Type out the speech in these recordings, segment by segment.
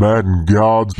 Madden gods.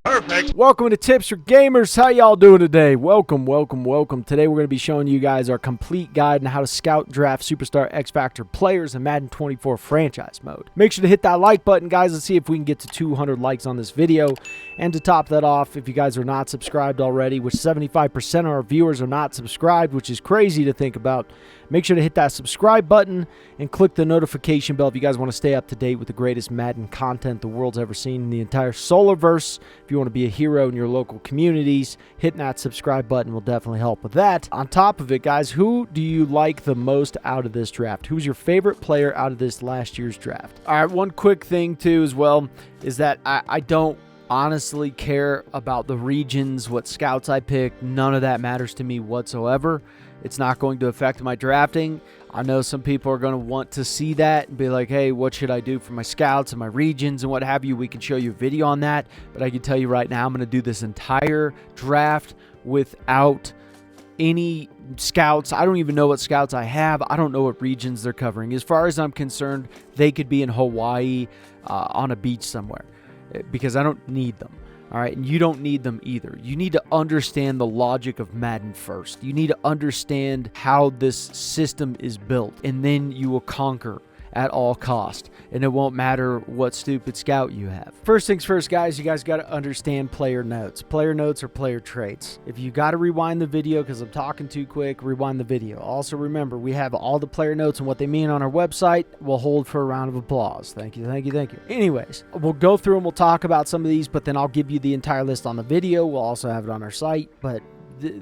Perfect. Welcome to Tips for Gamers. How y'all doing today? Welcome. Today we're going to be showing you guys our complete guide on how to scout and draft Superstar X Factor players in Madden 24 franchise mode. Make sure to hit that like button, guys. Let's see if we can get to 200 likes on this video. And to top that off, if you guys are not subscribed already, which 75% of our viewers are not subscribed, which is crazy to think about, make sure to hit that subscribe button and click the notification bell if you guys want to stay up to date with the greatest Madden content the world's ever seen in the entire Solarverse. If you want to be a hero in your local communities, hitting that subscribe button will definitely help with that. On top of it, guys, who do you like the most out of this draft? Who's your favorite player out of this last year's draft? All right, one quick thing too as well is that I don't honestly care about the regions, what scouts I pick. None of that matters to me whatsoever. It's not going to affect my drafting. I know some people are going to want to see that and be like, hey, what should I do for my scouts and my regions and what have you? We can show you a video on that. But I can tell you right now, I'm going to do this entire draft without any scouts. I don't even know what scouts I have. I don't know what regions they're covering. As far as I'm concerned, they could be in Hawaii on a beach somewhere because I don't need them. All right, and you don't need them either. You need to understand the logic of Madden first. You need to understand how this system is built, and then you will conquer at all cost, and it won't matter what stupid scout you have. First things first, guys, you guys got to understand player notes. Player notes are player traits. If you got to rewind the video because I'm talking too quick, rewind the video. Also remember, we have all the player notes and what they mean on our website. We'll hold for a round of applause. Thank you. Anyways, we'll go through and we'll talk about some of these, but then I'll give you the entire list on the video. We'll also have it on our site, but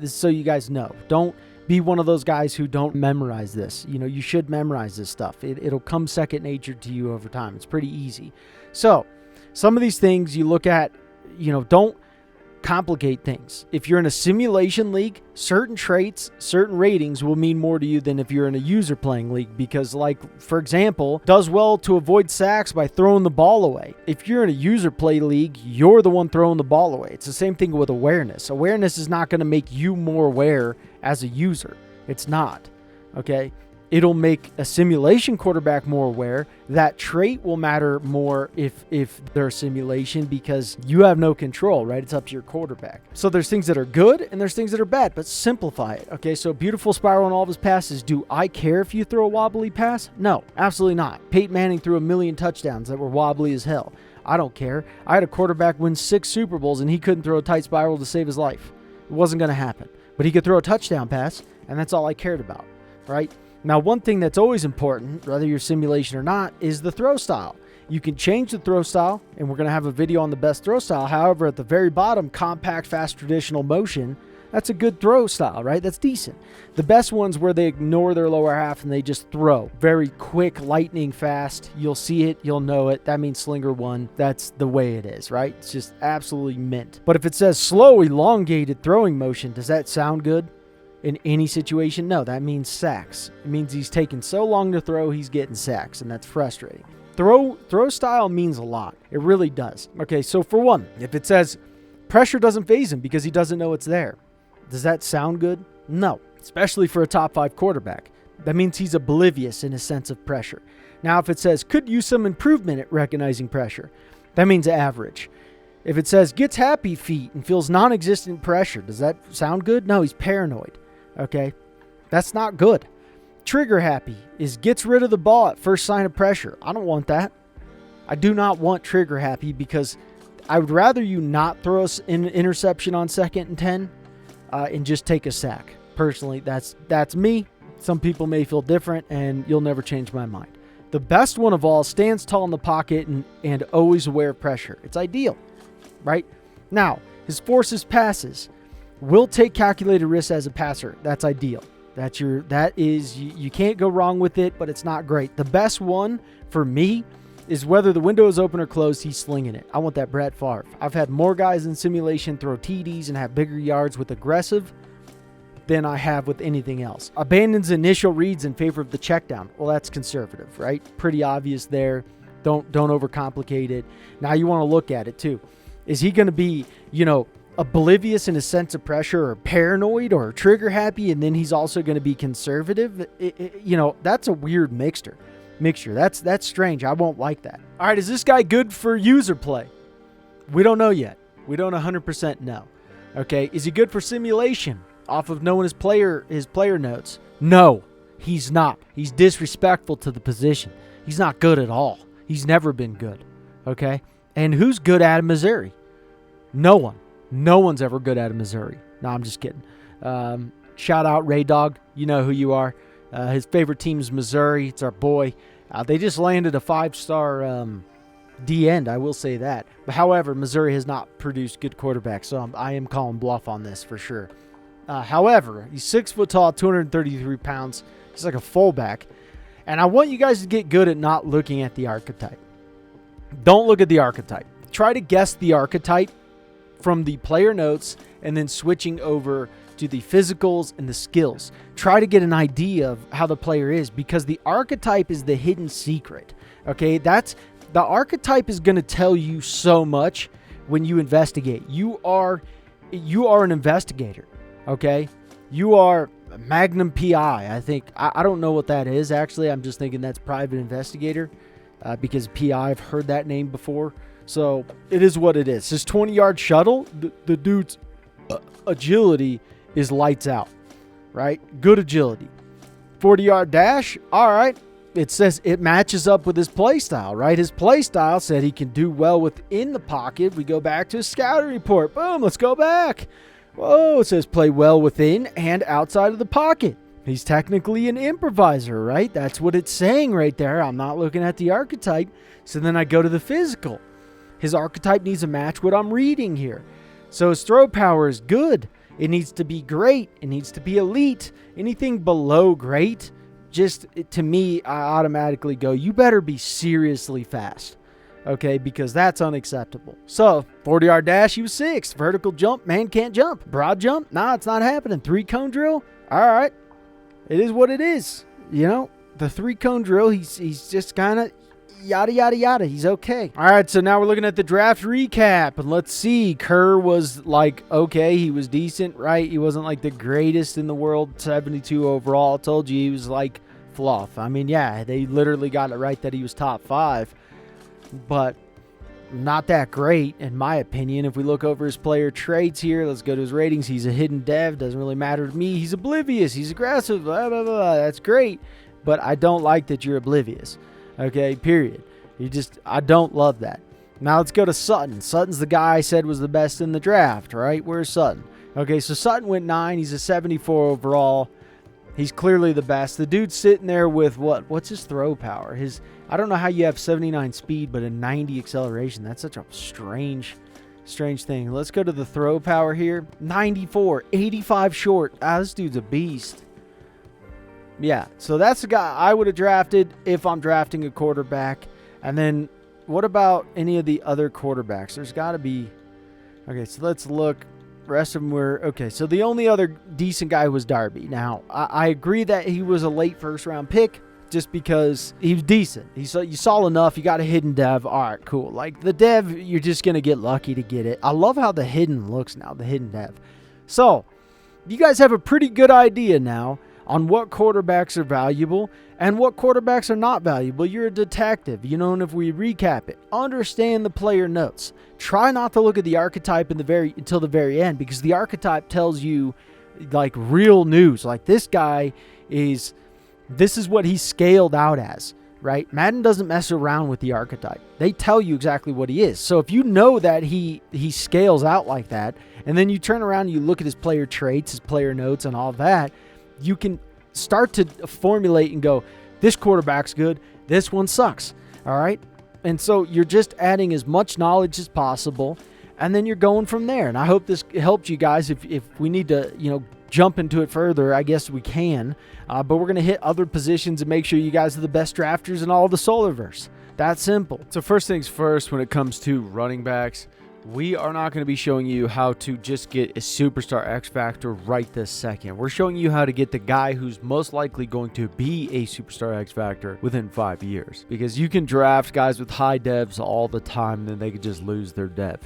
so you guys know. Don't be one of those guys who don't memorize this. You know, you should memorize this stuff. It'll come second nature to you over time. It's pretty easy. So some of these things you look at, you know, don't complicate things. If you're in a simulation league, certain traits, certain ratings will mean more to you than if you're in a user playing league because, like, for example, does well to avoid sacks by throwing the ball away. If you're in a user play league, you're the one throwing the ball away. It's the same thing with awareness. Awareness is not going to make you more aware as a user. It's not. Okay? It'll make a simulation quarterback more aware. That trait will matter more if they're a simulation because you have no control, right? It's up to your quarterback. So there's things that are good and there's things that are bad, but simplify it. Okay, so beautiful spiral on all of his passes. Do I care if you throw a wobbly pass? No, absolutely not. Peyton Manning threw 1 million touchdowns that were wobbly as hell. I don't care. I had a quarterback win 6 Super Bowls and he couldn't throw a tight spiral to save his life. It wasn't going to happen. But he could throw a touchdown pass, and that's all I cared about, right? Now, one thing that's always important, whether you're simulation or not, is the throw style. You can change the throw style, and we're going to have a video on the best throw style. However, at the very bottom, compact, fast, traditional motion, that's a good throw style, right? That's decent. The best ones where they ignore their lower half and they just throw. Very quick, lightning fast. You'll see it. You'll know it. That means Slinger 1. That's the way it is, right? It's just absolutely mint. But if it says slow, elongated throwing motion, does that sound good? In any situation? No, that means sacks. It means he's taking so long to throw, he's getting sacks, and that's frustrating. Throw style means a lot. It really does. Okay, so for one, if it says pressure doesn't phase him because he doesn't know it's there, does that sound good? No, especially for a top 5 quarterback. That means he's oblivious in his sense of pressure. Now, if it says could use some improvement at recognizing pressure, that means average. If it says gets happy feet and feels non-existent pressure, does that sound good? No, he's paranoid. Okay, that's not good. Trigger happy is gets rid of the ball at first sign of pressure. I don't want that. I do not want trigger happy because I would rather you not throw us an interception on 2nd and 10 and just take a sack. Personally, that's me. Some people may feel different, and you'll never change my mind. The best one of all stands tall in the pocket and always aware of pressure. It's ideal, right? Now, his forces passes. Will take calculated risks as a passer. That's ideal. You can't go wrong with it, but it's not great. The best one for me is whether the window is open or closed, he's slinging it. I want that Brett Favre. I've had more guys in simulation throw TDs and have bigger yards with aggressive than I have with anything else. Abandons initial reads in favor of the check down. Well, that's conservative, right? Pretty obvious there. Don't overcomplicate it. Now you want to look at it too. Is he going to be, oblivious in his sense of pressure or paranoid or trigger happy, and then he's also going to be conservative? That's a weird mixture. mixture. That's strange. I won't like that. All right, is this guy good for user play? We don't know yet. We don't 100% know. Okay, is he good for simulation off of knowing his player notes? No, he's not. He's disrespectful to the position. He's not good at all. He's never been good. Okay, and who's good at Missouri? No one. No one's ever good at Missouri. No, I'm just kidding. Shout out Ray Dog. You know who you are. His favorite team is Missouri. It's our boy. They just landed a 5-star D-end, I will say that. But however, Missouri has not produced good quarterbacks, so I am calling bluff on this for sure. However, he's 6 foot tall, 233 pounds. He's like a fullback. And I want you guys to get good at not looking at the archetype. Don't look at the archetype. Try to guess the archetype from the player notes and then switching over to the physicals and the skills. Try to get an idea of how the player is, because the archetype is the hidden secret. Okay, the archetype is going to tell you so much when you investigate. You are an investigator. Okay, you are a Magnum PI. I think I don't know what that is actually. I'm just thinking that's private investigator because PI, I've heard that name before. So it is what it is. His 20-yard shuttle, the dude's agility is lights out, right? Good agility. 40-yard dash, all right. It says it matches up with his play style, right? His play style said he can do well within the pocket. We go back to his scouting report. Boom, let's go back. Whoa, it says play well within and outside of the pocket. He's technically an improviser, right? That's what it's saying right there. I'm not looking at the archetype. So then I go to the physical. His archetype needs to match what I'm reading here. So his throw power is good. It needs to be great. It needs to be elite. Anything below great, just to me, I automatically go, you better be seriously fast. Okay, because that's unacceptable. So, 40-yard dash, he was 6. Vertical jump, man can't jump. Broad jump, nah, it's not happening. 3-cone drill, all right. It is what it is. You know, the 3-cone drill, he's just kind of yada, yada, yada. He's okay. All right, so now we're looking at the draft recap. And let's see. Kerr was like, okay, he was decent, right? He wasn't like the greatest in the world, 72 overall. I told you he was like fluff. I mean, yeah, they literally got it right that he was top 5. But not that great, in my opinion. If we look over his player traits here, let's go to his ratings. He's a hidden dev. Doesn't really matter to me. He's oblivious. He's aggressive. Blah, blah, blah. That's great. But I don't like that you're oblivious. Okay, period. I don't love that. Now let's go to Sutton. Sutton's the guy I said was the best in the draft, right? Where's Sutton? Okay, so Sutton went 9. He's a 74 overall. He's clearly the best. The dude's sitting there with what? What's his throw power? I don't know how you have 79 speed but a 90 acceleration. That's such a strange thing. Let's go to the throw power here. 94, 85 short. This dude's a beast. Yeah, so that's the guy I would have drafted if I'm drafting a quarterback. And then what about any of the other quarterbacks? There's got to be... Okay, so let's look. The rest of them were... Okay, so the only other decent guy was Darby. Now, I agree that he was a late first-round pick just because he was decent. You saw enough. You got a hidden dev. All right, cool. Like, the dev, you're just going to get lucky to get it. I love how the hidden looks now, the hidden dev. So, you guys have a pretty good idea now on what quarterbacks are valuable and what quarterbacks are not valuable. You're a detective, you know, and if we recap it, understand the player notes. Try not to look at the archetype until the very end, because the archetype tells you like real news. Like this guy this is what he's scaled out as, right? Madden doesn't mess around with the archetype. They tell you exactly what he is. So if you know that he scales out like that, and then you turn around and you look at his player traits, his player notes and all that, you can start to formulate and go, this quarterback's good, this one sucks, all right? And so you're just adding as much knowledge as possible, and then you're going from there. And I hope this helped you guys. If we need to, jump into it further, I guess we can. But we're going to hit other positions and make sure you guys are the best drafters in all of the Solarverse. That simple. So first things first, when it comes to running backs, we are not going to be showing you how to just get a superstar X Factor right this second. We're showing you how to get the guy who's most likely going to be a superstar X Factor within 5 years. Because you can draft guys with high devs all the time, then they could just lose their dev.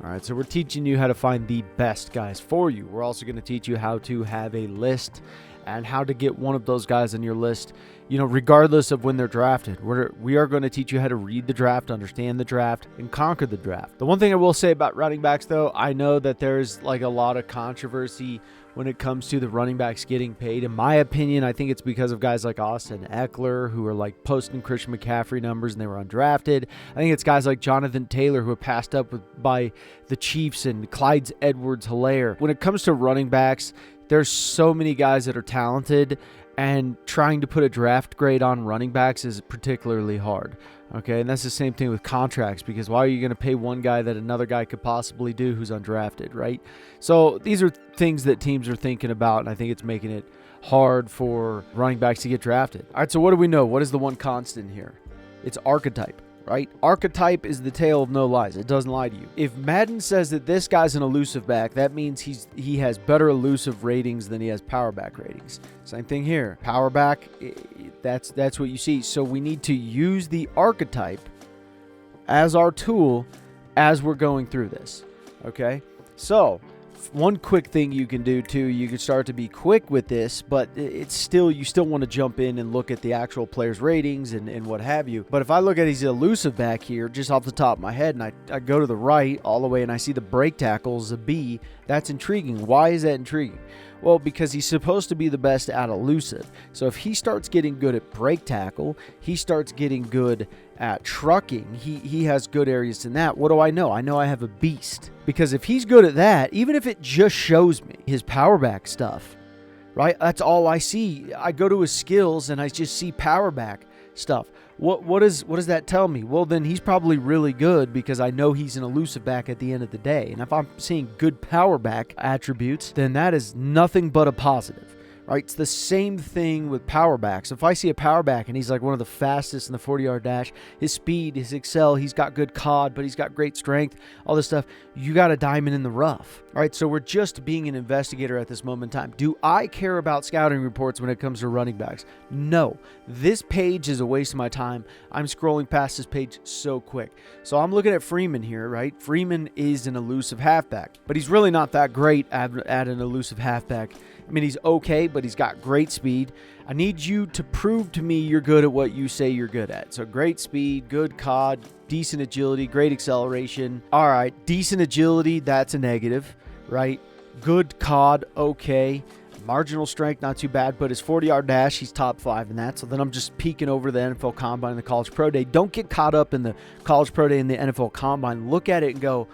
All right, so we're teaching you how to find the best guys for you. We're also going to teach you how to have a list and how to get one of those guys on your list, you know, regardless of when they're drafted. We are going to teach you how to read the draft, understand the draft, and conquer the draft. The one thing I will say about running backs, though, I know that there's like a lot of controversy when it comes to the running backs getting paid. In my opinion, I think it's because of guys like Austin Eckler, who are like posting Christian McCaffrey numbers and they were undrafted. I think it's guys like Jonathan Taylor, who are passed up by the Chiefs, and Clyde Edwards-Helaire. When it comes to running backs, there's so many guys that are talented, and trying to put a draft grade on running backs is particularly hard. Okay, and that's the same thing with contracts, because why are you going to pay one guy that another guy could possibly do who's undrafted, right? So these are things that teams are thinking about, and I think it's making it hard for running backs to get drafted. All right, so what do we know? What is the one constant here? It's archetype, right? Archetype is the tale of no lies. It doesn't lie to you. If Madden says that this guy's an elusive back, that means he has better elusive ratings than he has power back ratings. Same thing here. Power back, that's what you see. So we need to use the archetype as our tool as we're going through this. Okay? So one quick thing you can do too, you can start to be quick with this, but it's still, you still want to jump in and look at the actual player's ratings and what have you. But if I look at his elusive back here, just off the top of my head, and I go to the right all the way and I see the break tackles, a B, that's intriguing. Why is that intriguing? Well, because he's supposed to be the best at elusive. So if he starts getting good at break tackle, he starts getting good at trucking, he has good areas in that. What do I know? I know I have a beast. Because if he's good at that, even if it just shows me his power back stuff, right? That's all I see. I go to his skills and I just see power back stuff. What does that tell me? Well, then he's probably really good, because I know he's an elusive back at the end of the day. And if I'm seeing good power back attributes, then that is nothing but a positive. Right? It's the same thing with power backs. If I see a power back and he's like one of the fastest in the 40-yard dash, his speed, his excel, he's got good COD, but he's got great strength, all this stuff, you got a diamond in the rough. All right, so we're just being an investigator at this moment in time. Do I care about scouting reports when it comes to running backs? No. This page is a waste of my time. I'm scrolling past this page so quick. So I'm looking at Freeman here, right? Freeman is an elusive halfback, but he's really not that great at an elusive halfback. I mean, he's okay, but he's got great speed. I need you to prove to me you're good at what you say you're good at. So great speed, good COD, decent agility, great acceleration. All right, decent agility, that's a negative, right? Good COD, okay. Marginal strength, not too bad, but his 40-yard dash, he's top 5 in that. So then I'm just peeking over the NFL Combine and the College Pro Day. Don't get caught up in the College Pro Day and the NFL Combine. Look at it and go,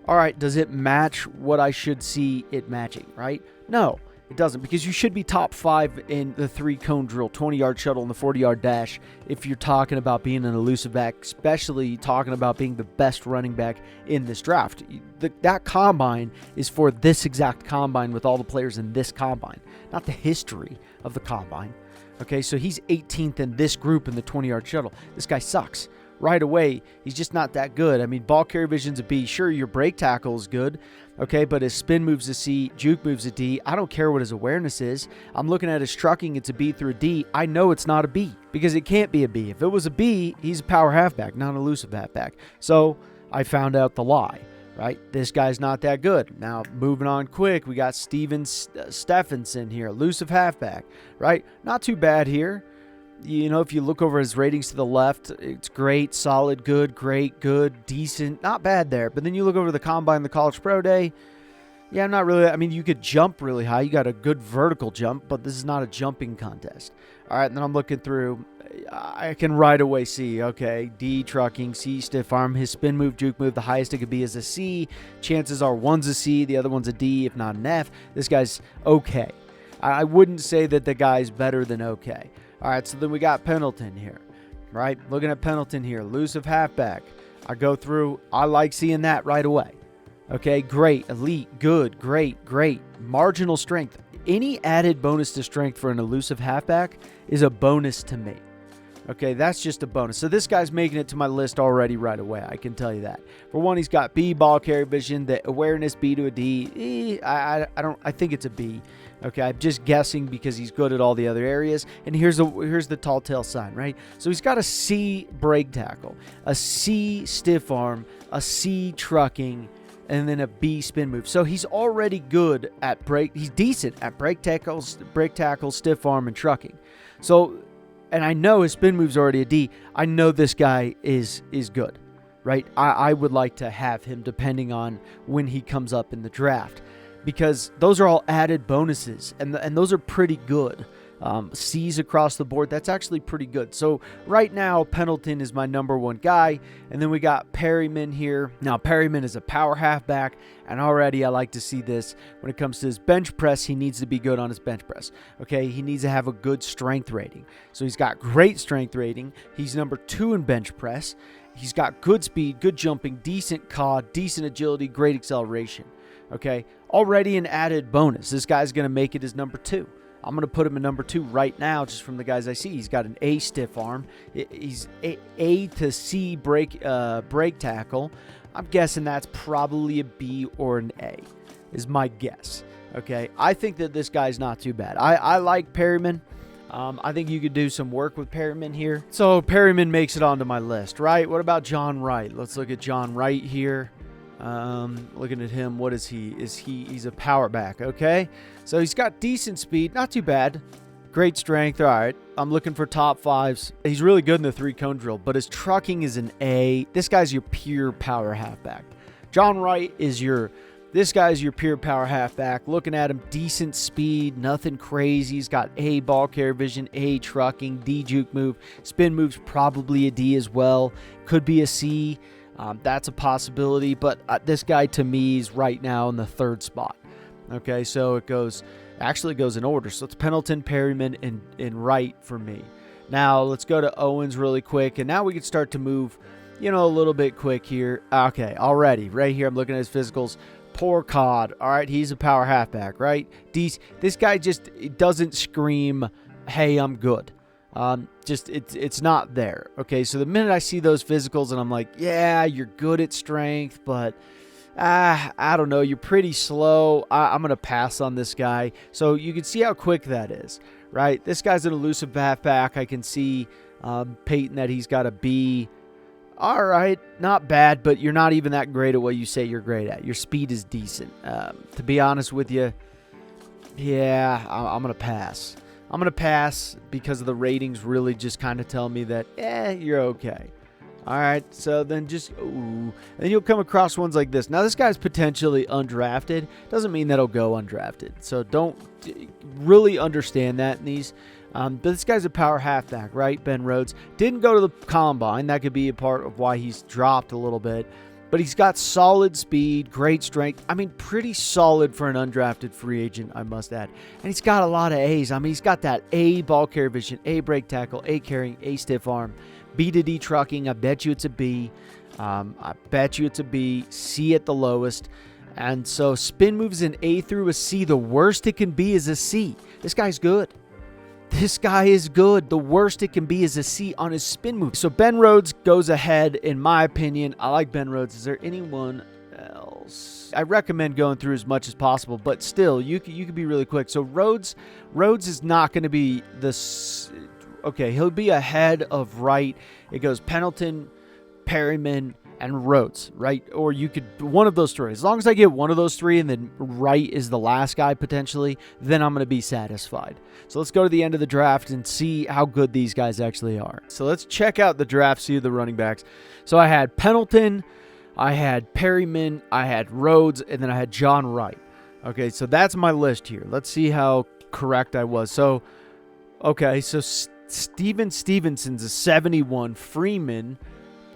all right, does it match what I should see it matching, right? No. It doesn't, because you should be top 5 in the 3-cone drill, 20-yard shuttle, and the 40-yard dash if you're talking about being an elusive back, especially talking about being the best running back in this draft. That combine is for this exact combine with all the players in this combine, not the history of the combine. Okay, so he's 18th in this group in the 20-yard shuttle. This guy sucks. Right away, he's just not that good. I mean, ball carrier vision's a B. Sure, your break tackle is good, okay, but his spin move's a C, juke move's a D. I don't care what his awareness is. I'm looking at his trucking, it's a B through a D. I know it's not a B, because it can't be a B. If it was a B, he's a power halfback, not an elusive halfback. So I found out the lie, right? This guy's not that good. Now, moving on quick, we got Steven Stephenson here, elusive halfback, right? Not too bad here. You know, if you look over his ratings to the left, it's great, solid, good, great, good, decent, not bad there. But then you look over the Combine, the College Pro Day, yeah, not really. I mean, you could jump really high. You got a good vertical jump, but this is not a jumping contest. All right, and then I'm looking through. I can right away see, okay, D, trucking, C, stiff arm. His spin move, juke move, the highest it could be is a C. Chances are one's a C, the other one's a D, if not an F. This guy's okay. I wouldn't say that the guy's better than okay. All right, so then we got Pendleton here, right? Looking at Pendleton here, elusive halfback. I go through, I like seeing that right away. Okay, great, elite, good, great, great. Marginal strength. Any added bonus to strength for an elusive halfback is a bonus to me. Okay, that's just a bonus. So this guy's making it to my list already right away. I can tell you that. For one, he's got B, ball carrier vision, the awareness B to a D. I think it's a B. Okay, I'm just guessing because he's good at all the other areas. And here's the tall tale sign, right? So he's got a C break tackle, a C stiff arm, a C trucking, and then a B spin move. So he's already good at break. He's decent at break tackles, stiff arm, and trucking. So, and I know his spin move's already a D. I know this guy is good, right? I would like to have him depending on when he comes up in the draft, because those are all added bonuses, and those are pretty good. C's across the board, that's actually pretty good. So right now, Pendleton is my number one guy, and then we got Perryman here. Now, Perryman is a power halfback, and already I like to see this. When it comes to his bench press, he needs to be good on his bench press, okay? He needs to have a good strength rating. So he's got great strength rating. He's number 2 in bench press. He's got good speed, good jumping, decent COD, decent agility, great acceleration, okay? Already an added bonus. This guy's going to make it as number 2. I'm going to put him in number 2 right now, just from the guys I see. He's got an A stiff arm. He's A to C break tackle. I'm guessing that's probably a B or an A, is my guess. Okay, I think that this guy's not too bad. I like Perryman. I think you could do some work with Perryman here. So Perryman makes it onto my list, right? What about John Wright? Let's look at John Wright here. Looking at him, what is he? He's a power back, okay? So he's got decent speed, not too bad. Great strength, all right. I'm looking for top 5s. He's really good in the 3-cone drill, but his trucking is an A. This guy's your pure power halfback. John Wright is this guy's your pure power halfback. Looking at him, decent speed, nothing crazy. He's got A ball carrier vision, A trucking, D juke move. Spin move's probably a D as well. Could be a C. That's a possibility, but this guy to me is right now in the 3rd spot. Okay, so it goes in order. So it's Pendleton, Perryman, and Wright for me. Now let's go to Owens really quick, and now we can start to move, a little bit quick here. Okay, already right here I'm looking at his physicals. Poor COD. All right, he's a power halfback, right? This guy just doesn't scream, "Hey, I'm good." It's not there. Okay, so the minute I see those physicals and I'm like, yeah, you're good at strength, but I don't know, you're pretty slow. I'm gonna pass on this guy. So you can see how quick that is, right? This guy's an elusive halfback. I can see Peyton that he's got a B. All right, not bad, but you're not even that great at what you say you're great at. Your speed is decent. To be honest with you, yeah, I'm gonna pass. I'm going to pass because of the ratings really just kind of tell me that, you're okay. All right, so then and then you'll come across ones like this. Now, this guy's potentially undrafted. Doesn't mean that he'll go undrafted. So don't really understand that in these. But this guy's a power halfback, right? Ben Rhodes. Didn't go to the combine. That could be a part of why he's dropped a little bit. But he's got solid speed, great strength. I mean, pretty solid for an undrafted free agent, I must add. And he's got a lot of A's. I mean, he's got that A ball carrier vision, A break tackle, A carrying, A stiff arm, B to D trucking. I bet you it's a B. I bet you it's a B. C at the lowest. And so spin moves an A through a C. The worst it can be is a C. This guy's good. This guy is good. The worst it can be is a C on his spin move. So Ben Rhodes goes ahead, in my opinion. I like Ben Rhodes. Is there anyone else? I recommend going through as much as possible, but still, you could be really quick. So Rhodes is not going to be this. Okay, he'll be ahead of Wright. It goes Pendleton, Perryman, and Rhodes, right? Or you could, one of those 3. As long as I get one of those 3 and then Wright is the last guy potentially, then I'm going to be satisfied. So let's go to the end of the draft and see how good these guys actually are. So let's check out the draft, see the running backs. So I had Pendleton, I had Perryman, I had Rhodes, and then I had John Wright. Okay, so that's my list here. Let's see how correct I was. So, okay, so Steven Stevenson's a 71. Freeman,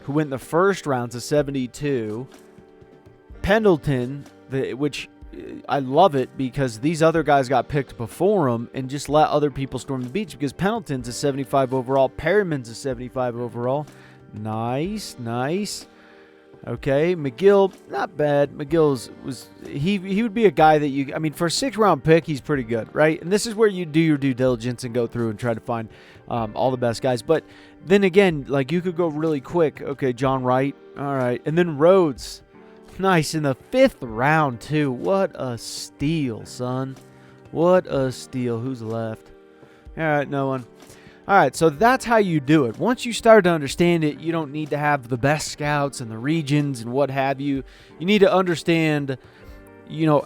who went in the first round, to 72. Pendleton, which I love it because these other guys got picked before him and just let other people storm the beach, because Pendleton's a 75 overall. Perryman's a 75 overall. Nice. Okay, McGill, not bad. McGill he would be a guy that for a 6th-round pick, he's pretty good, right? And this is where you do your due diligence and go through and try to find all the best guys. But then again, you could go really quick. Okay, John Wright, all right. And then Rhodes, nice, in the 5th round, too. What a steal, son. What a steal. Who's left? All right, no one. All right, so that's how you do it. Once you start to understand it, you don't need to have the best scouts and the regions and what have you. You need to understand,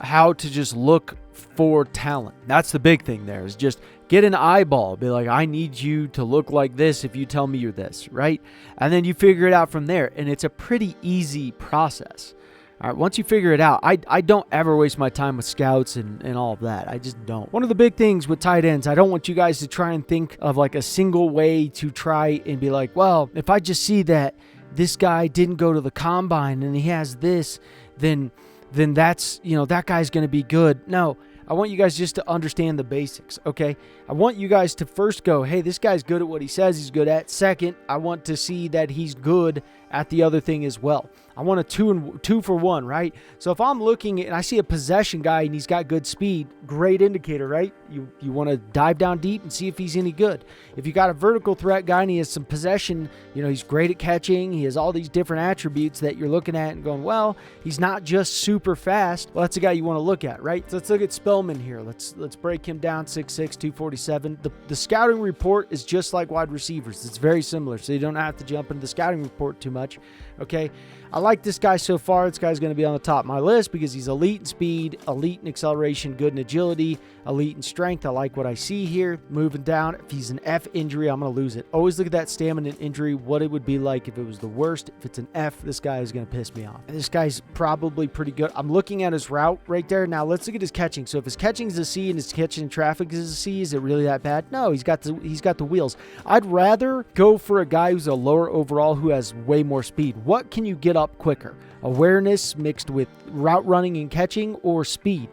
how to just look for talent. That's the big thing there, is just get an eyeball. Be like, I need you to look like this if you tell me you're this, right? And then you figure it out from there, and it's a pretty easy process. All right, once you figure it out, I don't ever waste my time with scouts and all of that. I just don't. One of the big things with tight ends, I don't want you guys to try and think of like a single way to try and be like, well, if I just see that this guy didn't go to the combine and he has this, then that's, that guy's going to be good. No, I want you guys just to understand the basics, okay? I want you guys to first go, hey, this guy's good at what he says he's good at. Second, I want to see that he's good at the other thing as well. I want a two for one, right? So if I'm looking and I see a possession guy and he's got good speed, great indicator, right? You want to dive down deep and see if he's any good. If you got a vertical threat guy and he has some possession, he's great at catching, he has all these different attributes that you're looking at and going, well, he's not just super fast. Well, that's a guy you want to look at, right? So let's look at Spellman here. Let's break him down. 6'6", 247. The scouting report is just like wide receivers. It's very similar, so you don't have to jump into the scouting report too much, okay? I like this guy so far. This guy's going to be on the top of my list because he's elite in speed, elite in acceleration, good in agility, elite in strength. I like what I see here. Moving down, if he's an F injury, I'm going to lose it. Always look at that stamina injury, what it would be like if it was the worst. If it's an F, this guy is going to piss me off. And this guy's probably pretty good. I'm looking at his route right there. Now, let's look at his catching. So if his catching is a C and his catching in traffic is a C, is it really that bad? No, he's got the wheels. I'd rather go for a guy who's a lower overall who has way more speed. What can you get up quicker? Awareness mixed with route running and catching, or speed?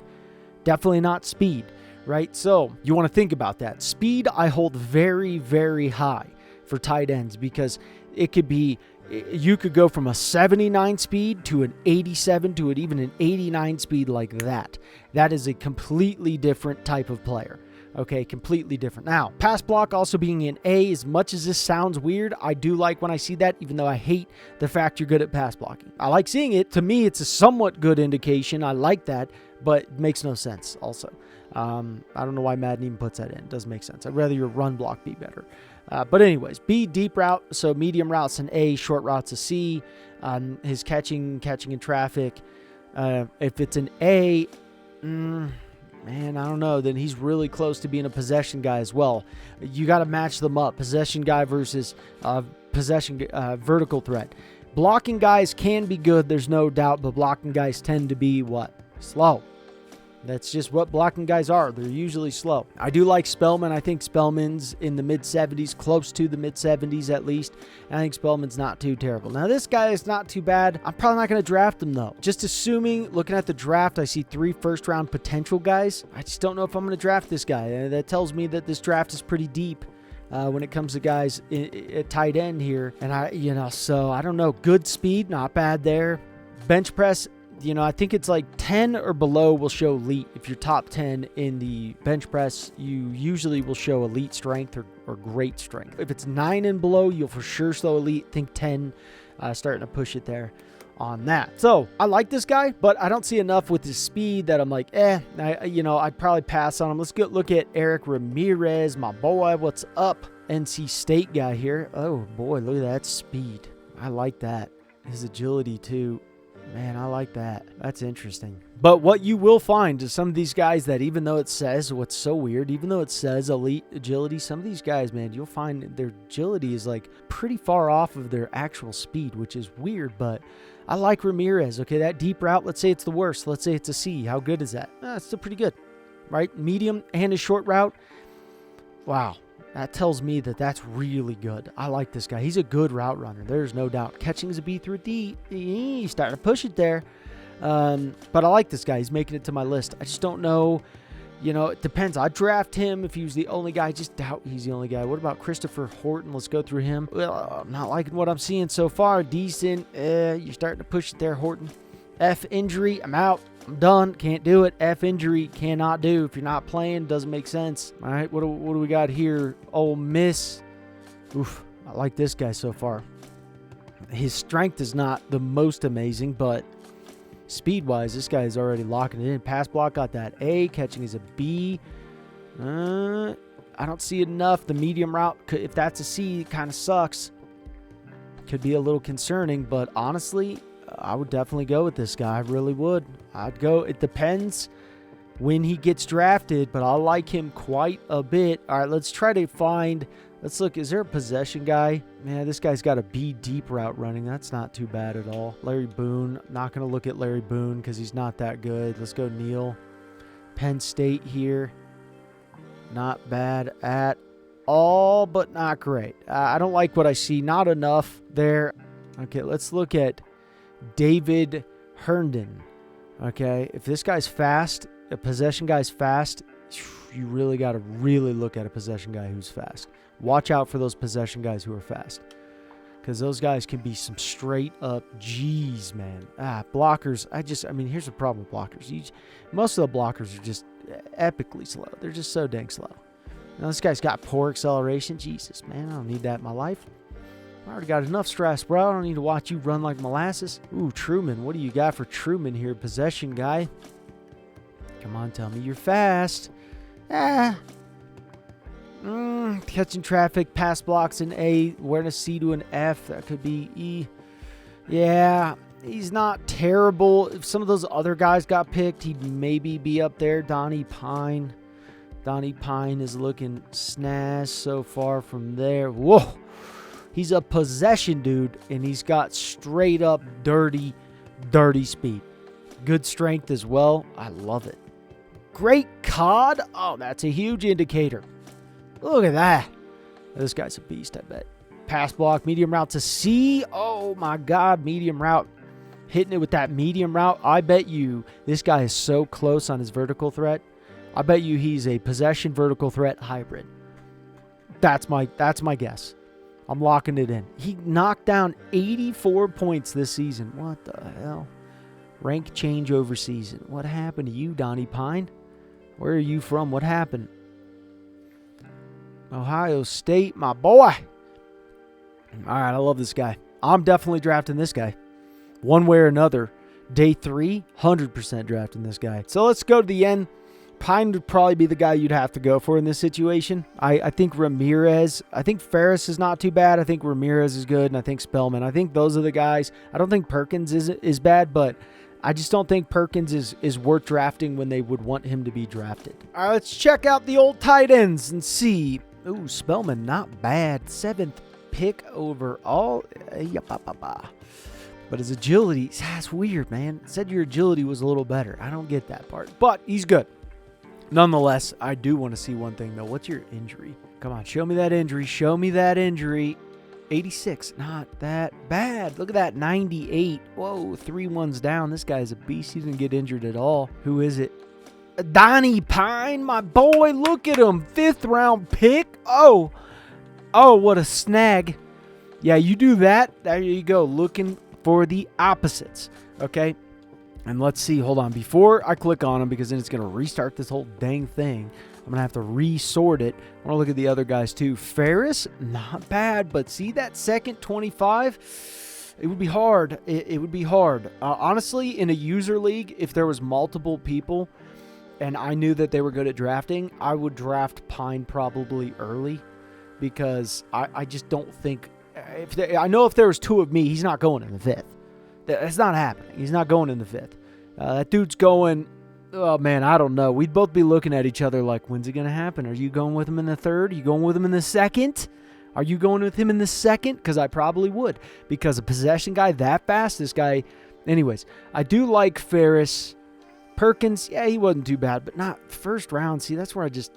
Definitely not speed, right? So you want to think about that. Speed I hold very, very high for tight ends because it could be, you could go from a 79 speed to an 87 to even an 89 speed like that. That is a completely different type of player. Okay, completely different. Now, pass block also being an A, as much as this sounds weird, I do like when I see that, even though I hate the fact you're good at pass blocking. I like seeing it. To me, it's a somewhat good indication. I like that, but it makes no sense also. I don't know why Madden even puts that in. It doesn't make sense. I'd rather your run block be better. But anyways, B, deep route, so medium routes an A, short routes a C. His catching in traffic. If it's an A, man, I don't know. Then he's really close to being a possession guy as well. You got to match them up. Possession guy versus vertical threat. Blocking guys can be good, there's no doubt, but blocking guys tend to be what? Slow. That's just what blocking guys are. They're usually slow. I do like Spellman. I think Spellman's in the mid-70s, close to the mid-70s at least. And I think Spellman's not too terrible. Now, this guy is not too bad. I'm probably not going to draft him, though. Just assuming, looking at the draft, I see 3 first-round potential guys. I just don't know if I'm going to draft this guy. That tells me that this draft is pretty deep when it comes to guys at tight end here. And so I don't know. Good speed, not bad there. Bench press, I think it's like 10 or below will show elite. If you're top 10 in the bench press, you usually will show elite strength or great strength. If it's 9 and below, you'll for sure show elite. Think 10, starting to push it there on that. So I like this guy, but I don't see enough with his speed that I'm like, I'd probably pass on him. Let's go look at Eric Ramirez, my boy. What's up? NC State guy here. Oh boy, look at that speed. I like that. His agility too. Man, I like that. That's interesting. But what you will find is some of these guys that, even though it says, what's so weird, even though it says elite agility, some of these guys, man, you'll find their agility is like pretty far off of their actual speed, which is weird, but I like Ramirez. Okay, that deep route, let's say it's the worst. Let's say it's a C. How good is that? It's still pretty good, right? Medium and a short route. Wow. That tells me that that's really good. I like this guy. He's a good route runner. There's no doubt. Catching is a B through D. He's starting to push it there. But I like this guy. He's making it to my list. I just don't know. It depends. I'd draft him if he was the only guy. I just doubt he's the only guy. What about Christopher Horton? Let's go through him. Well, I'm not liking what I'm seeing so far. Decent. You're starting to push it there, Horton. F injury. I'm out. I'm done. Can't do it. F injury. Cannot do. If you're not playing, doesn't make sense. All right. What do we got here? Ole Miss. Oof. I like this guy so far. His strength is not the most amazing, but speed-wise, this guy is already locking it in. Pass block got that A. Catching is a B. I don't see enough. The medium route, if that's a C, it kind of sucks. Could be a little concerning, but honestly, I would definitely go with this guy. I really would. I'd go. It depends when he gets drafted, but I like him quite a bit. All right, let's try to find. Let's look. Is there a possession guy? Man, this guy's got a B deep route running. That's not too bad at all. Larry Boone. Not going to look at Larry Boone because he's not that good. Let's go Neil. Penn State here. Not bad at all, but not great. I don't like what I see. Not enough there. Okay, let's look at David Herndon. Okay, if this guy's fast, a possession guy's fast, you really got to really look at a possession guy who's fast. Watch out for those possession guys who are fast, because those guys can be some straight up G's, man. Blockers. I mean, here's the problem with blockers. Most of the blockers are just epically slow. They're just so dang slow. Now, this guy's got poor acceleration. Jesus, man, I don't need that in my life. I already got enough stress, bro. I don't need to watch you run like molasses. Ooh, Truman. What do you got for Truman here? Possession guy. Come on, tell me you're fast. Catching traffic, pass blocks an A, wearing a C to an F. That could be E. Yeah, he's not terrible. If some of those other guys got picked, he'd maybe be up there. Donnie Pine. Donnie Pine is looking snaz so far from there. Whoa. He's a possession dude, and he's got straight up dirty speed. Good strength as well. I love it. Great COD. Oh, that's a huge indicator. Look at that. This guy's a beast, I bet. Pass block, medium route to C. Oh, my God, medium route. Hitting it with that medium route. I bet you this guy is so close on his vertical threat. I bet you he's a possession vertical threat hybrid. That's my guess. I'm locking it in. He knocked down 84 points this season. What the hell? Rank change over season. What happened to you, Donnie Pine? Where are you from? What happened? Ohio State, my boy. All right, I love this guy. I'm definitely drafting this guy. One way or another. Day 3, 100% drafting this guy. So let's go to the end. Pine would probably be the guy you'd have to go for in this situation. I think Ramirez. I think Ferris is not too bad. I think Ramirez is good, and I think Spellman. I think those are the guys. I don't think Perkins is bad, but I just don't think Perkins is worth drafting when they would want him to be drafted. All right, let's check out the old tight ends and see. Ooh, Spellman, not bad. 7th pick overall. But his agility, that's weird, man. It said your agility was a little better. I don't get that part, but he's good. Nonetheless, I do want to see one thing, though. What's your injury? Come on, show me that injury. Show me that injury. 86, not that bad. Look at that, 98. Whoa, 3 ones down. This guy's a beast. He didn't get injured at all. Who is it? Donnie Pine, my boy. Look at him. 5th round pick. Oh, what a snag. Yeah, you do that. There you go. Looking for the opposites. Okay. And let's see. Hold on. Before I click on him, because then it's going to restart this whole dang thing, I'm going to have to resort it. I want to look at the other guys too. Ferris, not bad. But see that second 25? It would be hard. It would be hard. Honestly, in a user league, if there was multiple people and I knew that they were good at drafting, I would draft Pine probably early, because I just don't think... I know if there was 2 of me, he's not going in the 5th. That's not happening. He's not going in the 5th. That dude's going, oh, man, I don't know. We'd both be looking at each other like, when's it going to happen? Are you going with him in the 3rd? Are you going with him in the 2nd? Are you going with him in the 2nd? Because I probably would. Because a possession guy that fast, this guy... Anyways, I do like Ferris. Perkins, yeah, he wasn't too bad, but not first round. See, that's where I just...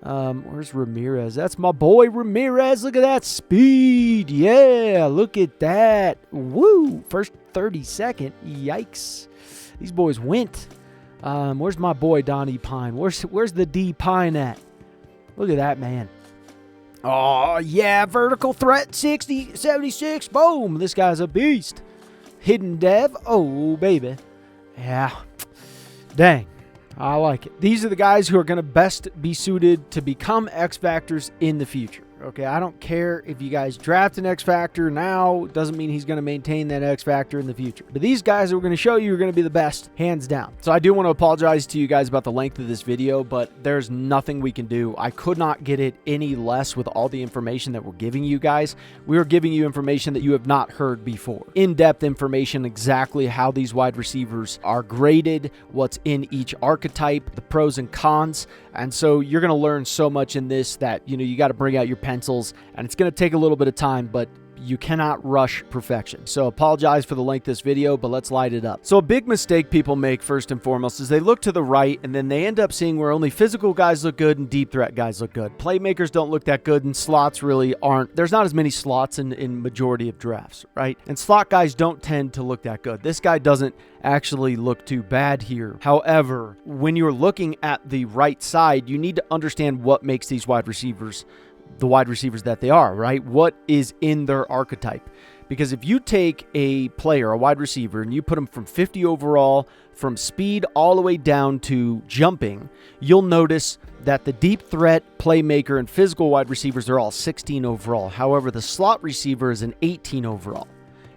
where's Ramirez? That's my boy Ramirez. Look at that speed. Yeah, look at that. Woo. First 30-second. Yikes. These boys went. Where's my boy Donnie Pine? Where's the D Pine at? Look at that, man. Oh, yeah. Vertical threat 60, 76. Boom. This guy's a beast. Hidden dev. Oh, baby. Yeah. Dang. I like it. These are the guys who are going to best be suited to become X Factors in the future. Okay, I don't care if you guys draft an X Factor now, doesn't mean he's going to maintain that X Factor in the future. But these guys that we're going to show you are going to be the best, hands down. So I do want to apologize to you guys about the length of this video, but there's nothing we can do. I could not get it any less with all the information that we're giving you guys. We are giving you information that you have not heard before. In-depth information, exactly how these wide receivers are graded, what's in each archetype, the pros and cons. And so you're going to learn so much in this that, you got to bring out your pencils, and it's going to take a little bit of time, but you cannot rush perfection. So apologize for the length of this video, but let's light it up. So a big mistake people make first and foremost is they look to the right and then they end up seeing where only physical guys look good and deep threat guys look good. Playmakers don't look that good and slots really aren't. There's not as many slots in majority of drafts, right? And slot guys don't tend to look that good. This guy doesn't actually look too bad here. However, when you're looking at the right side, you need to understand what makes these wide receivers the wide receivers that they are, right? What is in their archetype? Because if you take a player, a wide receiver, and you put him from 50 overall, from speed all the way down to jumping, you'll notice that the deep threat, playmaker, and physical wide receivers are all 16 overall. However, the slot receiver is an 18 overall.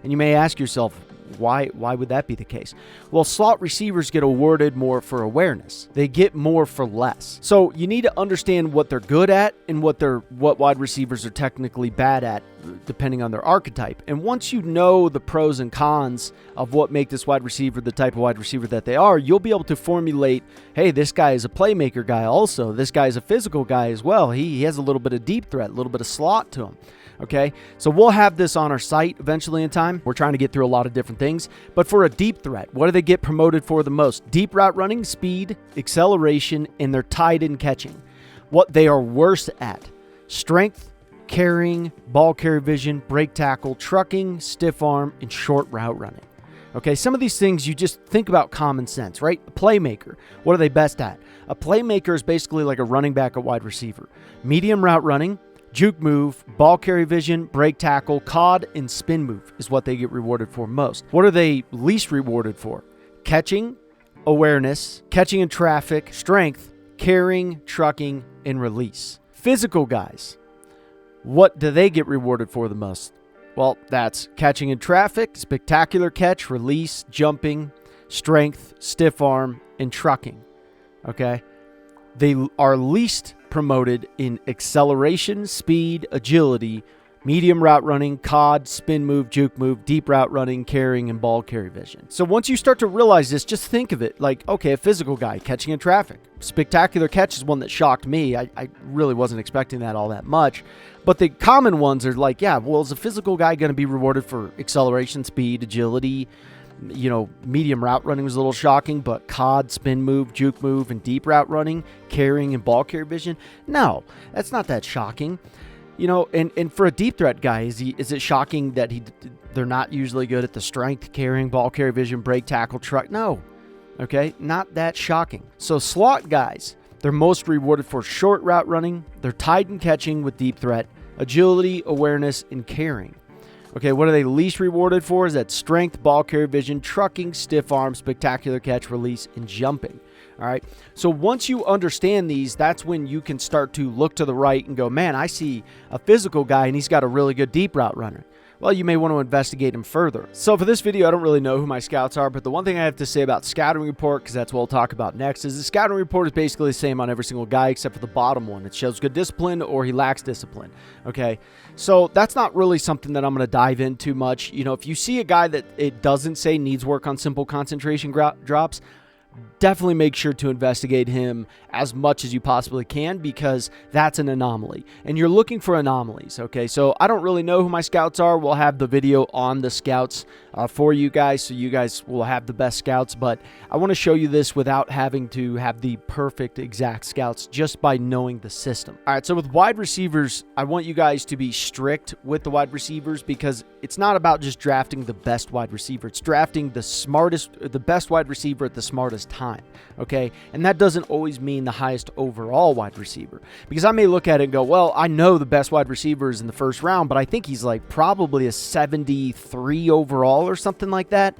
And you may ask yourself, why would that be the case? Well, slot receivers get awarded more for awareness. They get more for less. So you need to understand what they're good at and what wide receivers are technically bad at, depending on their archetype. And once you know the pros and cons of what make this wide receiver the type of wide receiver that they are, you'll be able to formulate, hey, this guy is a playmaker guy also. This guy is a physical guy as well. He has a little bit of deep threat, a little bit of slot to him. Okay, so we'll have this on our site eventually in time. We're trying to get through a lot of different things. But for a deep threat, what do they get promoted for the most? Deep route running, speed, acceleration, and they're tied in catching. What they are worst at: strength, carrying, ball carry vision, break tackle, trucking, stiff arm, and short route running. Okay, some of these things you just think about common sense, right? A playmaker, what are they best at? A playmaker is basically like a running back at wide receiver. Medium route running, juke move, ball carry vision, break tackle, cod, and spin move is what they get rewarded for most. What are they least rewarded for? Catching, awareness, catching in traffic, strength, carrying, trucking, and release. Physical guys, what do they get rewarded for the most? Well, that's catching in traffic, spectacular catch, release, jumping, strength, stiff arm, and trucking. Okay? They are least promoted in acceleration, speed, agility, medium route running, cod, spin move, juke move, deep route running, carrying, and ball carry vision. So once you start to realize this, just think of it like, okay, a physical guy catching in traffic. Spectacular catch is one that shocked me. I really wasn't expecting that all that much. But the common ones are like, yeah, well, is a physical guy going to be rewarded for acceleration, speed, agility? Medium route running was a little shocking, but cod, spin move, juke move, and deep route running, carrying, and ball carry vision, no, that's not that shocking. And for a deep threat guy, is it shocking that they're not usually good at the strength, carrying, ball carry vision, break tackle, truck? No. Okay, not that shocking. So slot guys, they're most rewarded for short route running, they're tied in catching with deep threat, agility, awareness, and carrying. Okay, what are they least rewarded for? Is that strength, ball carry vision, trucking, stiff arm, spectacular catch, release, and jumping. All right, so once you understand these, that's when you can start to look to the right and go, man, I see a physical guy and he's got a really good deep route runner. Well, you may want to investigate him further. So for this video, I don't really know who my scouts are, but the one thing I have to say about scouting report, because that's what we'll talk about next, is the scouting report is basically the same on every single guy except for the bottom one. It shows good discipline or he lacks discipline. Okay, so that's not really something that I'm going to dive into much. If you see a guy that it doesn't say needs work on simple concentration drops, definitely make sure to investigate him as much as you possibly can, because that's an anomaly and you're looking for anomalies. Okay, so I don't really know who my scouts are. We'll have the video on the scouts for you guys, so you guys will have the best scouts, but I want to show you this without having to have the perfect exact scouts, just by knowing the system. All right, so with wide receivers, I want you guys to be strict with the wide receivers, because it's not about just drafting the best wide receiver. It's drafting the best wide receiver at the smartest time. Okay, and that doesn't always mean the highest overall wide receiver, because I may look at it and go, well, I know the best wide receiver is in the first round, but I think he's like probably a 73 overall overall or something like that.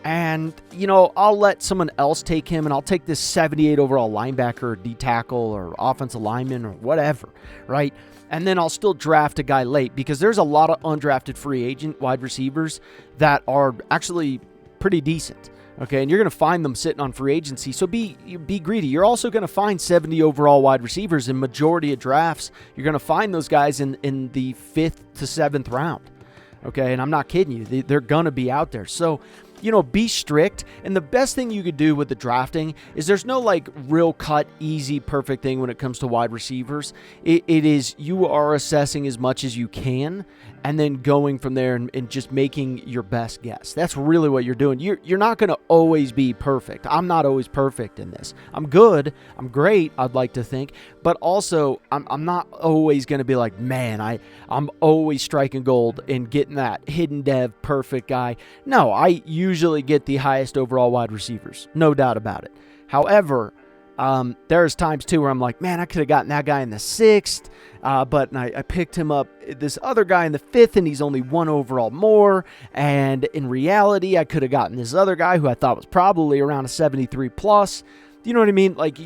And, you know, I'll let someone else take him, and I'll take this 78 overall linebacker or D tackle or offensive lineman or whatever, right? And then I'll still draft a guy late, because there's a lot of undrafted free agent wide receivers that are actually pretty decent. Okay, and you're going to find them sitting on free agency, so be greedy. You're also going to find 70 overall wide receivers in majority of drafts. You're going to find those guys in the 5th to 7th round. Okay, and I'm not kidding you. They're going to be out there. So, you know, be strict. And the best thing you could do with the drafting is there's no like real cut, easy, perfect thing when it comes to wide receivers. It is you are assessing as much as you can and then going from there and just making your best guess. That's really what you're doing. You're not going to always be perfect. I'm not always perfect in this. I'm good. I'm great, I'd like to think. But also, I'm not always going to be like, man, I'm always striking gold and getting that hidden dev perfect guy. No, I usually get the highest overall wide receivers. No doubt about it. However, there's times too where I'm like, man, I could have gotten that guy in the 6th, but I picked him up, this other guy in the 5th, and he's only 1 overall more. And in reality, I could have gotten this other guy who I thought was probably around a 73 plus. You know what I mean? Like,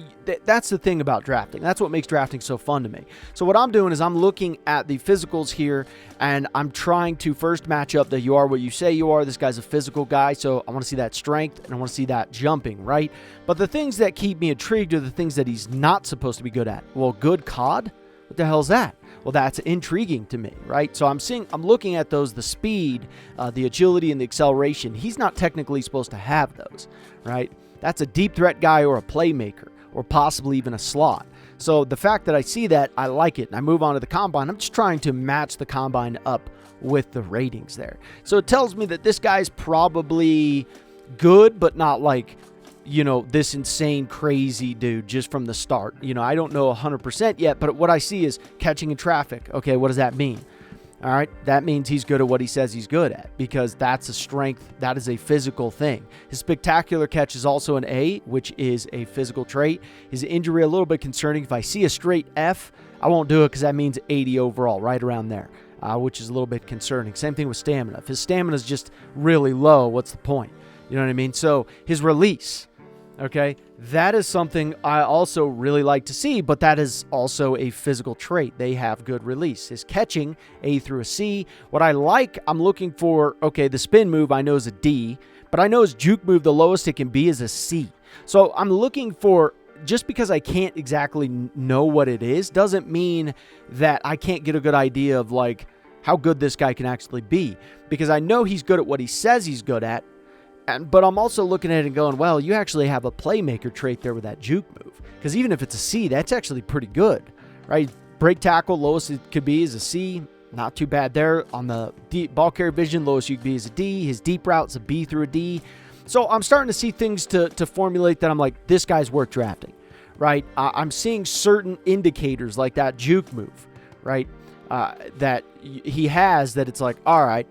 that's the thing about drafting. That's what makes drafting so fun to me. So what I'm doing is I'm looking at the physicals here, and I'm trying to first match up that you are what you say you are. This guy's a physical guy, so I want to see that strength, and I want to see that jumping, right? But the things that keep me intrigued are the things that he's not supposed to be good at. Well, good COD? What the hell is that? Well, that's intriguing to me, right? So I'm looking at those, the speed, the agility, and the acceleration. He's not technically supposed to have those, right? That's a deep threat guy or a playmaker or possibly even a slot. So the fact that I see that, I like it. And I move on to the combine. I'm just trying to match the combine up with the ratings there. So it tells me that this guy's probably good, but not like, you know, this insane crazy dude just from the start. You know, I don't know 100% yet, but what I see is catching in traffic. Okay, what does that mean? All right, that means he's good at what he says he's good at, because that's a strength. That is a physical thing. His spectacular catch is also an A, which is a physical trait. His injury, a little bit concerning. If I see a straight F, I won't do it because that means 80 overall, right around there, which is a little bit concerning. Same thing with stamina. If his stamina is just really low, what's the point? You know what I mean? So his release, okay, that is something I also really like to see, but that is also a physical trait. They have good release. His catching, A through a C. What I like, I'm looking for, okay, the spin move I know is a D, but I know his juke move, the lowest it can be is a C. So I'm looking for, just because I can't exactly know what it is, doesn't mean that I can't get a good idea of like how good this guy can actually be, because I know he's good at what he says he's good at. But I'm also looking at it and going, well, you actually have a playmaker trait there with that juke move. Because even if it's a C, that's actually pretty good, right? Break tackle, lowest it could be is a C. Not too bad there. On the ball carrier vision, lowest you could be is a D. His deep route's a B through a D. So I'm starting to see things to formulate that I'm like, this guy's worth drafting, right? I'm seeing certain indicators like that juke move, right? That he has that it's like, all right,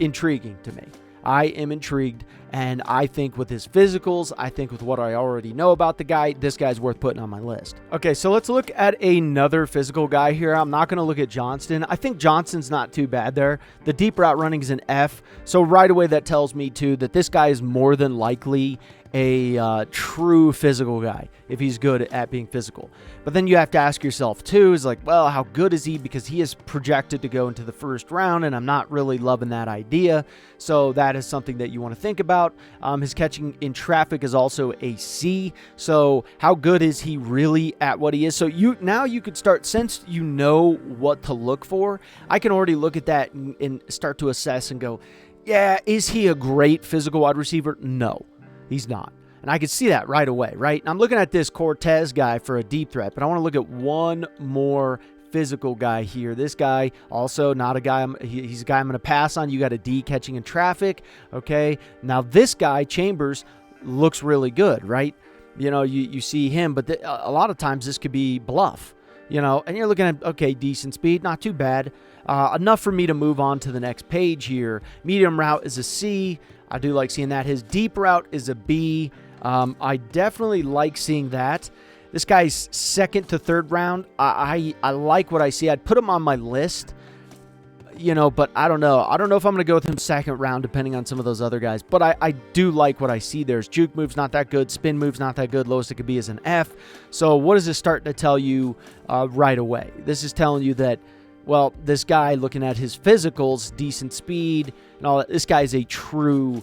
intriguing to me. I am intrigued, and I think with his physicals, I think with what I already know about the guy, this guy's worth putting on my list. Okay, so let's look at another physical guy here. I'm not going to look at Johnston. I think Johnston's not too bad there. The deep route running is an F, so right away that tells me, too, that this guy is more than likely a true physical guy if he's good at being physical. But then you have to ask yourself too, is like, well, how good is he? Because he is projected to go into the first round, and I'm not really loving that idea. So that is something that you want to think about. His catching in traffic is also a C. So how good is he really at what he is? So now you could start, since you know what to look for, I can already look at that and start to assess and go, yeah, is he a great physical wide receiver? No. He's not. And I can see that right away, right? And I'm looking at this Cortez guy for a deep threat, but I want to look at one more physical guy here. This guy, also not a guy, he's a guy I'm going to pass on. You got a D catching in traffic, okay? Now this guy, Chambers, looks really good, right? You know, you see him, but a lot of times this could be bluff, you know? And you're looking at, okay, decent speed, not too bad. Enough for me to move on to the next page here. Medium route is a C. I do like seeing that. His deep route is a B. I definitely like seeing that. This guy's 2nd to 3rd round. I like what I see. I'd put him on my list. you know, but I don't know. I don't know if I'm going to go with him second round, depending on some of those other guys. But I do like what I see there. His juke move's not that good. Spin move's not that good. Lowest it could be is an F. So what is this starting to tell you right away? This is telling you that, well, this guy, looking at his physicals, decent speed and all that, this guy is a true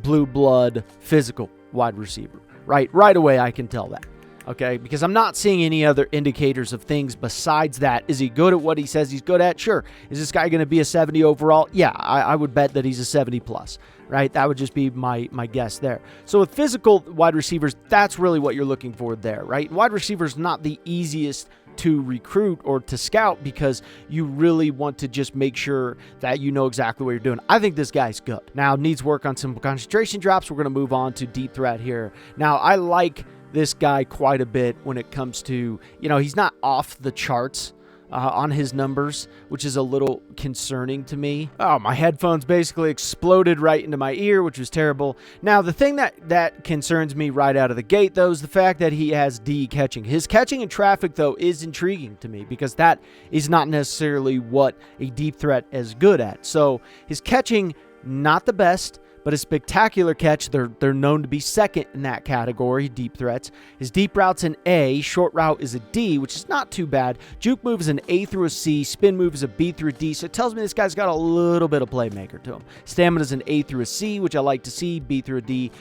blue blood physical wide receiver. Right away I can tell that. Okay, because I'm not seeing any other indicators of things besides that. Is he good at what he says he's good at? Sure. Is this guy going to be a 70 overall? Yeah, I would bet that he's a 70 plus, right? That would just be my guess there. So with physical wide receivers, that's really what you're looking for there, right? Wide receivers not the easiest to recruit or to scout because you really want to just make sure that you know exactly what you're doing. I think this guy's good. Now, needs work on simple concentration drops. We're going to move on to deep threat here. Now, I like this guy quite a bit when it comes to, you know, he's not off the charts on his numbers, which is a little concerning to me. Oh, my headphones basically exploded right into my ear, which was terrible. Now, the thing that concerns me right out of the gate, though, is the fact that he has D catching. His catching in traffic, though, is intriguing to me because that is not necessarily what a deep threat is good at. So his catching, not the best, but a spectacular catch. They're known to be second in that category, deep threats. His deep route's an A, short route is a D, which is not too bad. Juke move is an A through a C, spin move is a B through a D, so it tells me this guy's got a little bit of playmaker to him. Stamina is an A through a C, which I like to see, B through a D,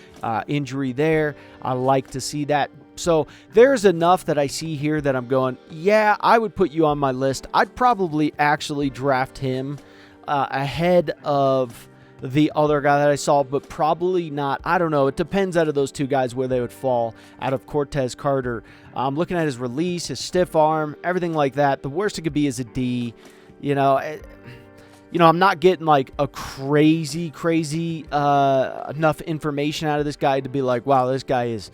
injury there. I like to see that. So there's enough that I see here that I'm going, yeah, I would put you on my list. I'd probably actually draft him ahead of the other guy that I saw, but probably not. I don't know. It depends out of those two guys where they would fall out of Cortez Carter. Looking at his release, his stiff arm, everything like that. The worst it could be is a D. You know, I'm not getting like a crazy enough information out of this guy to be like, wow, this guy is,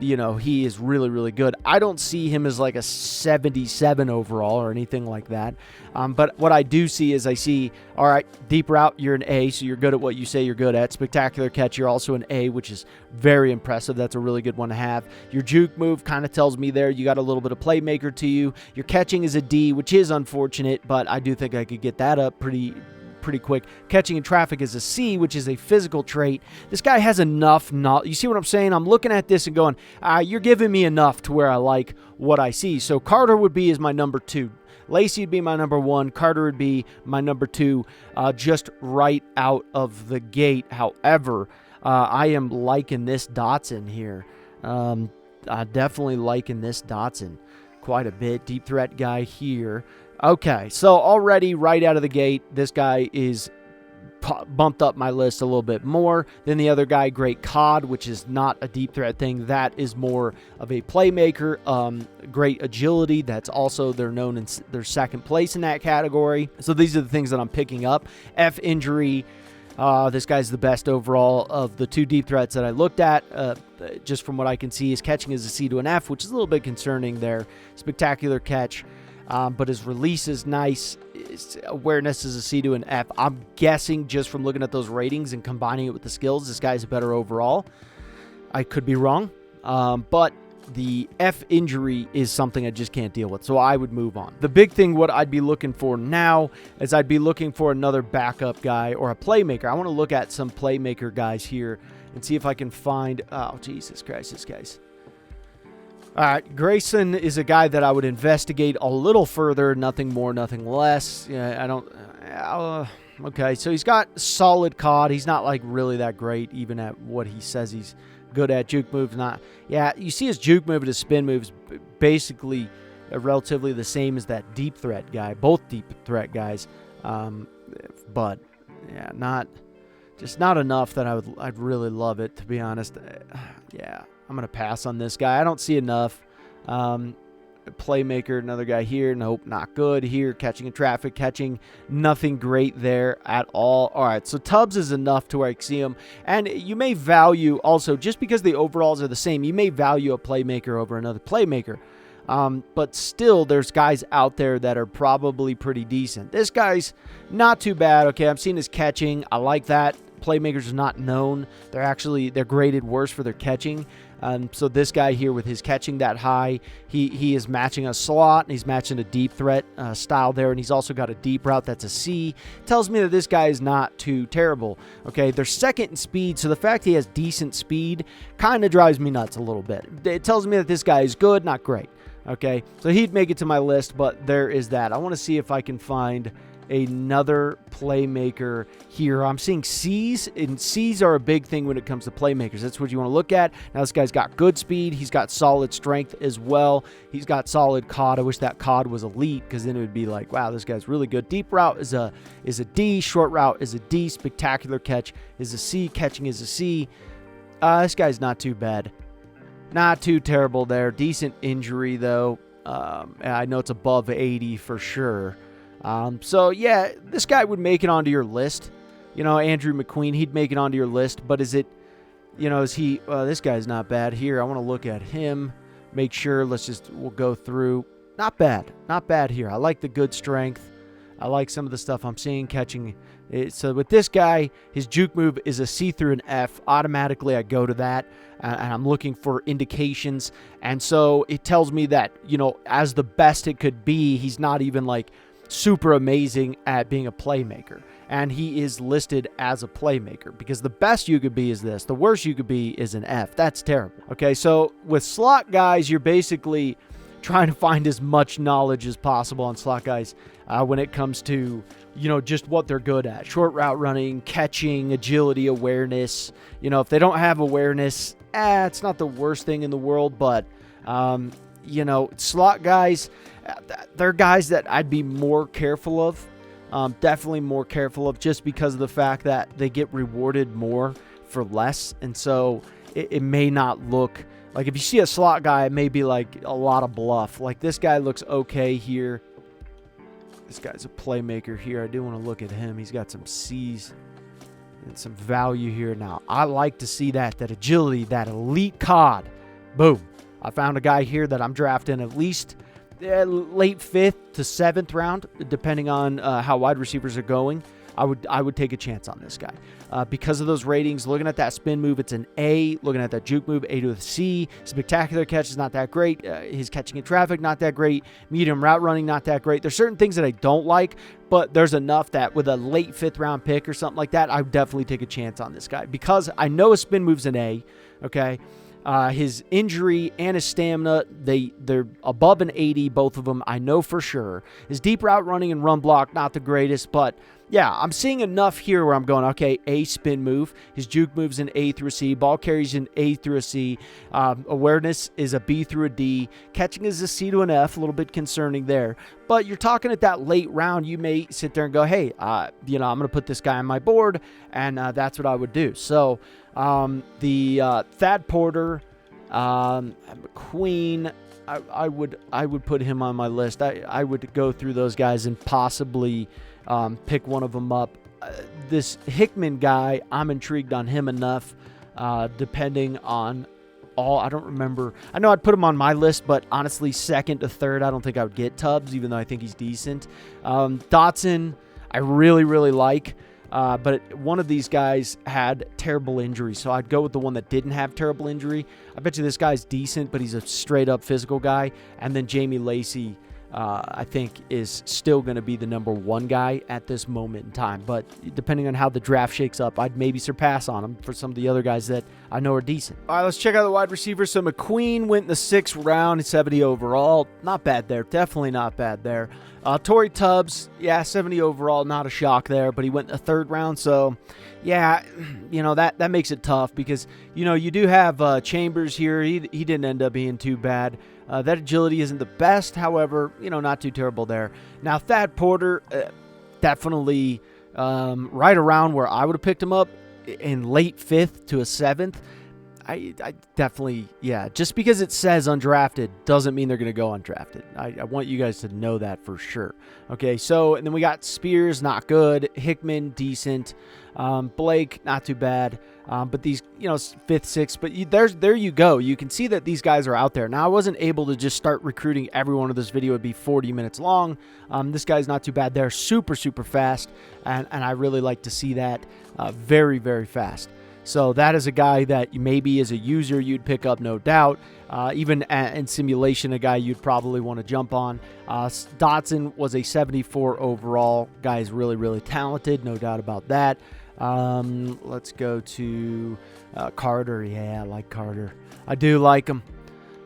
you know, he is really, really good. I don't see him as like a 77 overall or anything like that. But what I do see is I see, all right, deep route, you're an A, so you're good at what you say you're good at. Spectacular catch, you're also an A, which is very impressive. That's a really good one to have. Your juke move kind of tells me there you got a little bit of playmaker to you. Your catching is a D, which is unfortunate, but I do think I could get that up pretty quick. Catching in traffic is a C, which is a physical trait. This guy has enough knowledge. You see what I'm saying? I'm looking at this and going, you're giving me enough to where I like what I see. So Carter would be as my number 2. Lacey would be my number 1. Carter would be my number 2, just right out of the gate. However, I am liking this Dotson here. Definitely liking this Dotson quite a bit. Deep threat guy here. Okay, so already right out of the gate, this guy is bumped up my list a little bit more than the other guy, Great Cod, which is not a deep threat thing. That is more of a playmaker. Great agility. That's also, they're known in their second place in that category. So these are the things that I'm picking up. F injury. This guy's the best overall of the 2 deep threats that I looked at. Just from what I can see, his catching is a C to an F, which is a little bit concerning there. Spectacular catch. But his release is nice. His awareness is a C to an F. I'm guessing just from looking at those ratings and combining it with the skills, this guy's a better overall. I could be wrong. But the F injury is something I just can't deal with, so I would move on. The big thing, what I'd be looking for now is I'd be looking for another backup guy or a playmaker. I want to look at some playmaker guys here and see if I can find... Oh, Jesus Christ, this guy's... All right, Grayson is a guy that I would investigate a little further, nothing more, nothing less. Yeah, I don't... okay, so he's got solid COD. He's not, like, really that great, even at what he says he's good at. Juke move's not... Yeah, you see his juke move and his spin move's basically relatively the same as that deep threat guy, both deep threat guys. But, yeah, just not enough that I'd really love it, to be honest. Yeah. I'm going to pass on this guy. I don't see enough. Playmaker, another guy here. Nope, not good. Here, catching in traffic, catching. Nothing great there at all. All right, so Tubbs is enough to where I can see him. And you may value also, just because the overalls are the same, you may value a playmaker over another playmaker. But still, there's guys out there that are probably pretty decent. This guy's not too bad. Okay, I'm seeing his catching. I like that. Playmakers are not known. They're graded worse for their catching. So this guy here with his catching that high, he is matching a slot, and he's matching a deep threat style there, and he's also got a deep route that's a C. Tells me that this guy is not too terrible. Okay, they're second in speed, so the fact he has decent speed kind of drives me nuts a little bit. It tells me that this guy is good, not great. Okay, so he'd make it to my list, but there is that. I want to see if I can find another playmaker here. I'm seeing C's, and C's are a big thing when it comes to playmakers. That's what you want to look at. Now, this guy's got good speed. He's got solid strength as well. He's got solid COD. I wish that COD was elite, because then it would be like, wow, this guy's really good. Deep route is a D. Short route is a D. Spectacular catch is a C. Catching is a C. This guy's not too bad. Not too terrible there. Decent injury, though. I know it's above 80 for sure. So, yeah, this guy would make it onto your list. You know, Andrew McQueen, he'd make it onto your list. But is it, you know, is he, this guy's not bad here. I want to look at him, make sure. We'll go through. Not bad. Not bad here. I like the good strength. I like some of the stuff I'm seeing catching. So with this guy, his juke move is a C through an F. Automatically, I go to that, and I'm looking for indications. And so it tells me that, you know, as the best it could be, he's not even like super amazing at being a playmaker. And he is listed as a playmaker, because the best you could be is this. The worst you could be is an F. That's terrible. Okay, so with slot guys, you're basically trying to find as much knowledge as possible on slot guys when it comes to, you know, just what they're good at. Short route running, catching, agility, awareness. You know, if they don't have awareness, it's not the worst thing in the world, but, you know, slot guys, they're guys that I'd be more careful of. Definitely more careful of, just because of the fact that they get rewarded more for less. And so it may not look like, if you see a slot guy, it may be like a lot of bluff. Like, this guy looks okay here. This guy's a playmaker here. I do want to look at him. He's got some C's and some value here. Now, I like to see that agility, that elite COD. Boom. I found a guy here that I'm drafting at least late 5th to 7th round, depending on how wide receivers are going. I would take a chance on this guy because of those ratings. Looking at that spin move, it's an A. Looking at that juke move, A to a C. Spectacular catch is not that great. His catching in traffic, not that great. Medium route running, not that great. There's certain things that I don't like, but there's enough that with a late 5th round pick or something like that, I would definitely take a chance on this guy, because I know his spin move's an A. Okay. His injury and his stamina, they're above an 80, both of them, I know for sure. His deep route running and run block, not the greatest, but yeah, I'm seeing enough here where I'm going, okay, A spin move. His juke move's an A through a C. Ball carries an A through a C. Awareness is a B through a D. Catching is a C to an F, a little bit concerning there. But you're talking at that late round, you may sit there and go, hey, you know, I'm going to put this guy on my board, and that's what I would do. So the Thad Porter, McQueen, I would put him on my list. I would go through those guys and possibly pick one of them up. This Hickman guy, I'm intrigued on him enough, depending on I don't remember. I know I'd put him on my list, but honestly, 2nd to 3rd, I don't think I would get Tubbs, even though I think he's decent. Dotson, I really, really like. But one of these guys had terrible injury, so I'd go with the one that didn't have terrible injury. I bet you this guy's decent, but he's a straight-up physical guy. And then Jamie Lacey, I think, is still going to be the number 1 guy at this moment in time. But depending on how the draft shakes up, I'd maybe surpass on him for some of the other guys that I know are decent. All right, let's check out the wide receivers. So McQueen went in the 6th round, 70 overall. Not bad there. Definitely not bad there. Torrey Tubbs, yeah, 70 overall. Not a shock there, but he went in the 3rd round. So, yeah, you know, that makes it tough because, you know, you do have Chambers here. He didn't end up being too bad. That agility isn't the best. However, you know, not too terrible there. Now, Thad Porter, definitely right around where I would have picked him up in late 5th to a 7th. I definitely, yeah, just because it says undrafted doesn't mean they're going to go undrafted. I want you guys to know that for sure. Okay, so, and then we got Spears, not good. Hickman, decent. Blake, not too bad. But these, you know, 5th, 6th, but there you go. You can see that these guys are out there. Now, I wasn't able to just start recruiting everyone of this video. It would be 40 minutes long. This guy's not too bad. They're super, super fast, and I really like to see that very, very fast. So that is a guy that maybe as a user you'd pick up, no doubt. Even in simulation, a guy you'd probably want to jump on. Dotson was a 74 overall. Guy is really, really talented, no doubt about that. Let's go to Carter. Yeah, I like Carter. I do like him.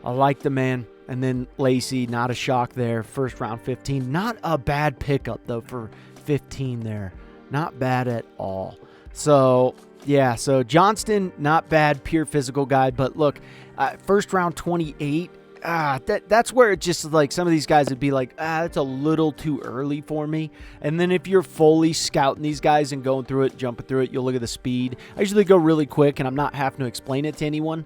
I like the man. And then Lacey, not a shock there. First round 15. Not a bad pickup, though, for 15 there. Not bad at all. So, yeah, so Johnston, not bad, pure physical guy. But look, first round 28, that's where it just like some of these guys would be like, it's a little too early for me. And then if you're fully scouting these guys and going through it, jumping through it, you'll look at the speed. I usually go really quick, and I'm not having to explain it to anyone.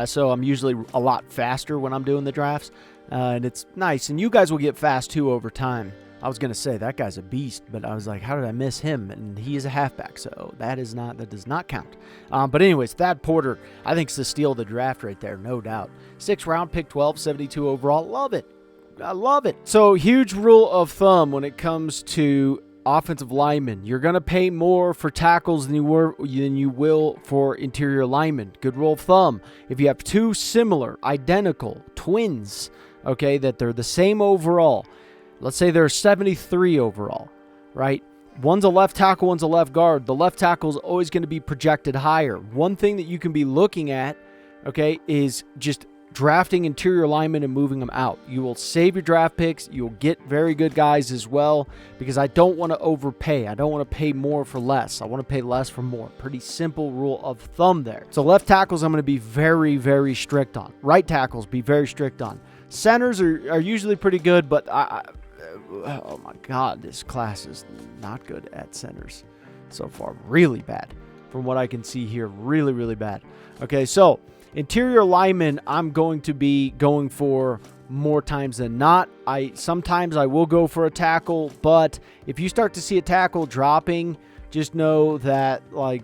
So I'm usually a lot faster when I'm doing the drafts, and it's nice. And you guys will get fast, too, over time. I was going to say, that guy's a beast, but I was like, how did I miss him? And he is a halfback, so that does not count. But anyways, Thad Porter, I think, is the steal of the draft right there, no doubt. 6th round, pick 12, 72 overall. Love it. I love it. So, huge rule of thumb when it comes to offensive linemen. You're going to pay more for tackles than you will for interior linemen. Good rule of thumb. If you have two similar, identical, twins, okay, that they're the same overall, let's say they're 73 overall, right? One's a left tackle, one's a left guard. The left tackle is always going to be projected higher. One thing that you can be looking at, okay, is just drafting interior linemen and moving them out. You will save your draft picks. You'll get very good guys as well, because I don't want to overpay. I don't want to pay more for less. I want to pay less for more. Pretty simple rule of thumb there. So left tackles, I'm going to be very, very strict on. Right tackles, be very strict on. Centers are usually pretty good, but oh my God, this class is not good at centers so far. Really bad. From what I can see here, really, really bad. Okay, so interior linemen, I'm going to be going for more times than not. Sometimes I will go for a tackle, but if you start to see a tackle dropping, just know that like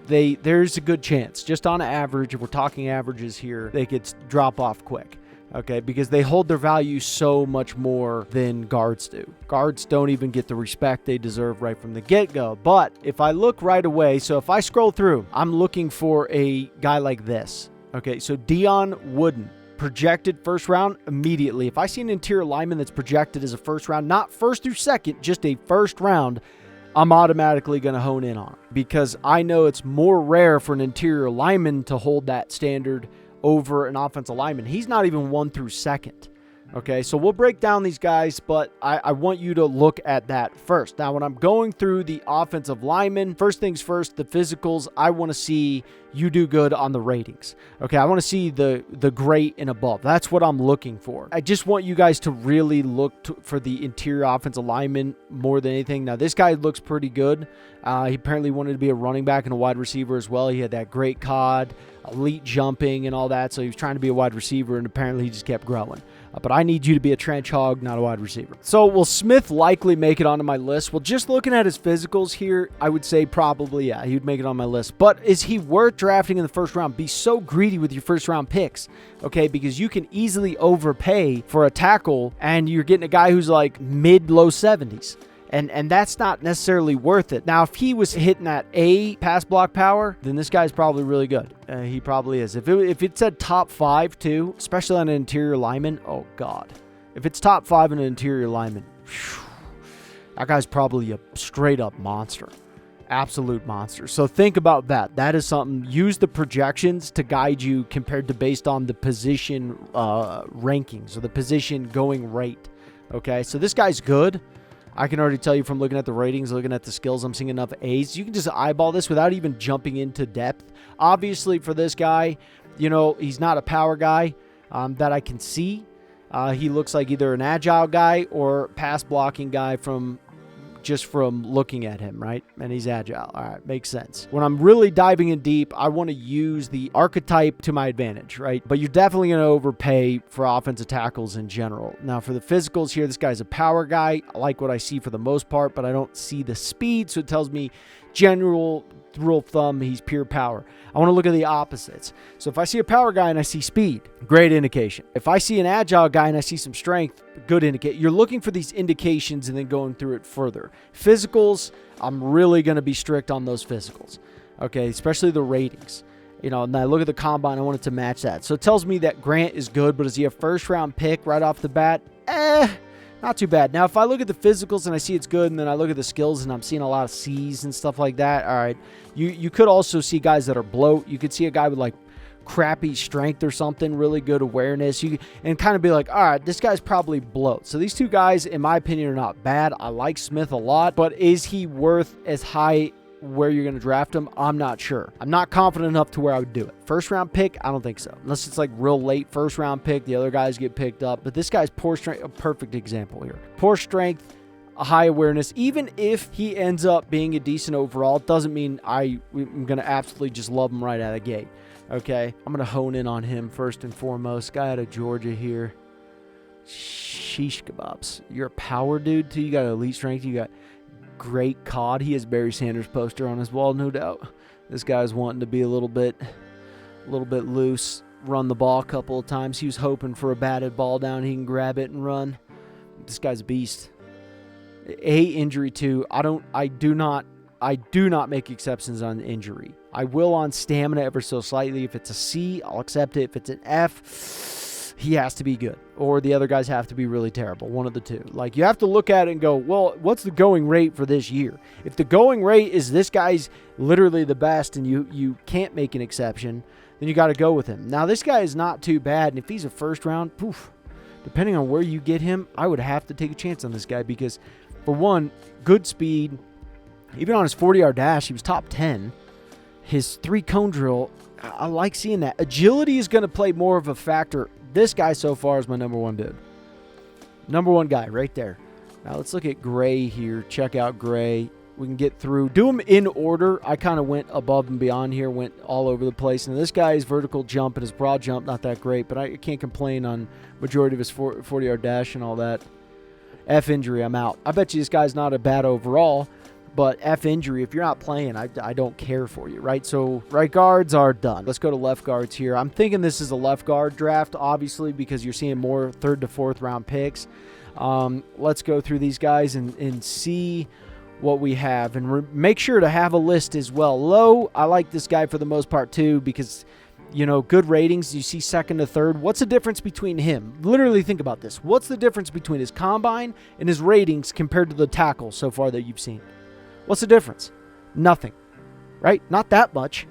there's a good chance, just on average, if we're talking averages here, they could drop off quick. Okay, because they hold their value so much more than guards do. Guards don't even get the respect they deserve right from the get-go. But if I look right away, so if I scroll through, I'm looking for a guy like this. Okay, so Dion Wooden, projected first round immediately. If I see an interior lineman that's projected as a first round, not first through second, just a first round, I'm automatically going to hone in on it, because I know it's more rare for an interior lineman to hold that standard over an offensive lineman. He's not even 1 through 2nd. Okay, so we'll break down these guys, but I want you to look at that first. Now, when I'm going through the offensive linemen, first things first, the physicals, I want to see you do good on the ratings. Okay, I want to see the great and above. That's what I'm looking for. I just want you guys to really look for the interior offensive lineman more than anything. Now, this guy looks pretty good. He apparently wanted to be a running back and a wide receiver as well. He had that great COD, elite jumping and all that, so he was trying to be a wide receiver, and apparently he just kept growing. But I need you to be a trench hog, not a wide receiver. So will Smith likely make it onto my list? Well, just looking at his physicals here, I would say probably, yeah, he would make it on my list. But is he worth drafting in the first round? Be so greedy with your first round picks, okay? Because you can easily overpay for a tackle, and you're getting a guy who's like mid-low 70s. And that's not necessarily worth it. Now, if he was hitting that A pass block power, then this guy's probably really good. He probably is. If it said top 5 too, especially on an interior lineman, oh God. If it's top 5 in an interior lineman, that guy's probably a straight up monster. Absolute monster. So think about that. That is something. Use the projections to guide you compared to based on the position rankings or the position going rate. Okay, so this guy's good. I can already tell you from looking at the ratings, looking at the skills, I'm seeing enough A's. You can just eyeball this without even jumping into depth. Obviously, for this guy, you know, he's not a power guy that I can see. He looks like either an agile guy or pass blocking guy from looking at him, right? And he's agile. All right, makes sense. When I'm really diving in deep, I want to use the archetype to my advantage, right? But you're definitely going to overpay for offensive tackles in general. Now, for the physicals here, this guy's a power guy. I like what I see for the most part, but I don't see the speed, so it tells me general rule of thumb, he's pure power. I want to look at the opposites. So if I see a power guy and I see speed, great indication. If I see an agile guy and I see some strength, good indication. You're looking for these indications and then going through it further. Physicals, I'm really going to be strict on those physicals. Okay, especially the ratings. You know, and I look at the combine, I want it to match that. So it tells me that Grant is good, but is he a first-round pick right off the bat? Not too bad. Now, if I look at the physicals and I see it's good, and then I look at the skills and I'm seeing a lot of C's and stuff like that, all right, you could also see guys that are bloat. You could see a guy with, like, crappy strength or something, really good awareness, and kind of be like, all right, this guy's probably bloat. So these two guys, in my opinion, are not bad. I like Smith a lot, but is he worth as high where you're going to draft him? I'm not sure. I'm not confident enough to where I would do it. First round pick, I don't think so. Unless it's like real late first round pick, the other guys get picked up. But this guy's poor strength, a perfect example here. Poor strength, a high awareness. Even if he ends up being a decent overall, it doesn't mean I'm going to absolutely just love him right out of the gate. Okay, I'm going to hone in on him first and foremost. Guy out of Georgia here. Sheesh kebabs. You're a power dude too. You got elite strength. You got great COD. He has Barry Sanders poster on his wall, no doubt. This guy's wanting to be a little bit loose, run the ball a couple of times. He was hoping for a batted ball down. He can grab it and run. This guy's a beast. Injury too. I do not make exceptions on injury. I will on stamina ever so slightly. If it's a C, I'll accept it. If it's an F, he has to be good. Or the other guys have to be really terrible. One of the two. Like, you have to look at it and go, well, what's the going rate for this year? If the going rate is this guy's literally the best and you can't make an exception, then you got to go with him. Now, this guy is not too bad. And if he's a first round, poof, depending on where you get him, I would have to take a chance on this guy because, for one, good speed. Even on his 40-yard dash, he was top 10. His 3-cone drill, I like seeing that. Agility is going to play more of a factor. This guy so far is my number one dude. Number one guy right there. Now let's look at Gray here. Check out Gray. We can get through. Do them in order. I kind of went above and beyond here, went all over the place. And this guy's vertical jump and his broad jump, not that great, but I can't complain on majority of his 40-yard dash and all that. F injury, I'm out. I bet you this guy's not a bad overall. But F injury, if you're not playing, I don't care for you, right? So right guards are done. Let's go to left guards here. I'm thinking this is a left guard draft, obviously, because you're seeing more 3rd to 4th round picks. Let's go through these guys and see what we have. And make sure to have a list as well. Low, I like this guy for the most part too because, you know, good ratings. You see 2nd to 3rd. What's the difference between him? Literally think about this. What's the difference between his combine and his ratings compared to the tackles so far that you've seen? What's the difference? Nothing, right? Not that much.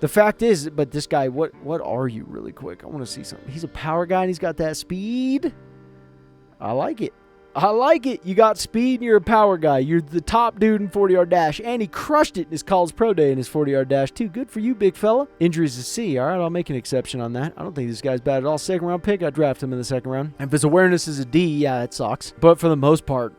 The fact is, but this guy, what are you really quick? I want to see something. He's a power guy and he's got that speed. I like it. I like it. You got speed and you're a power guy. You're the top dude in 40-yard dash. And he crushed it in his college pro day in his 40-yard dash too. Good for you, big fella. Injuries to C. All right, I'll make an exception on that. I don't think this guy's bad at all. 2nd round pick, I draft him in the 2nd round. And if his awareness is a D, yeah, it sucks. But for the most part,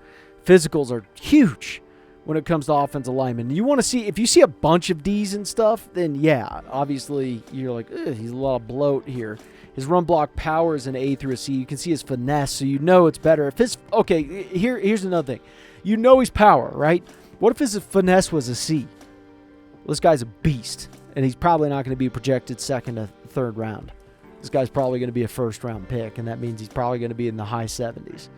physicals are huge when it comes to offensive linemen. You want to see, if you see a bunch of Ds and stuff, then yeah, obviously you're like, he's a lot of bloat here. His run block power is an A through a C. You can see his finesse, so you know it's better. If his, okay, here's another thing. You know he's power, right? What if his finesse was a C? Well, this guy's a beast, and he's probably not going to be projected 2nd to 3rd round. This guy's probably going to be a 1st round pick, and that means he's probably going to be in the high 70s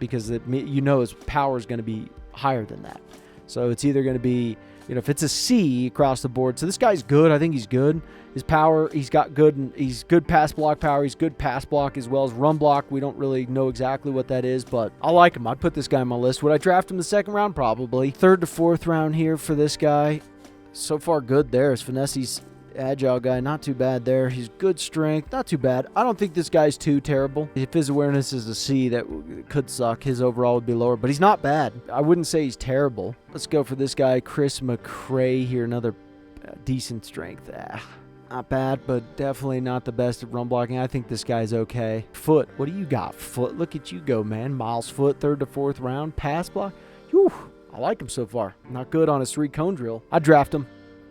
because you know his power is going to be higher than that. So it's either going to be, you know, if it's a C across the board. So this guy's good. I think he's good. His power, he's got good, and he's good pass block power. He's good pass block as well as run block. We don't really know exactly what that is, but I like him. I'd put this guy on my list. Would I draft him the 2nd round? Probably. 3rd to 4th round here for this guy. So far good there. His finesse, he's agile guy, not too bad there. He's good strength, not too bad. I don't think this guy's too terrible. If his awareness is a C, that could suck. His overall would be lower, but he's not bad. I wouldn't say he's terrible. Let's go for this guy, Chris McCray here, another decent strength. Not bad, but definitely not the best at run blocking. I think this guy's okay. Foot, what do you got? Foot, look at you go, man. Miles Foot, 3rd to 4th round. Pass block, whew, I like him so far. Not good on his 3-cone drill. I'd draft him.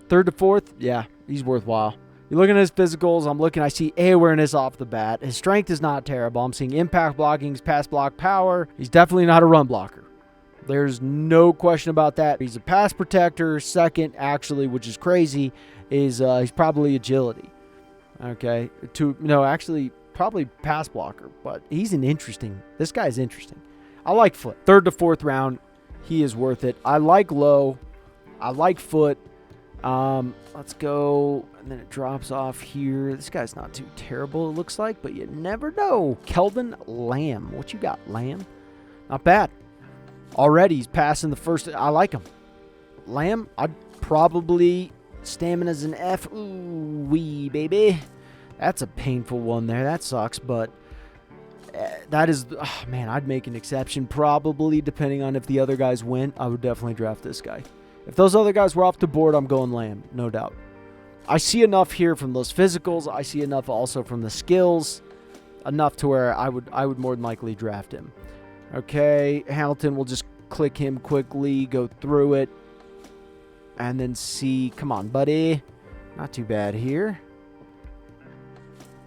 3rd to 4th, yeah, he's worthwhile. You're looking at his physicals. I see A awareness off the bat. His strength is not terrible. I'm seeing impact blocking, pass block power. He's definitely not a run blocker. There's no question about that. He's a pass protector. 2nd, actually, which is crazy, is he's probably agility. Okay, actually, probably pass blocker, but this guy's interesting. I like Foot. 3rd to 4th round, he is worth it. I like Low. I like Foot. Let's go, and then it drops off here. This guy's not too terrible, it looks like, but you never know. Kelvin Lamb. What you got, Lamb? Not bad. Already, he's passing the first. I like him. Lamb, I'd probably stamina's an F. Ooh, wee, baby. That's a painful one there. That sucks, but that is, oh, man, I'd make an exception probably, depending on if the other guys win. I would definitely draft this guy. If those other guys were off the board, I'm going Lamb, no doubt. I see enough here from those physicals. I see enough also from the skills. Enough to where I would more than likely draft him. Okay, Hamilton, we'll just click him quickly, go through it, and then see. Come on, buddy. Not too bad here.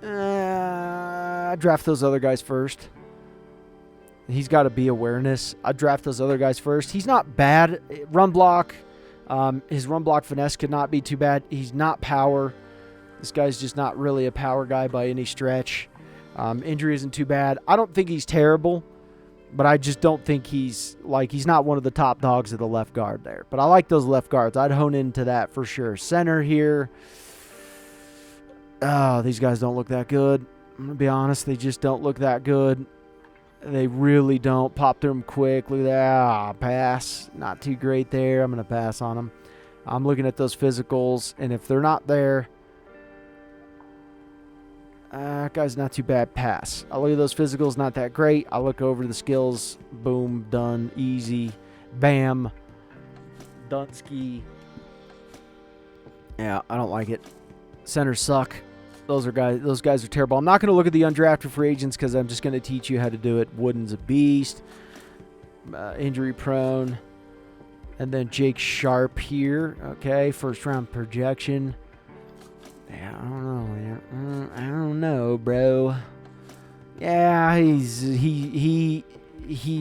I'd draft those other guys first. He's got to be awareness. I'd draft those other guys first. He's not bad. Run block. His run block finesse could not be too bad. He's not power. This guy's just not really a power guy by any stretch. Injury isn't too bad. I don't think he's terrible, but I just don't think he's not one of the top dogs of the left guard there. But I like those left guards. I'd hone into that for sure. Center here. Oh, these guys don't look that good. I'm going to be honest. They just don't look that good. They really don't. Pop through them quick. Look at that. Pass. Not too great there. I'm going to pass on them. I'm looking at those physicals, and if they're not there, that guy's not too bad. Pass. I look at those physicals, not that great. I look over the skills. Boom. Done. Easy. Bam. Dunsky. Yeah, I don't like it. Centers suck. Those guys are terrible. I'm not going to look at the undrafted free agents because I'm just going to teach you how to do it. Wooden's a beast. Injury prone. And then Jake Sharp here. Okay, first round projection. Yeah, I don't know, man. I don't know, bro. Yeah, he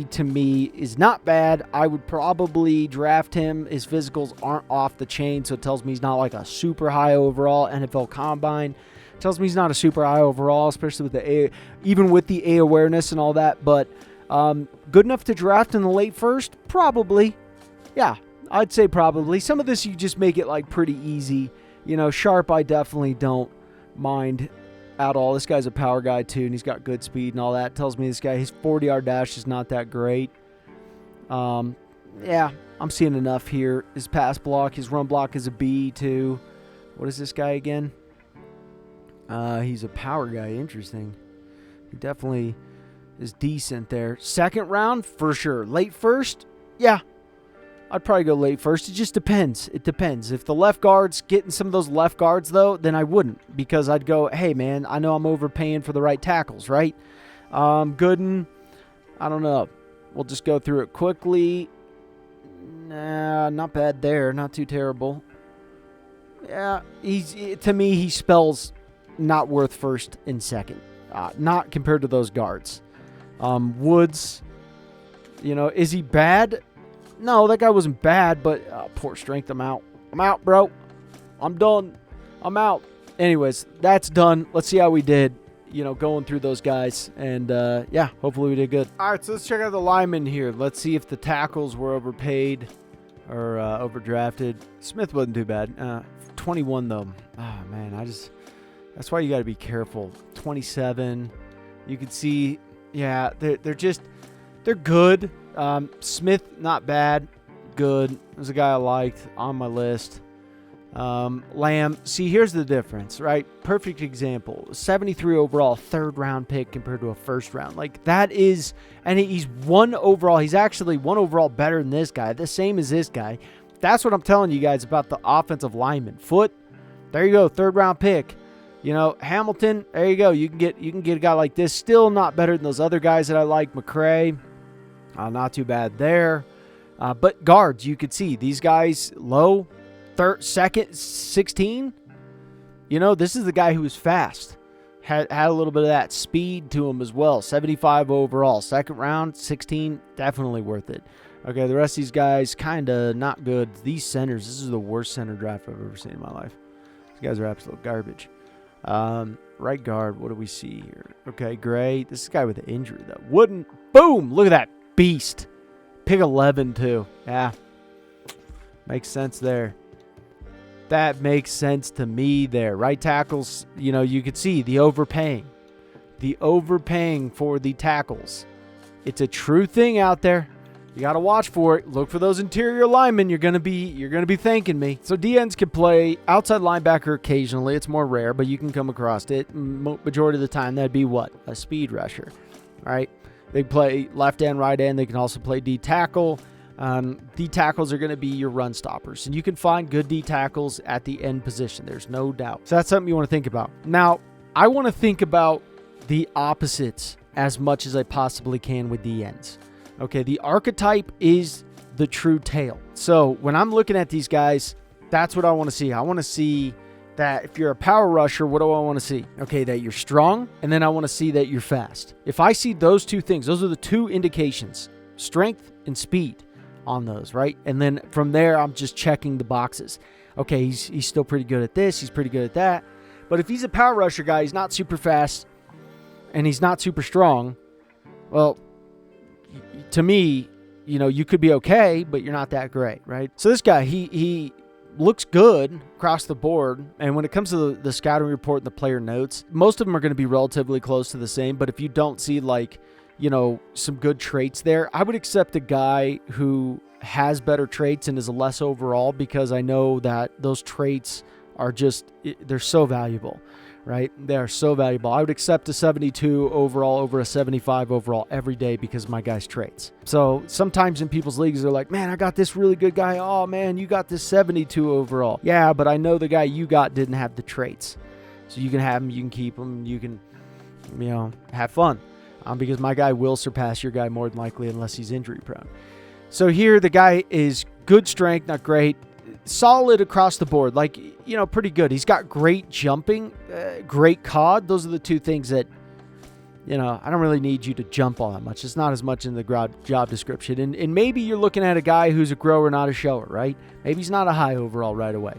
to me is not bad. I would probably draft him. His physicals aren't off the chain, so it tells me he's not like a super high overall NFL combine. Tells me he's not a super high overall, especially with the even with the A awareness and all that. But good enough to draft in the late first? Probably. Yeah, I'd say probably. Some of this you just make it like pretty easy. You know, Sharp I definitely don't mind at all. This guy's a power guy too, and he's got good speed and all that. Tells me this guy, his 40-yard dash is not that great. Yeah, I'm seeing enough here. His pass block, his run block is a B too. What is this guy again? He's a power guy. Interesting. He definitely is decent there. Second round, for sure. Late first, yeah. I'd probably go late first. It just depends. It depends. If the left guard's getting some of those left guards, though, then I wouldn't. Because I'd go, hey, man, I know I'm overpaying for the right tackles, right? Gooden, I don't know. We'll just go through it quickly. Nah, not bad there. Not too terrible. Yeah, to me, he spells not worth first and second. Not compared to those guards. Woods, you know, is he bad? No, that guy wasn't bad, but poor strength. I'm out. I'm out, bro. I'm done. I'm out. Anyways, that's done. Let's see how we did, you know, going through those guys. And, yeah, hopefully we did good. All right, so let's check out the linemen here. Let's see if the tackles were overpaid or overdrafted. Smith wasn't too bad. 21, though. Oh, man, that's why you got to be careful. 27. You can see, yeah, they're good. Smith, not bad. Good. There's a guy I liked on my list. Lamb. See, here's the difference, right? Perfect example. 73 overall, third round pick compared to a first round. Like that is, and he's one overall. He's actually one overall better than this guy. The same as this guy. That's what I'm telling you guys about the offensive lineman. Foot. There you go. Third round pick. You know, Hamilton. There you go. You can get a guy like this. Still not better than those other guys that I like. McCray. Not too bad there. But guards, you could see these guys low. Second, 16. You know, this is the guy who was fast. Had a little bit of that speed to him as well. 75 overall. Second round, 16. Definitely worth it. Okay, the rest of these guys, kind of not good. These centers, this is the worst center draft I've ever seen in my life. These guys are absolute garbage. Right guard, what do we see here? Okay, Gray. This is a guy with an injury, though. Wooden. Boom! Look at that beast. Pick 11, too. Yeah. Makes sense there. That makes sense to me there. Right tackles, you know, you could see the overpaying. The overpaying for the tackles. It's a true thing out there. You got to watch for it. Look for those interior linemen. You're gonna be thanking me. So DNs can play outside linebacker occasionally. It's more rare, but you can come across it. Majority of the time, that'd be what? A speed rusher. All right. They play left end, right end. They can also play D tackle. D tackles are going to be your run stoppers, and you can find good D tackles at the end position. There's no doubt. So that's something you want to think about. Now, I want to think about the opposites as much as I possibly can with DNs. Okay, the archetype is the true tail. So when I'm looking at these guys, that's what I want to see. I want to see that if you're a power rusher, what do I want to see? Okay, that you're strong, and then I want to see that you're fast. If I see those two things, those are the two indications, strength and speed on those, right? And then from there, I'm just checking the boxes. Okay, he's still pretty good at this. He's pretty good at that. But if he's a power rusher guy, he's not super fast, and he's not super strong, well, to me, you know, you could be okay, but you're not that great, right? So this guy, he looks good across the board. And when it comes to the scouting report and the player notes, most of them are going to be relatively close to the same. But if you don't see, like, you know, some good traits there, I would accept a guy who has better traits and is a less overall, because I know that those traits are just, they're so valuable, right? They are so valuable. I would accept a 72 overall over a 75 overall every day because of my guy's traits. So sometimes in people's leagues, they're like, man, I got this really good guy. Oh man, you got this 72 overall. Yeah, but I know the guy you got didn't have the traits. So you can have him, you can keep him, you can, you know, have fun. Because my guy will surpass your guy more than likely unless he's injury prone. So here the guy is good strength, not great. Solid across the board, like, you know, pretty good. He's got great jumping, great COD. Those are the two things that, you know, I don't really need you to jump all that much. It's not as much in the job description. And maybe you're looking at a guy who's a grower, not a shower, right? Maybe he's not a high overall right away.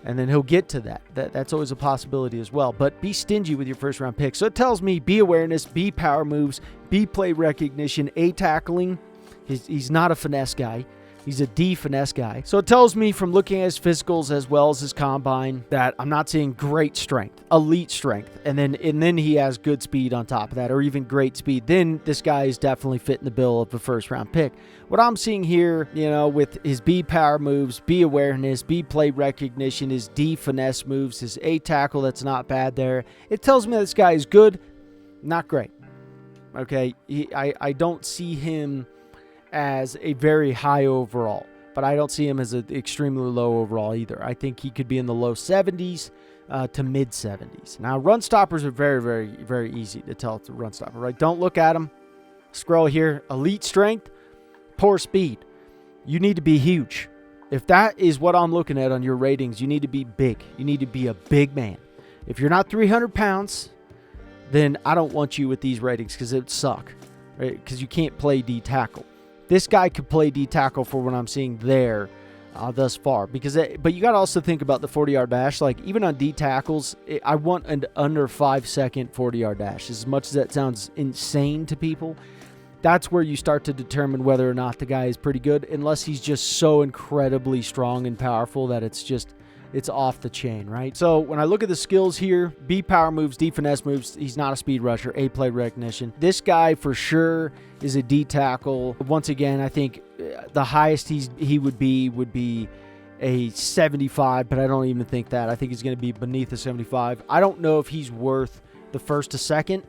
And then he'll get to that. That's always a possibility as well. But be stingy with your first round pick. So it tells me B awareness, B power moves, B play recognition, A tackling. He's not a finesse guy. He's a D finesse guy. So it tells me from looking at his physicals as well as his combine that I'm not seeing great strength, elite strength. And then he has good speed on top of that, or even great speed. Then this guy is definitely fitting the bill of a first round pick. What I'm seeing here, you know, with his B power moves, B awareness, B play recognition, his D finesse moves, his A tackle, that's not bad there. It tells me this guy is good, not great. Okay, I don't see him as a very high overall, but I don't see him as an extremely low overall either. I think he could be in the low 70s to mid 70s. Now, run stoppers are very, very, very easy to tell it's a run stopper, right? Don't look at him. Scroll here. Elite strength, poor speed. You need to be huge. If that is what I'm looking at on your ratings, you need to be big. You need to be a big man. If you're not 300 pounds, then I don't want you with these ratings because it would suck, right? Because you can't play D tackle. This guy could play D tackle for what I'm seeing there thus far. But you got to also think about the 40-yard dash. Like, even on D tackles, I want an under 5-second 40-yard dash. As much as that sounds insane to people, that's where you start to determine whether or not the guy is pretty good, unless he's just so incredibly strong and powerful that it's off the chain, right? So when I look at the skills here, B power moves, D finesse moves, he's not a speed rusher, A play recognition. This guy for sure is a D tackle. Once again, I think the highest he would be a 75, but I don't even think that. I think he's going to be beneath a 75. I don't know if he's worth the first to second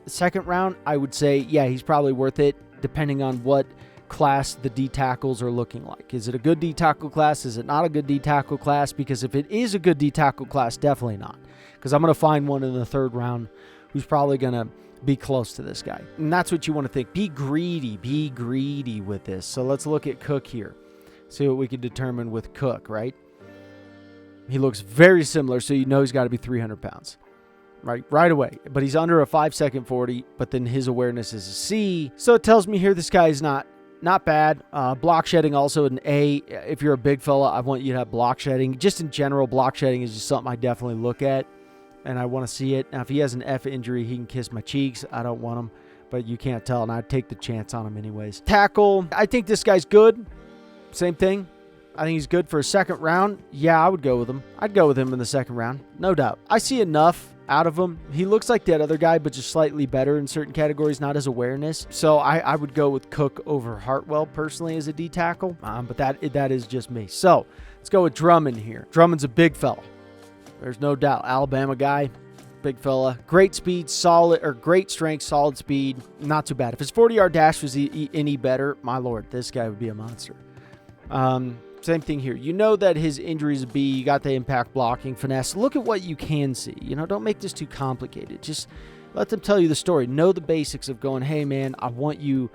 round. I would say, yeah, he's probably worth it, depending on what class the D tackles are looking like. Is it a good D tackle class? Is it not a good D tackle class? Because if it is a good D tackle class, definitely not. Because I'm going to find one in the third round who's probably going to be close to this guy. And that's what you want to think. Be greedy with this. So let's look at Cook here. See what we can determine with Cook, right? He looks very similar, so you know he's got to be 300 pounds. Right away. But he's under a 5-second 40, but then his awareness is a C. So it tells me here this guy is not bad. Block shedding also an A. If you're a big fella, I want you to have block shedding. Just in general, block shedding is just something I definitely look at, and I want to see it. Now, if he has an F injury, he can kiss my cheeks. I don't want him, but you can't tell, and I'd take the chance on him anyways. Tackle, I think this guy's good. Same thing. I think he's good for a second round. Yeah, I would go with him. I'd go with him in the second round, no doubt. I see enough out of him. He looks like that other guy, but just slightly better in certain categories, not as awareness. So I would go with Cook over Hartwell personally as a D tackle, but that is just me. So let's go with Drummond here. Drummond's a big fella. There's no doubt. Alabama guy, big fella. Great speed, solid, or great strength, solid speed. Not too bad. If his 40-yard dash was any better, my lord, this guy would be a monster. Same thing here. You know that his injuries would be, you got the impact blocking, finesse. Look at what you can see. Don't make this too complicated. Just let them tell you the story. Know the basics of going, hey, man, I want you,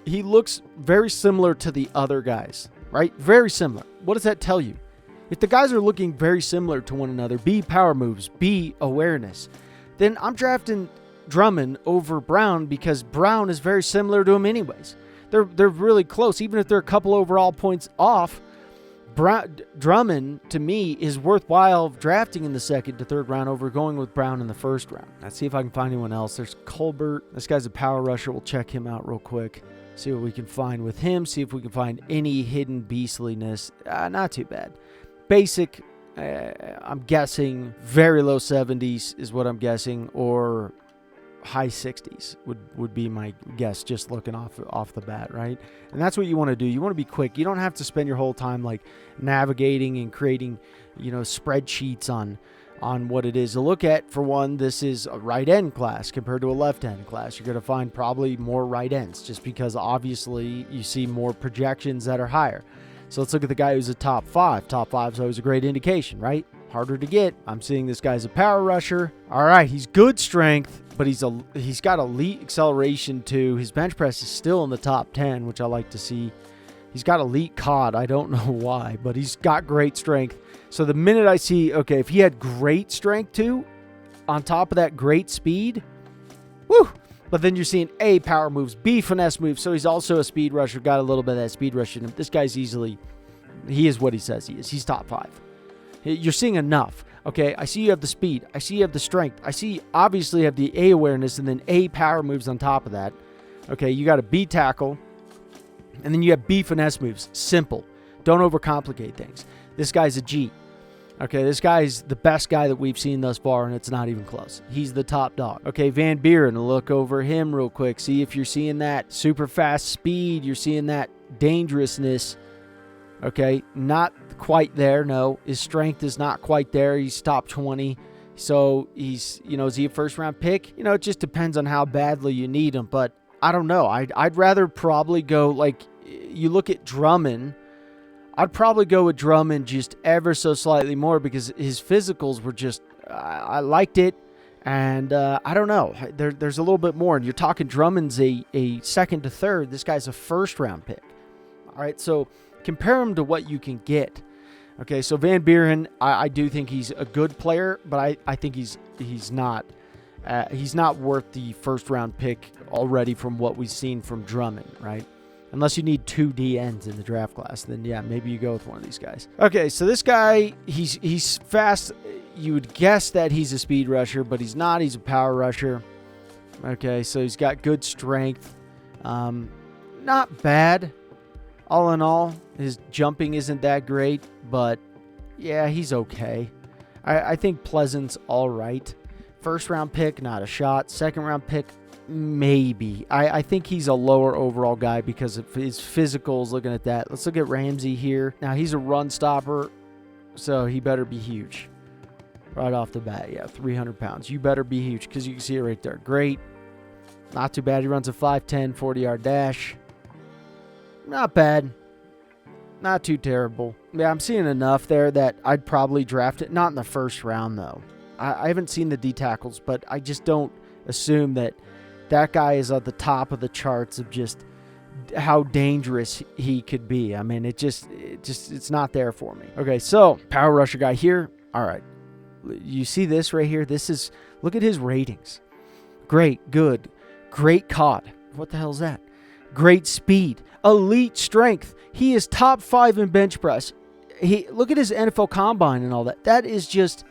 he looks very similar to the other guys, right? Very similar. What does that tell you? If the guys are looking very similar to one another, B, power moves, B, awareness, then I'm drafting Drummond over Brown because Brown is very similar to him anyways. They're really close. Even if they're a couple overall points off, Drummond, to me, is worthwhile drafting in the second to third round over going with Brown in the first round. Let's see if I can find anyone else. There's Colbert. This guy's a power rusher. We'll check him out real quick. See what we can find with him. See if we can find any hidden beastliness. Not too bad. Basic, I'm guessing very low 70s is what I'm guessing, or high 60s would be my guess, just looking off the bat, right? And that's what you want to do. You want to be quick. You don't have to spend your whole time like navigating and creating, spreadsheets on what it is to look at. For one, this is a right end class compared to a left end class. You're going to find probably more right ends just because obviously you see more projections that are higher. So let's look at the guy who's a top 5. Top 5 is always a great indication, right? Harder to get. I'm seeing this guy's a power rusher. All right, he's good strength, but he's got elite acceleration too. His bench press is still in the top 10, which I like to see. He's got elite COD. I don't know why, but he's got great strength. So the minute I see, okay, if he had great strength too, on top of that great speed, woo! But then you're seeing A, power moves, B, finesse moves. So he's also a speed rusher, got a little bit of that speed rush in him. This guy's he is what he says he is. He's top 5. You're seeing enough. Okay, I see you have the speed. I see you have the strength. I see obviously you have the A awareness and then A power moves on top of that. Okay, you got a B tackle. And then you have B finesse moves. Simple. Don't overcomplicate things. This guy's a G. Okay, this guy's the best guy that we've seen thus far, and it's not even close. He's the top dog. Okay, Van Buren, look over him real quick. See if you're seeing that super fast speed. You're seeing that dangerousness. Okay, not quite there, no. His strength is not quite there. He's top 20. So he's, is he a first-round pick? It just depends on how badly you need him, but I don't know. I'd rather probably go, like, you look at Drummond, I'd probably go with Drummond just ever so slightly more because his physicals were just, I liked it. And I don't know. There's a little bit more. And you're talking Drummond's a second to third. This guy's a first-round pick. All right, so compare him to what you can get. Okay, so Van Buren, I do think he's a good player, but I think he's not worth the first-round pick already from what we've seen from Drummond, right? Unless you need 2 DNs in the draft class, then yeah, maybe you go with one of these guys. Okay, so this guy, he's fast. You would guess that he's a speed rusher, but he's not. He's a power rusher. Okay, so he's got good strength. Not bad. All in all, his jumping isn't that great, but yeah, he's okay. I think Pleasant's all right. First-round pick, not a shot. Second-round pick, maybe. I think he's a lower overall guy because of his physicals. Looking at that, let's look at Ramsey here. Now he's a run stopper, so he better be huge right off the bat. Yeah, 300 pounds. You better be huge because you can see it right there. Great, not too bad. He runs a 5'10", 40-yard dash. Not bad, not too terrible. Yeah, I'm seeing enough there that I'd probably draft it. Not in the first round though. I haven't seen the D tackles, but I just don't assume that guy is at the top of the charts of just how dangerous he could be. I mean, it's not there for me. Okay, so power rusher guy here. All right, you see this right here? Look at his ratings. Great, good, great COD. What the hell is that? Great speed, elite strength. He is top 5 in bench press. Look at his NFL combine and all that. That is just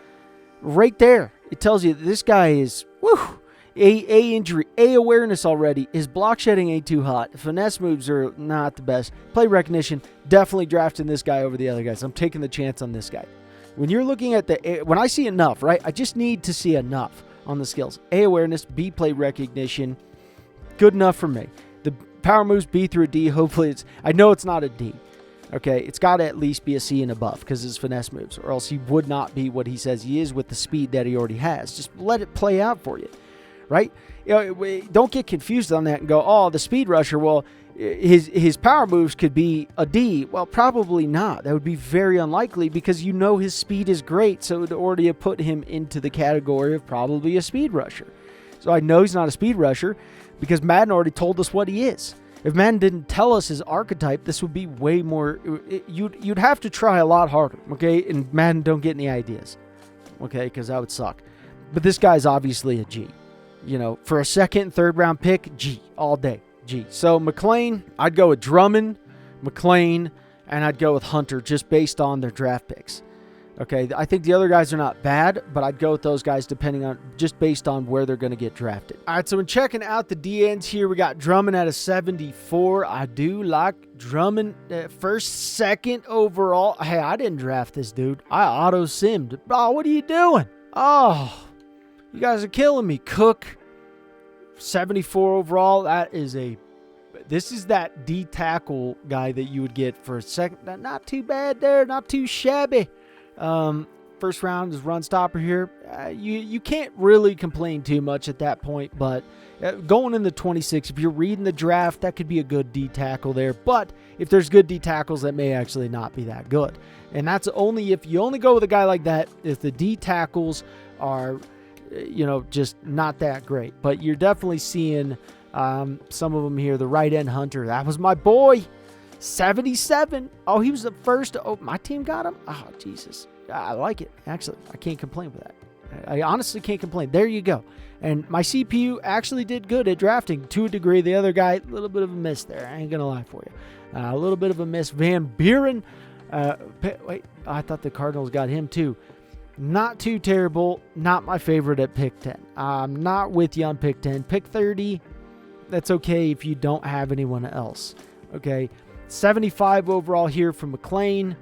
right there. It tells you this guy is, woo. A injury, A awareness already. His block shedding ain't too hot. Finesse moves are not the best. Play recognition, definitely drafting this guy over the other guys. I'm taking the chance on this guy. When you're looking at when I see enough, right? I just need to see enough on the skills. A awareness, B play recognition, good enough for me. The power moves, B through a D. Hopefully I know it's not a D. Okay, it's got to at least be a C and above because his finesse moves, or else he would not be what he says he is with the speed that he already has. Just let it play out for you, right? Don't get confused on that and go, oh, the speed rusher, well, his power moves could be a D. Well, probably not. That would be very unlikely because you know his speed is great, so it would already put him into the category of probably a speed rusher. So I know he's not a speed rusher because Madden already told us what he is. If Madden didn't tell us his archetype, this would be way more... You'd have to try a lot harder, okay? And Madden don't get any ideas, okay? Because that would suck. But this guy's obviously a G. You know, for a second and third round pick, G. All day, G. So McLean, I'd go with Drummond, McLean, and I'd go with Hunter just based on their draft picks. Okay, I think the other guys are not bad, but I'd go with those guys depending on just based on where they're going to get drafted. All right, so when checking out the D-ends here, we got Drummond at a 74. I do like Drummond first, second overall. Hey, I didn't draft this dude. I auto-simmed. Oh, what are you doing? Oh, you guys are killing me. Cook, 74 overall. This is that D-tackle guy that you would get for a second. Not too bad there, not too shabby. First round is run stopper here. You can't really complain too much at that point, but going in the 26, if you're reading the draft, that could be a good D tackle there. But if there's good D tackles, that may actually not be that good. And that's only if you only go with a guy like that, if the D tackles are, just not that great. But you're definitely seeing some of them here. The right end Hunter, that was my boy. 77. Oh, he was the first. Oh, my team got him. Oh, Jesus. I like it. Actually, I can't complain with that. I honestly can't complain. There you go. And my CPU actually did good at drafting to a degree. The other guy, a little bit of a miss there. I ain't going to lie for you. A little bit of a miss. Van Buren. Wait, I thought the Cardinals got him too. Not too terrible. Not my favorite at pick 10. I'm not with you on pick 10. Pick 30, that's okay if you don't have anyone else. Okay. 75 overall here from McLean.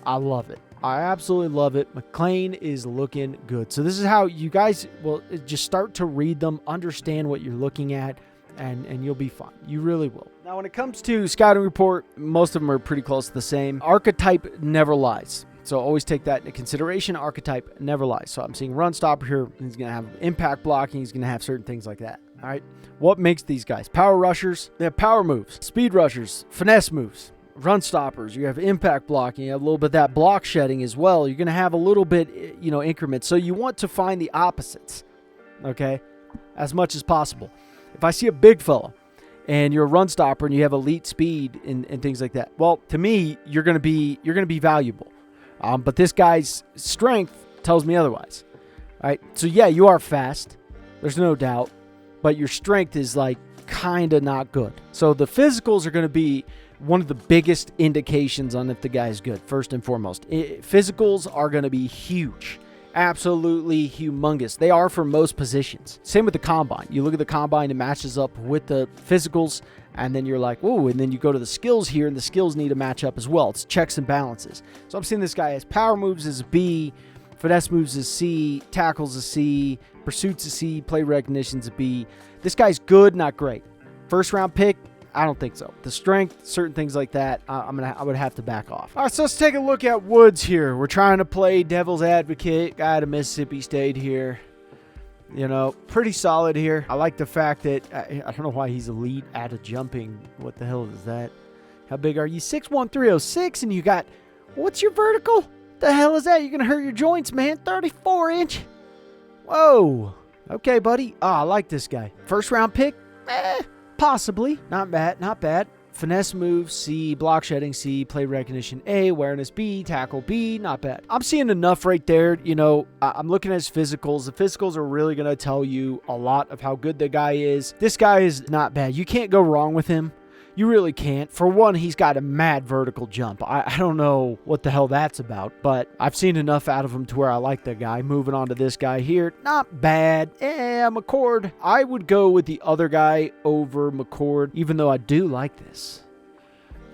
I love it. I absolutely love it. McLean is looking good. So this is how you guys will just start to read them, understand what you're looking at, and you'll be fine. You really will. Now, when it comes to scouting report, most of them are pretty close to the same. Archetype never lies. So always take that into consideration. Archetype never lies. So I'm seeing run stopper here. He's going to have impact blocking. He's going to have certain things like that. All right. What makes these guys? Power rushers. They have power moves. Speed rushers. Finesse moves. Run stoppers. You have impact blocking. You have a little bit of that block shedding as well. You're going to have a little bit, increments. So you want to find the opposites, okay, as much as possible. If I see a big fella and you're a run stopper and you have elite speed and things like that, well, to me, you're going to be valuable. But this guy's strength tells me otherwise. All right. So yeah, you are fast. There's no doubt. But your strength is like kind of not good. So the physicals are going to be one of the biggest indications on if the guy is good, first and foremost. Physicals are going to be huge. Absolutely humongous. They are for most positions. Same with the combine. You look at the combine, it matches up with the physicals, and then you're like, whoa, and then you go to the skills here, and the skills need to match up as well. It's checks and balances. So I'm seeing this guy as power moves as B, finesse moves as C, tackles as C, pursuits as C, play recognition's a B. This guy's good, not great. First round pick, I don't think so. The strength, certain things like that, I would have to back off. All right, so let's take a look at Woods here. We're trying to play devil's advocate. Guy out of Mississippi State here. Pretty solid here. I like the fact that, I don't know why he's elite at a jumping. What the hell is that? How big are you? 6'1", 306, and you got, what's your vertical? The hell is that? You're going to hurt your joints, man. 34-inch. Whoa. Okay, buddy. Oh, I like this guy. First round pick? Possibly. Not bad. Finesse move, C. Block shedding, C. Play recognition, A. Awareness, B. Tackle, B. Not bad. I'm seeing enough right there. I'm looking at his physicals. The physicals are really going to tell you a lot of how good the guy is. This guy is not bad. You can't go wrong with him. You really can't. For one, he's got a mad vertical jump. I don't know what the hell that's about, but I've seen enough out of him to where I like the guy. Moving on to this guy here. Not bad. McCord. I would go with the other guy over McCord, even though I do like this.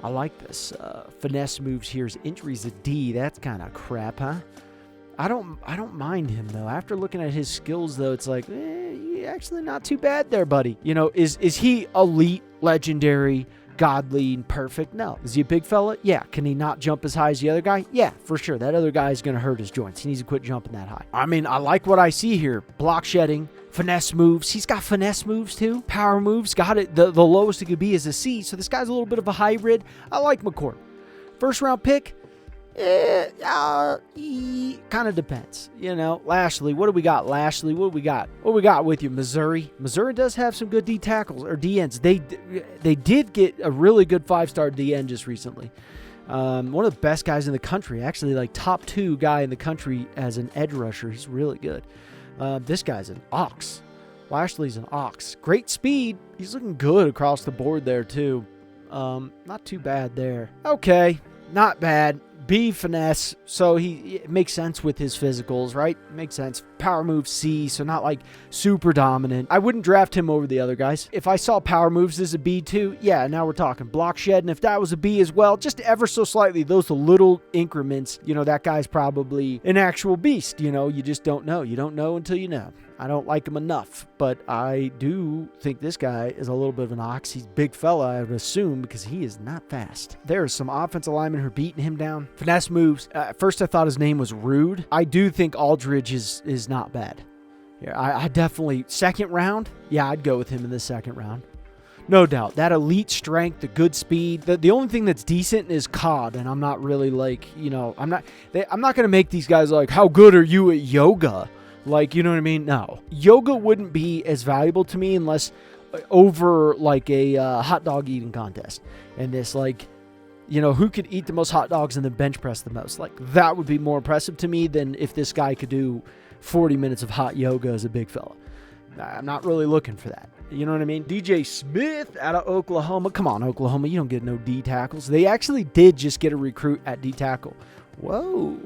I like this. Finesse moves here. His injury's a D. That's kind of crap, huh? I don't mind him, though. After looking at his skills, though, it's like, actually not too bad there, buddy. You know, is he elite, legendary, godly, and perfect? No. Is he a big fella? Yeah. Can he not jump as high as the other guy? Yeah, for sure. That other guy is going to hurt his joints. He needs to quit jumping that high. I mean, I like what I see here. Block shedding, finesse moves. He's got finesse moves, too. Power moves. Got it. The lowest it could be is a C, so this guy's a little bit of a hybrid. I like McCord. First round pick? Kind of depends, you know. Lashley, what do we got? Lashley, what do we got? What do we got with you? Missouri does have some good D tackles or D ends. They did get a really good 5-star D end just recently. One of the best guys in the country, actually, like top 2 guy in the country as an edge rusher. He's really good. This guy's an ox. Lashley's an ox. Great speed. He's looking good across the board there too. Not too bad there. Okay, not bad. B, finesse, so it makes sense with his physicals, right? Makes sense. Power move C, so not like super dominant. I wouldn't draft him over the other guys. If I saw power moves as a B too, yeah, now we're talking block shed, and if that was a B as well, just ever so slightly, those little increments, you know, that guy's probably an actual beast, you know, you just don't know. You don't know until you know. I don't like him enough, but I do think this guy is a little bit of an ox. He's a big fella, I would assume, because he is not fast. There's some offensive linemen who are beating him down. Finesse moves. At first, I thought his name was Rude. I do think Aldridge is not bad. Yeah, I definitely, second round, yeah, I'd go with him in the second round. No doubt. That elite strength, the good speed. The only thing that's decent is COD, and I'm not really like, you know, I'm not going to make these guys like, how good are you at yoga? Like, you know what I mean? No. Yoga wouldn't be as valuable to me unless over like a hot dog eating contest. And this, like, you know, who could eat the most hot dogs and then bench press the most? Like, that would be more impressive to me than if this guy could do 40 minutes of hot yoga as a big fella. I'm not really looking for that. You know what I mean? DJ Smith out of Oklahoma. Come on, Oklahoma. You don't get no D tackles. They actually did just get a recruit at D tackle. Whoa.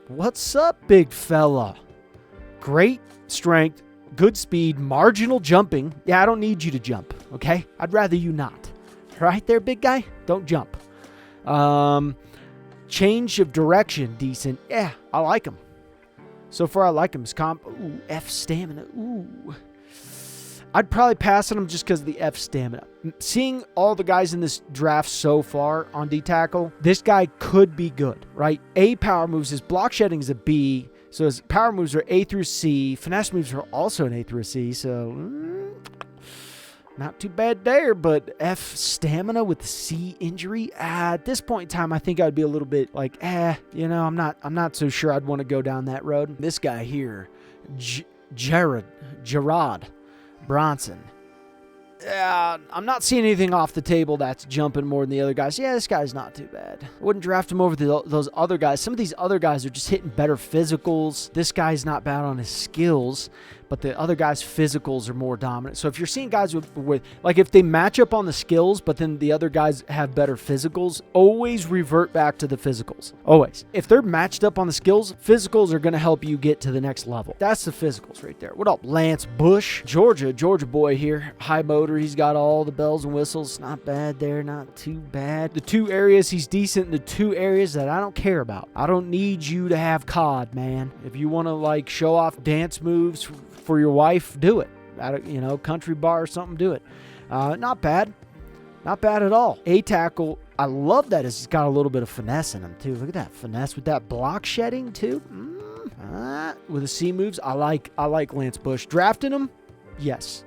What's up, big fella? Great strength, good speed, marginal jumping. Yeah, I don't need you to jump, okay? I'd rather you not. Right there, big guy? Don't jump. Change of direction, decent. Yeah, I like him. So far, I like him. His comp, ooh, F stamina, ooh. I'd probably pass on him just because of the F stamina. Seeing all the guys in this draft so far on D tackle, this guy could be good, right? A, power moves. His block shedding is a B. So his power moves are A through C. Finesse moves are also an A through a C. So not too bad there. But F stamina with the C injury. At this point in time, I think I'd be a little bit like, you know, I'm not so sure I'd want to go down that road. This guy here, Gerard Bronson. I'm not seeing anything off the table that's jumping more than the other guys. Yeah, this guy's not too bad. I wouldn't draft him over those other guys. Some of these other guys are just hitting better physicals. This guy's not bad on his skills, but the other guys' physicals are more dominant. So if you're seeing guys with like if they match up on the skills, but then the other guys have better physicals, always revert back to the physicals. Always. If they're matched up on the skills, physicals are going to help you get to the next level. That's the physicals right there. What up, Lance Bush? Georgia boy here. High motor. He's got all the bells and whistles. Not bad there. Not too bad. The 2 areas he's decent in, the 2 areas that I don't care about. I don't need you to have COD, man. If you want to like show off dance moves for your wife, do it. You know, country bar or something, do it. Not bad. Not bad at all. A tackle. I love that he's got a little bit of finesse in him too. Look at that finesse with that block shedding too. With the C moves, I like Lance Bush. Drafting him, yes.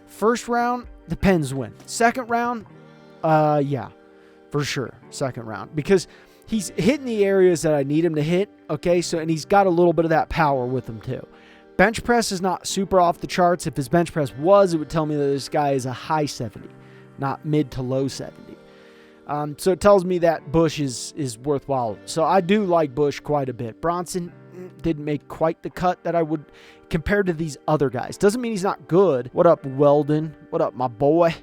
First round, depends when. Second round, yeah, for sure. Second round, because he's hitting the areas that I need him to hit. Okay, so and he's got a little bit of that power with him too. Bench press is not super off the charts. If his bench press was, it would tell me that this guy is a high 70, not mid to low 70. So it tells me that Bush is worthwhile. So I do like Bush quite a bit. Bronson didn't make quite the cut that I would compared to these other guys. Doesn't mean he's not good. What up, Weldon? What up, my boy?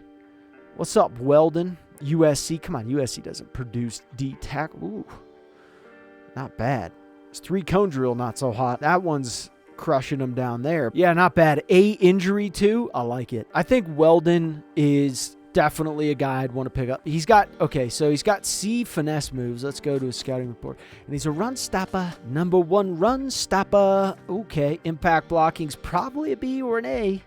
What's up, Weldon? USC. Come on, USC doesn't produce D tackle. Ooh, not bad. It's 3 cone drill, not so hot. That one's crushing them down there. Yeah, not bad. A injury too. I like it. I think Weldon is definitely a guy I'd want to pick up. He's got, okay, so he's got C finesse moves. Let's go to his scouting report. And he's a run stopper. Number 1 run stopper. Okay, impact blocking's probably a B or an A.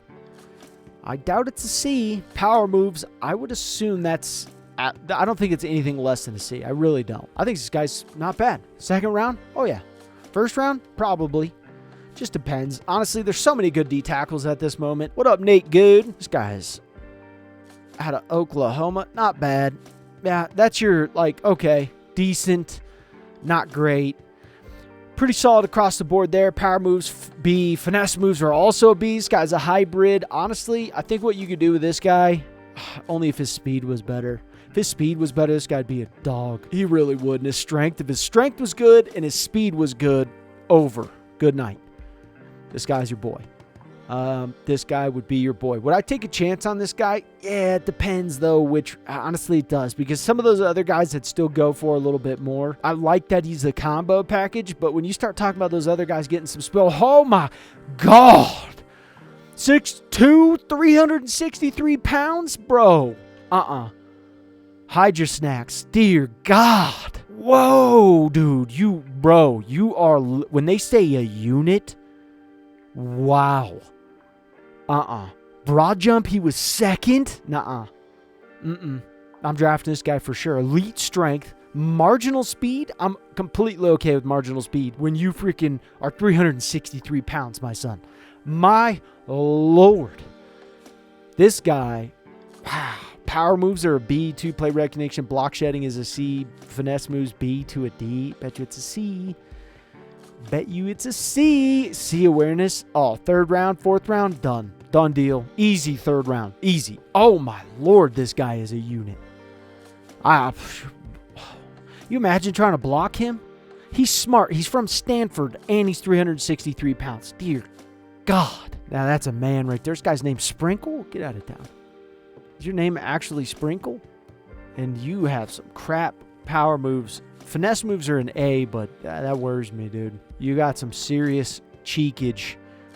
I doubt it's a C. Power moves, I would assume that's, I don't think it's anything less than a C. I really don't. I think this guy's not bad. Second round? Oh yeah. First round? Probably. Just depends. Honestly, there's so many good D tackles at this moment. What up, Nate Good? This guy's out of Oklahoma. Not bad. Yeah, that's your, like, okay, decent, not great. Pretty solid across the board there. Power moves, B. Finesse moves are also B. This guy's a hybrid. Honestly, I think what you could do with this guy, only if his speed was better. If his speed was better, this guy'd be a dog. He really would. And his strength, if his strength was good and his speed was good, over. Good night. This guy's your boy. This guy would be your boy. Would I take a chance on this guy? Yeah, it depends, though, which honestly it does. Because some of those other guys that still go for a little bit more, I like that he's a combo package. But when you start talking about those other guys getting some spill, oh my God. 6'2", 363 pounds? Bro. Hide your snacks. Dear God. Whoa, dude. You are, when they say a unit, wow. Broad jump, he was second? Nuh-uh. I'm drafting this guy for sure. Elite strength. Marginal speed? I'm completely okay with marginal speed when you freaking are 363 pounds, my son. My Lord. This guy, wow. Power moves are a B. 2 play recognition. Block shedding is a C. Finesse moves B to a D. Bet you it's a C. Bet you it's a C. C awareness. Oh, 3rd round, 4th round, done. Done deal. Easy 3rd round. Easy. Oh my Lord, this guy is a unit. You imagine trying to block him? He's smart. He's from Stanford, and he's 363 pounds. Dear God. Now that's a man right there. This guy's named Sprinkle? Get out of town. Is your name actually Sprinkle? And you have some crap power moves. Finesse moves are an A, but that worries me, dude. You got some serious cheekage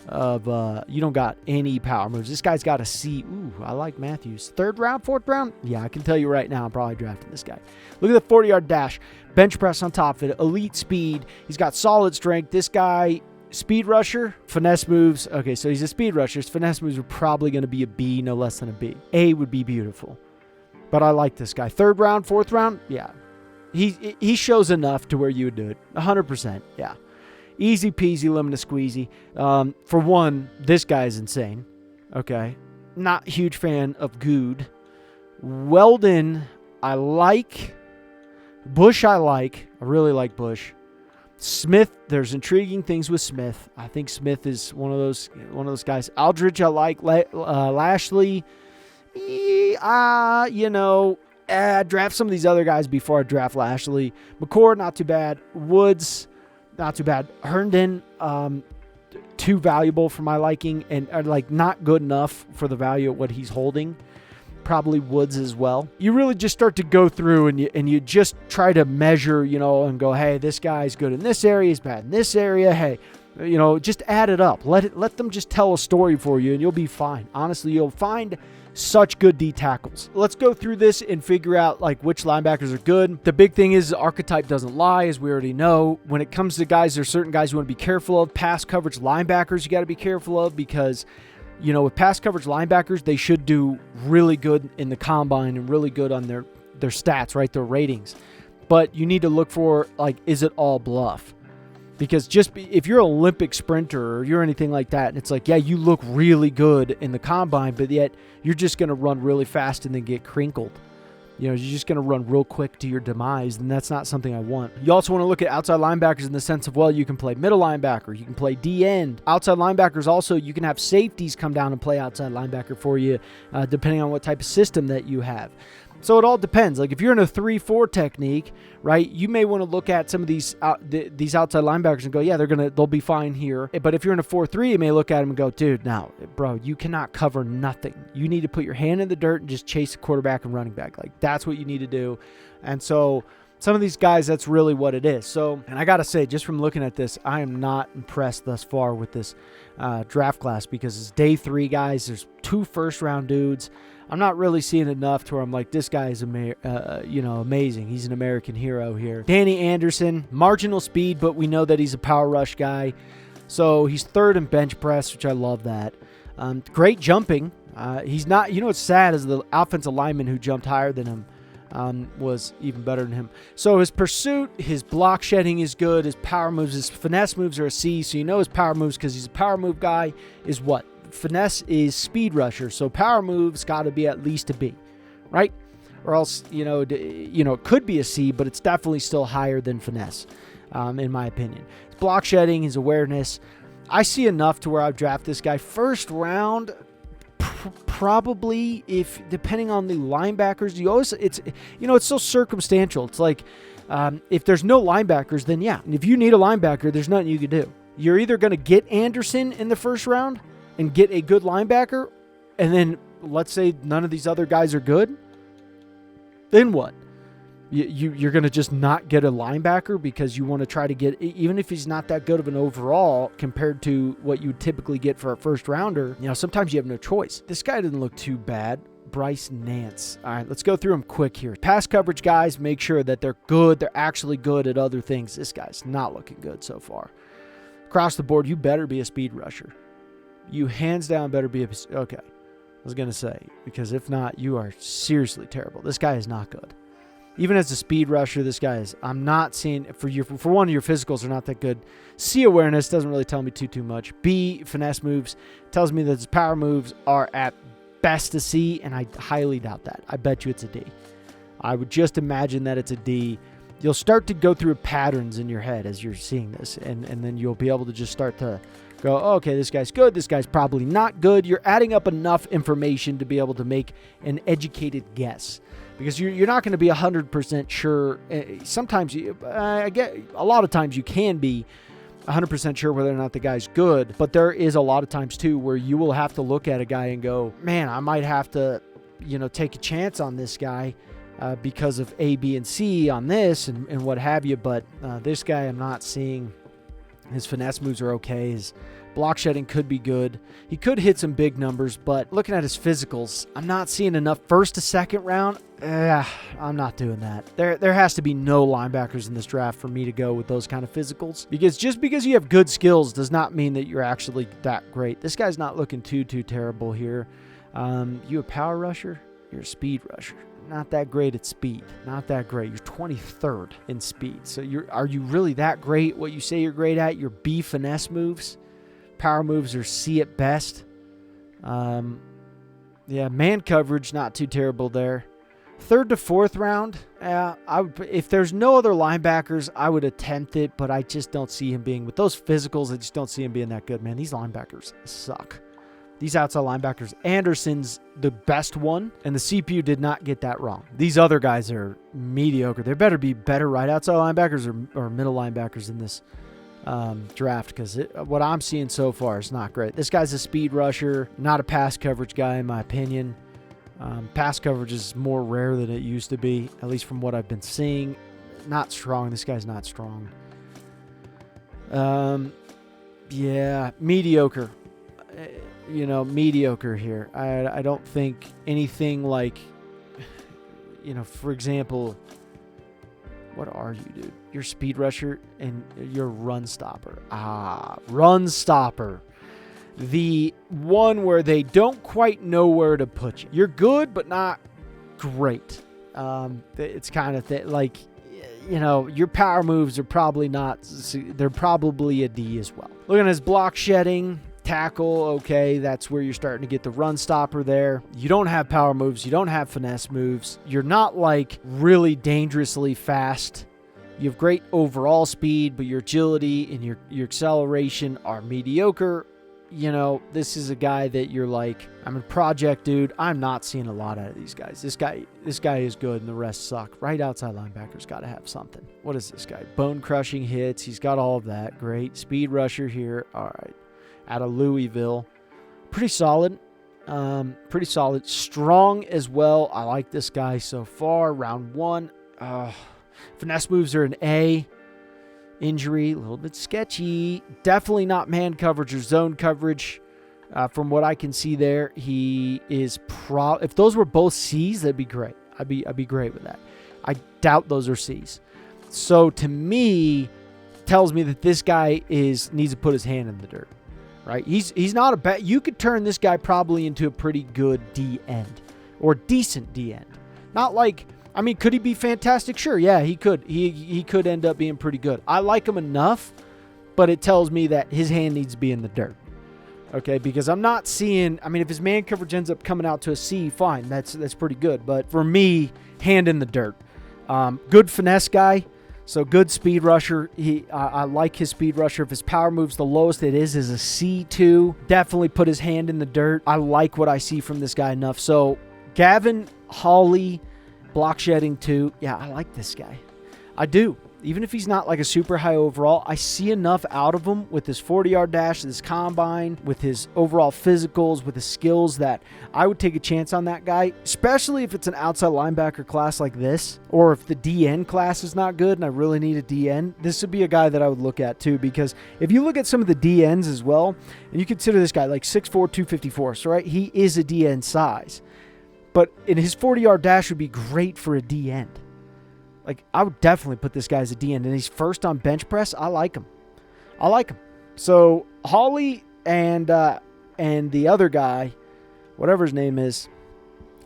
of, you don't got any power moves. This guy's got a C. Ooh, I like Matthews. 3rd round, 4th round? Yeah, I can tell you right now I'm probably drafting this guy. Look at the 40-yard dash. Bench press on top of it. Elite speed. He's got solid strength. This guy, speed rusher, finesse moves. Okay, so he's a speed rusher. His finesse moves are probably going to be a B, no less than a B. A would be beautiful. But I like this guy. 3rd round, 4th round? Yeah. He shows enough to where you would do it. 100%. Yeah. Easy peasy, lemon squeezy. For one, this guy is insane. Okay. Not a huge fan of Good. Weldon, I like. Bush, I like. I really like Bush. Smith, there's intriguing things with Smith. I think Smith is one of those guys. Aldridge, I like. Lashley, draft some of these other guys before I draft Lashley. McCord, not too bad. Woods, not too bad. Herndon, too valuable for my liking, and not good enough for the value of what he's holding. Probably Woods as well. You really just start to go through and you just try to measure, and go, hey, this guy's good in this area, he's bad in this area. Hey, just add it up. Let them just tell a story for you, and you'll be fine. Honestly, you'll find such good D tackles. Let's go through this and figure out which linebackers are good. The big thing is archetype doesn't lie, as we already know. When it comes to guys, there's certain guys you want to be careful of. Pass coverage linebackers you got to be careful of because with pass coverage linebackers, they should do really good in the combine and really good on their stats, right? Their ratings. But you need to look for, is it all bluff? Because if you're an Olympic sprinter or you're anything like that, and it's yeah, you look really good in the combine, but yet you're just going to run really fast and then get crinkled. You're just going to run real quick to your demise, and that's not something I want. You also want to look at outside linebackers in the sense of, you can play middle linebacker, you can play D-end. Outside linebackers also, you can have safeties come down and play outside linebacker for you, depending on what type of system that you have. So it all depends. Like if you're in a 3-4 technique, right, you may want to look at some of these these outside linebackers and go, yeah, they'll be fine here. But if you're in a 4-3, you may look at them and go, dude, no, bro, you cannot cover nothing. You need to put your hand in the dirt and just chase the quarterback and running back. Like that's what you need to do. And so some of these guys, that's really what it is. So, and I got to say, just from looking at this, I am not impressed thus far with this draft class because it's day 3, guys. There's 2 first-round dudes. I'm not really seeing enough to where I'm like, this guy is amazing. He's an American hero here. Danny Anderson, marginal speed, but we know that he's a power rush guy. So he's 3rd in bench press, which I love that. Great jumping. He's not, what's sad is the offensive lineman who jumped higher than him was even better than him. So his pursuit, his block shedding is good. His power moves, his finesse moves are a C. So his power moves because he's a power move guy is what? Finesse is speed rusher, so power moves got to be at least a B, right? Or else, it could be a C, but it's definitely still higher than finesse, in my opinion. His block shedding, his awareness. I see enough to where I'd draft this guy first round. Probably, if depending on the linebackers, it's so circumstantial. It's like if there's no linebackers, then yeah. And if you need a linebacker, there's nothing you can do. You're either going to get Anderson in the first round and get a good linebacker, and then let's say none of these other guys are good, then what? You're going to just not get a linebacker because you want to try to get, even if he's not that good of an overall compared to what you typically get for a first rounder, sometimes you have no choice. This guy didn't look too bad. Bryce Nance. All right, let's go through them quick here. Pass coverage guys, make sure that they're good. They're actually good at other things. This guy's not looking good so far. Across the board, you better be a speed rusher. You hands down better be okay. I was going to say, because if not, you are seriously terrible. This guy is not good. Even as a speed rusher, this guy is, I'm not seeing, for one, your physicals are not that good. C, awareness doesn't really tell me too much. B, finesse moves tells me that his power moves are at best a C, and I highly doubt that. I bet you it's a D. I would just imagine that it's a D. You'll start to go through patterns in your head as you're seeing this, and then you'll be able to just start to go, oh, okay, this guy's good, this guy's probably not good. You're adding up enough information to be able to make an educated guess because you're not going to be 100% sure. Sometimes, I get a lot of times you can be 100% sure whether or not the guy's good, but there is a lot of times too where you will have to look at a guy and go, man, I might have to, take a chance on this guy because of A, B, and C on this and what have you. But this guy, I'm not seeing. His finesse moves are okay. His block shedding could be good. He could hit some big numbers, but looking at his physicals, I'm not seeing enough first to second round. I'm not doing that. There has to be no linebackers in this draft for me to go with those kind of physicals. Because just because you have good skills does not mean that you're actually that great. This guy's not looking too terrible here. You a power rusher? You're a speed rusher. Not that great at speed. Not that great. You're 23rd in speed. So are you really that great? What you say you're great at? Your B finesse moves. Power moves are C at best. Yeah, man coverage, not too terrible there. 3rd to 4th round, if there's no other linebackers, I would attempt it, but I just don't see him being, with those physicals, I just don't see him being that good, man. These linebackers suck. These outside linebackers, Anderson's the best one, and the CPU did not get that wrong. These other guys are mediocre. There better be better right outside linebackers or middle linebackers in this draft, because what I'm seeing so far is not great. This guy's a speed rusher, not a pass coverage guy, in my opinion. Pass coverage is more rare than it used to be, at least from what I've been seeing. Not strong. This guy's not strong. Yeah, mediocre. Mediocre here. I don't think anything like, for example, what are you, dude? You're a speed rusher and you're a run stopper. Run stopper. The one where they don't quite know where to put you. You're good, but not great. It's kind of your power moves are probably not, they're probably a D as well. Looking at his block shedding, tackle, okay, that's where you're starting to get the run stopper there. You don't have power moves. You don't have finesse moves. You're not like really dangerously fast. You have great overall speed, but your agility and your acceleration are mediocre. you know, this is a guy that you're like, I'm a project dude. I'm not seeing a lot out of these guys. This guy is good and the rest suck. Right outside linebacker's got to have something. What is this guy? Bone crushing hits. He's got all of that. Great. Speed rusher here. All right. Out of Louisville. Pretty solid. Pretty solid. Strong as well. I like this guy so far. Round 1. Finesse moves are an A. Injury, a little bit sketchy. Definitely not man coverage or zone coverage. From what I can see there, he is if those were both C's, that'd be great. I'd be great with that. I doubt those are C's. So to me, tells me that this guy needs to put his hand in the dirt. Right? He's not a bad. You could turn this guy probably into a pretty good D end or decent D end. Not like, I mean, could he be fantastic? Sure, yeah, he could. He could end up being pretty good. I like him enough, but it tells me that his hand needs to be in the dirt. Okay, because I'm not seeing, I mean, if his man coverage ends up coming out to a C, fine, that's pretty good. But for me, hand in the dirt. Good finesse guy, so good speed rusher. I like his speed rusher. If his power moves, the lowest it is a C2. Definitely put his hand in the dirt. I like what I see from this guy enough. So Gavin Hawley, block shedding 2. Yeah, I like this guy. I do. Even if he's not like a super high overall, I see enough out of him with his 40-yard dash, his combine, with his overall physicals, with his skills that I would take a chance on that guy, especially if it's an outside linebacker class like this, or if the DN class is not good and I really need a DN. This would be a guy that I would look at too, because if you look at some of the DNs as well, and you consider this guy like 6'4", 254, so right, he is a DN size. But in his 40-yard dash would be great for a D end. Like, I would definitely put this guy as a D end. And he's first on bench press. I like him. So, Hawley and the other guy, whatever his name is,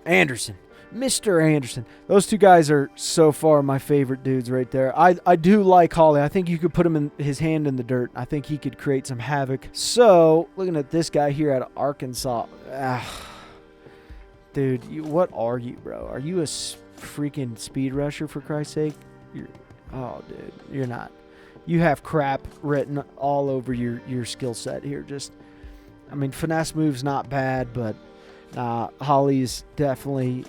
Anderson. Mr. Anderson. Those two guys are so far my favorite dudes right there. I do like Hawley. I think you could put him in his hand in the dirt. I think he could create some havoc. So, looking at this guy here out of Arkansas. Dude, what are you, bro? Are you a freaking speed rusher, for Christ's sake? Oh, dude, you're not. You have crap written all over your skill set here. Just, I mean, finesse move's not bad, but Holly's definitely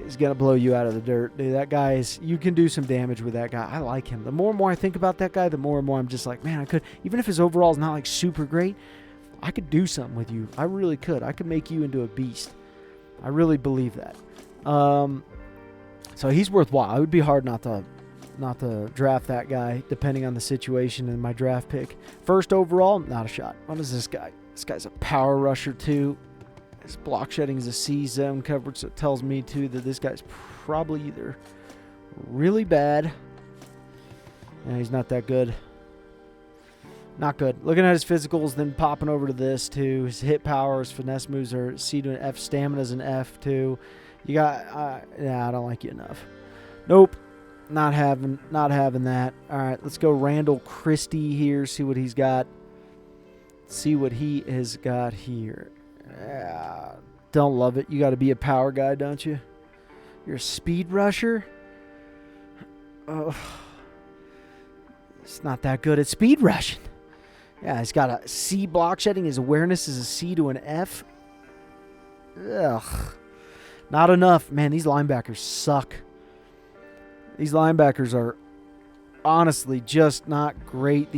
is going to blow you out of the dirt. Dude, that guy is, you can do some damage with that guy. I like him. The more and more I think about that guy, the more and more I'm just like, man, I could, even if his overall is not like super great, I could do something with you. I really could. I could make you into a beast. I really believe that. So he's worthwhile. It would be hard not to draft that guy, depending on the situation and my draft pick. First overall, not a shot. What is this guy? This guy's a power rusher too. His block shedding is a C, zone coverage, so it tells me too that this guy's probably either really bad. And he's not that good. Not good. Looking at his physicals, then popping over to this too. His hit power, his finesse moves are C to an F. Stamina's an F too. You got, yeah, I don't like you enough. Nope. Not having that. All right, let's go Randall Christie here. See what he's got. See what he has got here. Don't love it. You got to be a power guy, don't you? You're a speed rusher? Oh, it's not that good at speed rushing. Yeah, he's got a C block shedding. His awareness is a C to an F. Ugh. Not enough. Man, these linebackers suck. These linebackers are honestly just not great.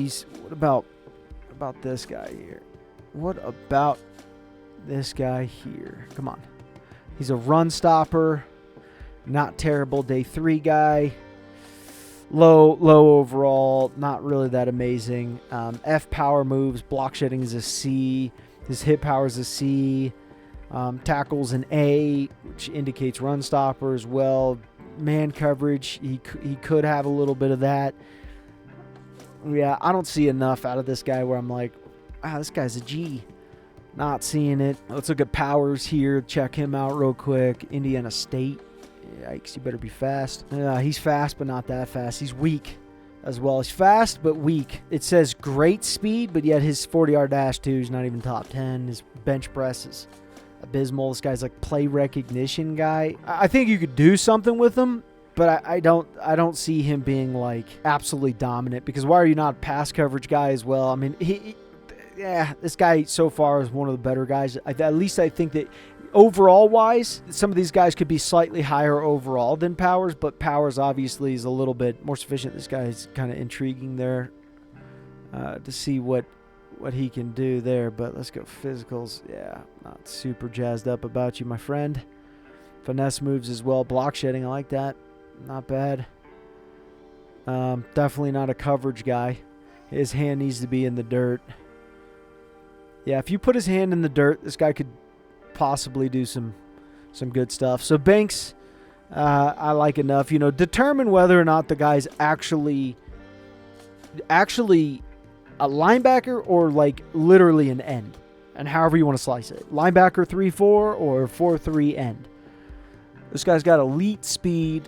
What about this guy here? What about this guy here? Come on. He's a run stopper. Not terrible. Day 3 guy. Low overall. Not really that amazing. F power moves. Block shedding is a C. His hit power is a C. Tackles an A, which indicates run stopper as well. Man coverage, he could have a little bit of that. Yeah, I don't see enough out of this guy where I'm like, wow, this guy's a G. Not seeing it. Let's look at powers here. Check him out real quick. Indiana State. Yikes, you better be fast. He's fast, but not that fast. He's weak as well. He's fast, but weak. It says great speed, but yet his 40-yard dash, too, is not even top 10. His bench press is abysmal. This guy's like play recognition guy. I think you could do something with him, but I don't see him being like absolutely dominant, because why are you not a pass coverage guy as well? I mean, yeah, this guy so far is one of the better guys. At least I think that overall-wise, some of these guys could be slightly higher overall than Powers, but Powers obviously is a little bit more sufficient. This guy is kind of intriguing there to see what he can do there, but let's go physicals. Yeah, not super jazzed up about you, my friend. Finesse moves as well. Block shedding, I like that. Not bad. Definitely not a coverage guy. His hand needs to be in the dirt. Yeah, if you put his hand in the dirt, this guy could possibly do some good stuff. So Banks, I like enough. You know, determine whether or not the guy's actually a linebacker or like literally an end, and however you want to slice it. Linebacker 3-4 or 4-3 end. This guy's got elite speed,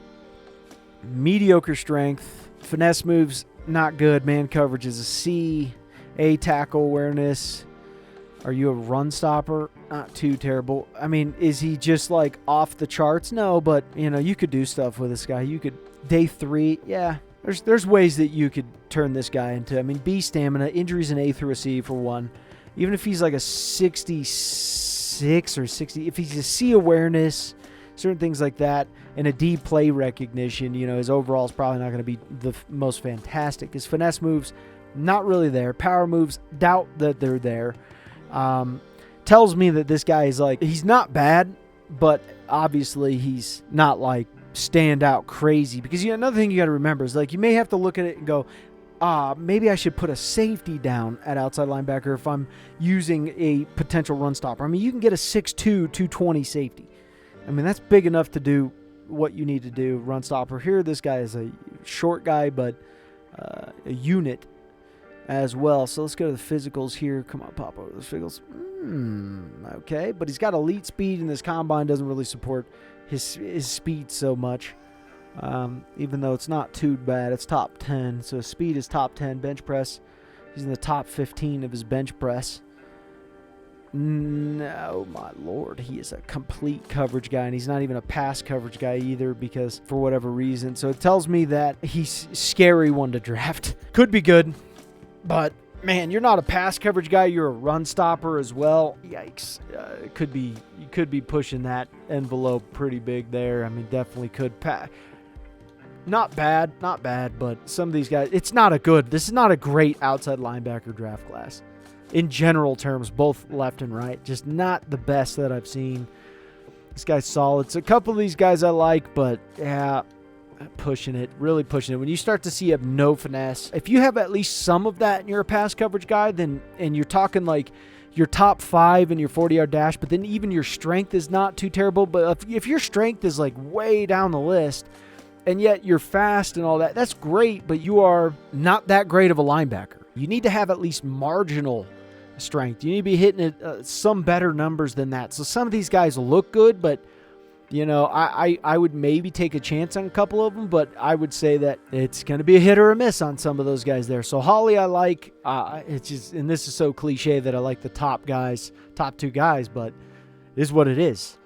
mediocre strength, finesse moves not good, man coverage is a C, A tackle awareness. Are you a run stopper? Not too terrible. I mean, is he just like off the charts? No, but you know, you could do stuff with this guy. You could day 3, yeah. There's ways that you could turn this guy into. I mean, B stamina, injuries an A through a C for one. Even if he's like a 66 or 60, if he's a C awareness, certain things like that, and a D play recognition, you know, his overall is probably not going to be the most fantastic. His finesse moves, not really there. Power moves, doubt that they're there. Tells me that this guy is like, he's not bad, but obviously he's not like stand out crazy, because you know, another thing you got to remember is like you may have to look at it and go, maybe I should put a safety down at outside linebacker if I'm using a potential run stopper. I mean, you can get a 6'2", 220 safety. I mean, that's big enough to do what you need to do, run stopper. Here, this guy is a short guy, but a unit as well. So let's go to the physicals here. Come on, pop over those physicals. Okay, but he's got elite speed, and this combine doesn't really support his speed so much, even though it's not too bad. It's top 10, so his speed is top 10. Bench press, he's in the top 15 of his bench press. No, my lord, he is a complete coverage guy, and he's not even a pass coverage guy either, because for whatever reason. So it tells me that he's a scary one to draft. Could be good, but man, you're not a pass coverage guy. You're a run stopper as well. Yikes. You could be pushing that envelope pretty big there. I mean, definitely could. Not bad, but some of these guys, this is not a great outside linebacker draft class. In general terms, both left and right. Just not the best that I've seen. This guy's solid. So a couple of these guys I like, but yeah, really pushing it. When you start to see you have no finesse, if you have at least some of that and you're a pass coverage guy, then, and you're talking like your top 5 in your 40-yard dash, but then even your strength is not too terrible. But if your strength is like way down the list, and yet you're fast and all that, that's great, but you are not that great of a linebacker. You need to have at least marginal strength. You need to be hitting some better numbers than that. So some of these guys look good, but you know, I would maybe take a chance on a couple of them, but I would say that it's going to be a hit or a miss on some of those guys there. So Holly, I like. It's just, and this is so cliche that I like the top 2 guys, but it is what it is.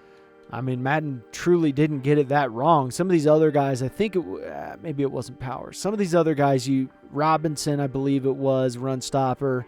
I mean, Madden truly didn't get it that wrong. Some of these other guys, I think maybe it wasn't Powers. Some of these other guys, Robinson, I believe it was, run stopper.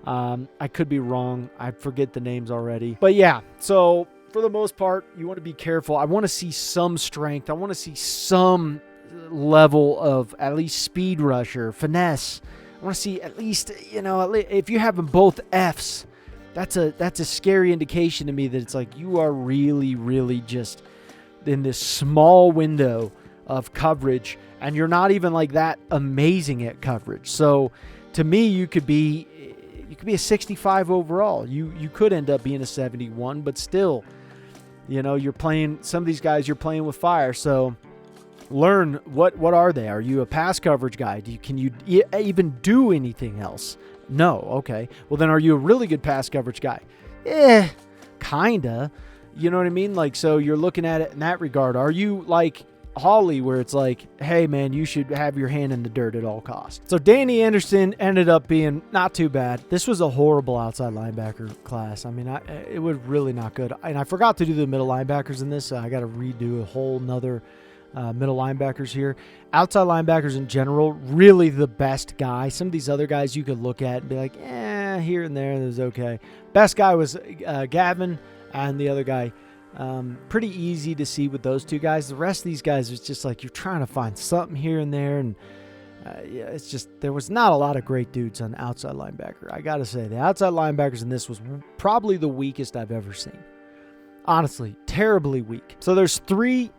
I could be wrong. I forget the names already. But yeah, so for the most part, you want to be careful. I want to see some strength. I want to see some level of at least speed rusher, finesse. I want to see at least, you know, if you're having both Fs, that's a scary indication to me that it's like you are really, really just in this small window of coverage, and you're not even like that amazing at coverage. So to me, you could be a 65 overall. You could end up being a 71, but still, you know, some of these guys you're playing with fire. So learn what are they? Are you a pass coverage guy? Can you even do anything else? No. Okay. Well, then are you a really good pass coverage guy? Kinda. You know what I mean? Like, so you're looking at it in that regard. Are you like Holly, where it's like, hey man, you should have your hand in the dirt at all costs? So Danny Anderson ended up being not too bad. This was a horrible outside linebacker class. I mean, it was really not good. And I forgot to do the middle linebackers in this. So I got to redo a whole nother middle linebackers here. Outside linebackers in general, really the best guy. Some of these other guys you could look at and be like, here and there, it was okay. Best guy was Gavin, and the other guy, pretty easy to see with those two guys. The rest of these guys was just like you're trying to find something here and there, and yeah, it's just there was not a lot of great dudes on outside linebacker. I gotta say, the outside linebackers in this was probably the weakest I've ever seen. Honestly, terribly weak. So there's three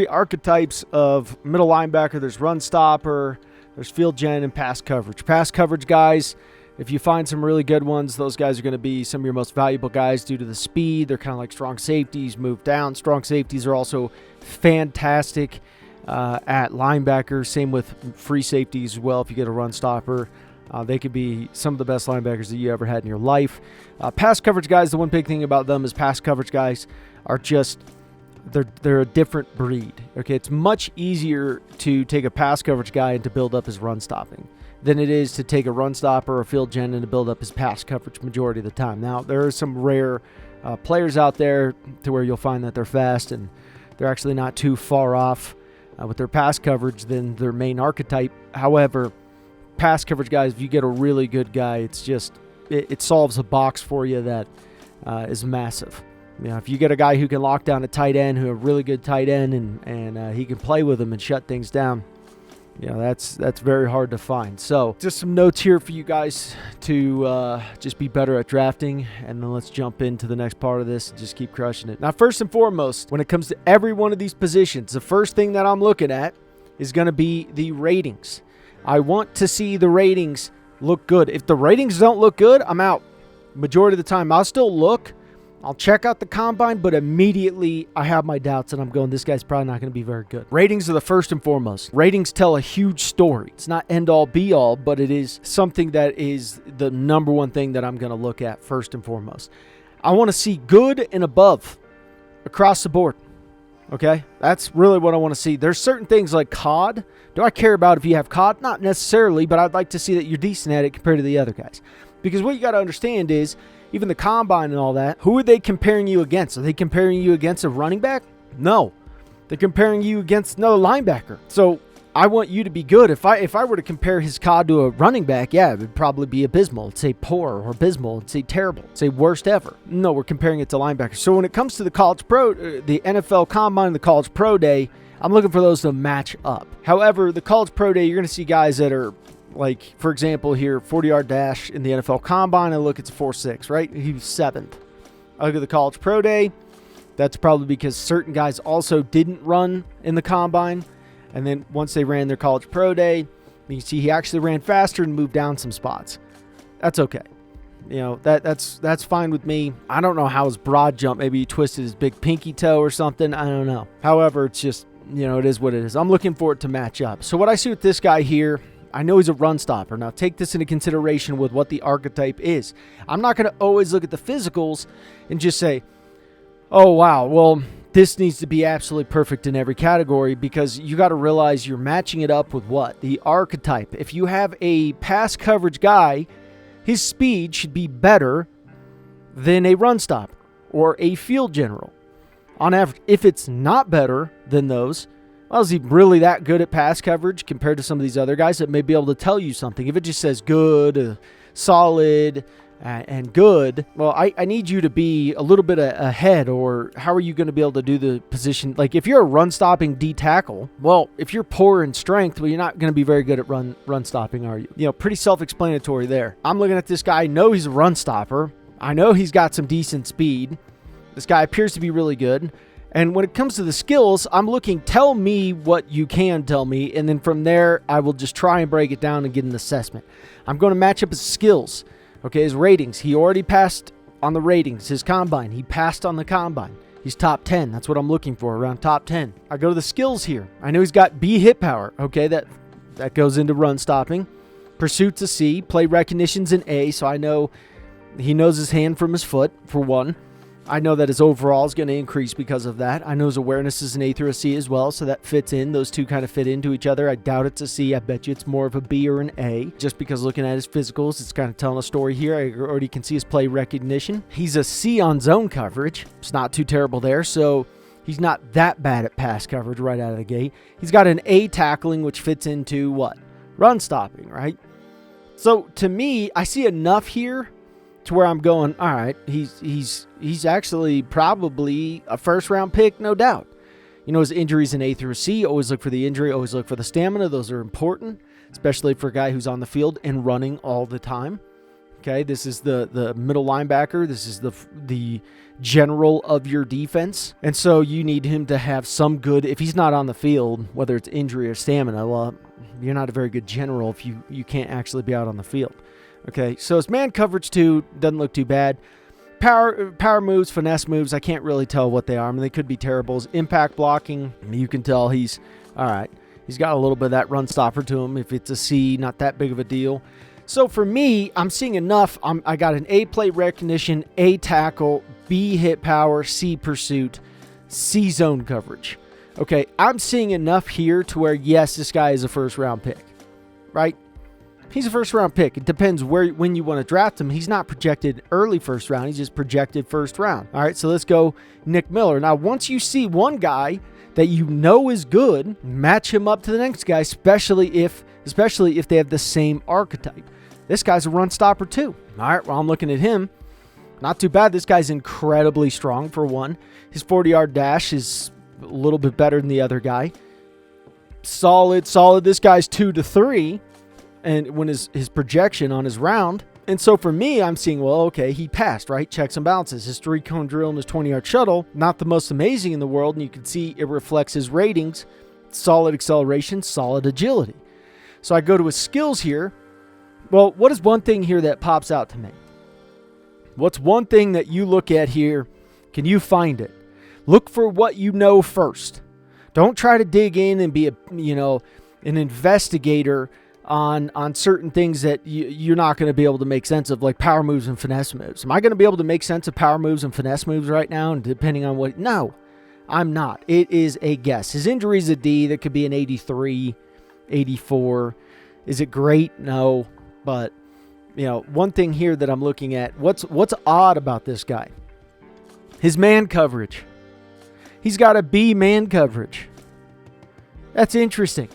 archetypes of middle linebacker. There's run stopper, there's field gen, and pass coverage. Pass coverage guys, if you find some really good ones, those guys are going to be some of your most valuable guys due to the speed. They're kind of like strong safeties, move down. Strong safeties are also fantastic at linebacker. Same with free safeties as well. If you get a run stopper, they could be some of the best linebackers that you ever had in your life. Pass coverage guys, the one big thing about them is pass coverage guys are just, they're a different breed. Okay, it's much easier to take a pass coverage guy and to build up his run stopping than it is to take a run stopper or field gen and to build up his pass coverage majority of the time. Now, there are some rare players out there to where you'll find that they're fast and they're actually not too far off with their pass coverage than their main archetype. However, pass coverage guys, if you get a really good guy, it's just, it solves a box for you that is massive. You know, if you get a guy who can lock down a tight end, who a really good tight end, and he can play with them and shut things down, you know, that's very hard to find. So just some notes here for you guys to just be better at drafting, and then let's jump into the next part of this and just keep crushing it. Now, first and foremost, when it comes to every one of these positions, the first thing that I'm looking at is going to be the ratings. I want to see the ratings look good. If the ratings don't look good, I'm out. Majority of the time, I'll still look. I'll check out the combine, but immediately I have my doubts and I'm going, this guy's probably not going to be very good. Ratings are the first and foremost. Ratings tell a huge story. It's not end all be all, but it is something that is the number one thing that I'm going to look at first and foremost. I want to see good and above across the board. Okay? That's really what I want to see. There's certain things like COD. Do I care about if you have COD? Not necessarily, but I'd like to see that you're decent at it compared to the other guys. Because what you got to understand is, even the combine and all that, who are they comparing you against? Are they comparing you against a running back? No. They're comparing you against another linebacker. So I want you to be good. If I were to compare his COD to a running back, yeah, it would probably be abysmal. It'd say poor or abysmal. It'd say terrible. It'd say worst ever. No, we're comparing it to linebackers. So when it comes to the college pro, the NFL combine and the college pro day, I'm looking for those to match up. However, the college pro day, you're going to see guys that are, like, for example, here, 40-yard dash in the NFL Combine, I look, it's a 4.6, right? He was 7th. I look at the College Pro Day. That's probably because certain guys also didn't run in the Combine. And then once they ran their College Pro Day, you can see he actually ran faster and moved down some spots. That's okay. You know, that's fine with me. I don't know how his broad jump, maybe he twisted his big pinky toe or something. I don't know. However, it's just, you know, it is what it is. I'm looking for it to match up. So what I see with this guy here, I know he's a run stopper. Now, take this into consideration with what the archetype is. I'm not going to always look at the physicals and just say, oh, wow, well, this needs to be absolutely perfect in every category, because you got to realize you're matching it up with what? The archetype. If you have a pass coverage guy, his speed should be better than a run stopper or a field general on average. If it's not better than those, well, is he really that good at pass coverage compared to some of these other guys that may be able to tell you something? If it just says good, solid, and good, well, I need you to be a little bit ahead, or how are you going to be able to do the position? Like, if you're a run-stopping D-tackle, well, if you're poor in strength, well, you're not going to be very good at run stopping, are you? You know, pretty self-explanatory there. I'm looking at this guy. I know he's a run stopper. I know he's got some decent speed. This guy appears to be really good. And when it comes to the skills, I'm looking, tell me what you can tell me, and then from there, I will just try and break it down and get an assessment. I'm going to match up his skills, okay, his ratings. He already passed on the ratings. His combine, he passed on the combine. He's top 10. That's what I'm looking for, around top 10. I go to the skills here. I know he's got B hit power, okay, that goes into run stopping. Pursuit's a C, play recognition's an A, so I know he knows his hand from his foot, for one. I know that his overall is going to increase because of that. I know his awareness is an A through a C as well, so that fits in. Those two kind of fit into each other. I doubt it's a C. I bet you it's more of a B or an A. Just because looking at his physicals, it's kind of telling a story here. I already can see his play recognition. He's a C on zone coverage. It's not too terrible there, so he's not that bad at pass coverage right out of the gate. He's got an A tackling, which fits into what? Run stopping, right? So to me, I see enough here to where I'm going, all right, he's actually probably a first-round pick, no doubt. You know, his injuries in A through C, always look for the injury, always look for the stamina. Those are important, especially for a guy who's on the field and running all the time. Okay, this is the middle linebacker. This is the general of your defense. And so you need him to have some good, if he's not on the field, whether it's injury or stamina, well, you're not a very good general if you can't actually be out on the field. Okay, so his man coverage too doesn't look too bad. Power moves, finesse moves, I can't really tell what they are. I mean, they could be terrible. His impact blocking, you can tell he's, all right, he's got a little bit of that run stopper to him. If it's a C, not that big of a deal. So for me, I'm seeing enough. I got an A play recognition, A tackle, B hit power, C pursuit, C zone coverage. Okay, I'm seeing enough here to where, yes, this guy is a first-round pick, right? He's a first-round pick. It depends when you want to draft him. He's not projected early first round. He's just projected first round. All right, so let's go Nick Miller. Now, once you see one guy that you know is good, match him up to the next guy, especially if they have the same archetype. This guy's a run stopper too. All right, well, I'm looking at him. Not too bad. This guy's incredibly strong for one. His 40-yard dash is a little bit better than the other guy. Solid. This guy's 2 to 3. And when his projection on his round. And so for me, I'm seeing, well, okay, he passed, right? Checks and balances. His 3-cone drill and his 20-yard shuttle, not the most amazing in the world. And you can see it reflects his ratings. Solid acceleration, solid agility. So I go to his skills here. Well, what is one thing here that pops out to me? What's one thing that you look at here? Can you find it? Look for what you know first. Don't try to dig in and be an investigator on certain things that you're not going to be able to make sense of, like power moves and finesse moves. Am I going to be able to make sense of power moves and finesse moves right now? And depending on what, no, I'm not. It is a guess. His injury is a D. That could be an 83, 84. Is it great? No. But, one thing here that I'm looking at, what's odd about this guy? His man coverage. He's got a B man coverage. That's interesting.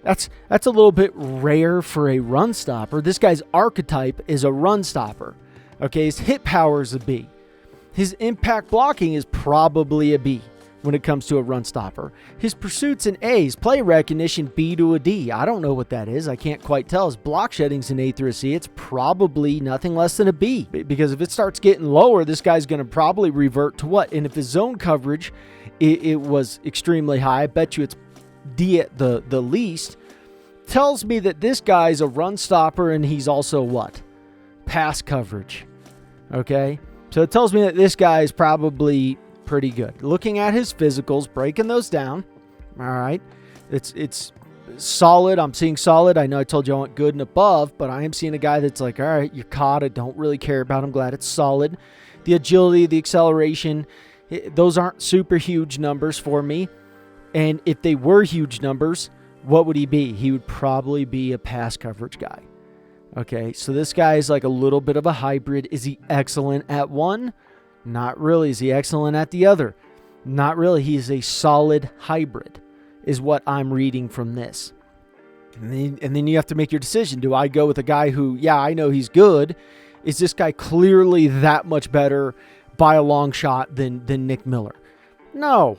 That's a little bit rare for a run stopper. This guy's archetype is a run stopper. Okay, his hit power is a B. His impact blocking is probably a B when it comes to a run stopper. His pursuit's an A. His play recognition, B to a D. I don't know what that is. I can't quite tell. His block shedding's an A through a C. It's probably nothing less than a B. Because if it starts getting lower, this guy's going to probably revert to what? And if his zone coverage, it was extremely high, I bet you it's D at the least, tells me that this guy's a run stopper and he's also what? Pass coverage. Okay? So it tells me that this guy is probably pretty good. Looking at his physicals, breaking those down. All right. It's solid. I'm seeing solid. I know I told you I want good and above, but I am seeing a guy that's like, all right, you're caught. I don't really care about him. Glad it's solid. The agility, the acceleration, those aren't super huge numbers for me. And if they were huge numbers, what would he be? He would probably be a pass coverage guy. Okay, so this guy is like a little bit of a hybrid. Is he excellent at one? Not really. Is he excellent at the other? Not really. He is a solid hybrid, is what I'm reading from this. And then you have to make your decision. Do I go with a guy who, yeah, I know he's good. Is this guy clearly that much better by a long shot than Nick Miller? No,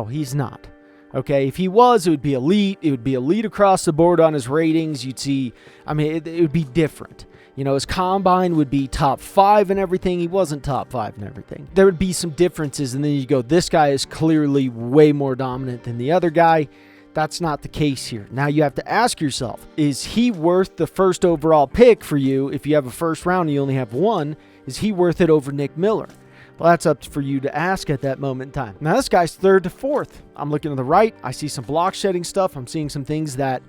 he's not. Okay, if he was, it would be elite. It would be elite across the board on his ratings. You'd see, it would be different. His combine would be top 5 and everything. He wasn't top 5 and everything. There would be some differences, and then you go, this guy is clearly way more dominant than the other guy. That's not the case here. Now you have to ask yourself, is he worth the first overall pick for you? If you have a first round and you only have one, is he worth it over Nick Miller? Well, that's up for you to ask at that moment in time. Now, this guy's 3rd to 4th. I'm looking to the right. I see some block shedding stuff. I'm seeing some things that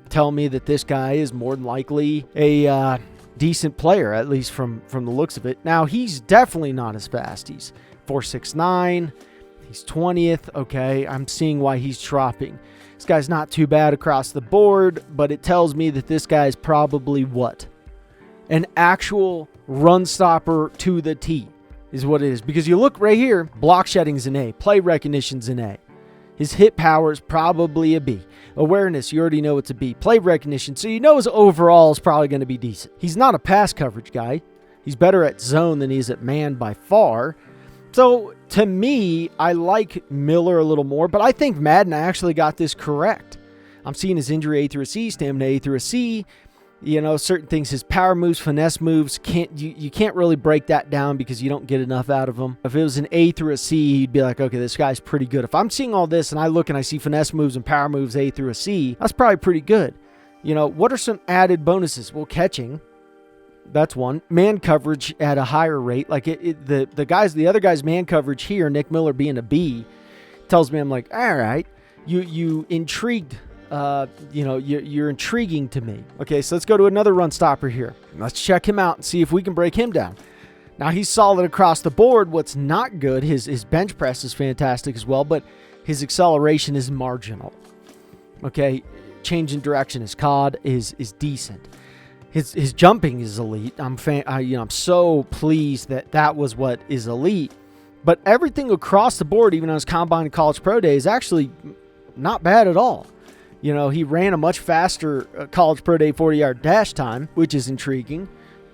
tell me that this guy is more than likely a decent player, at least from the looks of it. Now, he's definitely not as fast. He's 4.69. He's 20th. Okay, I'm seeing why he's dropping. This guy's not too bad across the board, but it tells me that this guy's probably what? An actual run stopper to the T. Is what it is. Because you look right here, block shedding's an A, play recognition's an A. His hit power is probably a B. Awareness, you already know it's a B. Play recognition, so you know his overall is probably going to be decent. He's not a pass coverage guy. He's better at zone than he is at man by far. So, to me, I like Miller a little more, but I think Madden actually got this correct. I'm seeing his injury A through a C, stamina A through a C. You know, certain things, his power moves, finesse moves, you can't really break that down because you don't get enough out of him. If it was an A through a C, you'd be like, okay, this guy's pretty good. If I'm seeing all this and I look and I see finesse moves and power moves A through a C, that's probably pretty good. You know, what are some added bonuses? Well, catching, that's one. Man coverage at a higher rate. Like the other guy's man coverage here, Nick Miller being a B, tells me, I'm like, all right, you intrigued. You're intriguing to me. Okay, so let's go to another run stopper here. Let's check him out and see if we can break him down. Now, he's solid across the board. What's not good, his bench press is fantastic as well, but his acceleration is marginal. Okay, change in direction, his COD is decent. His jumping is elite. I'm so pleased that was what is elite. But everything across the board, even on his combine and college pro day, is actually not bad at all. You know, he ran a much faster college pro day 40-yard dash time, which is intriguing.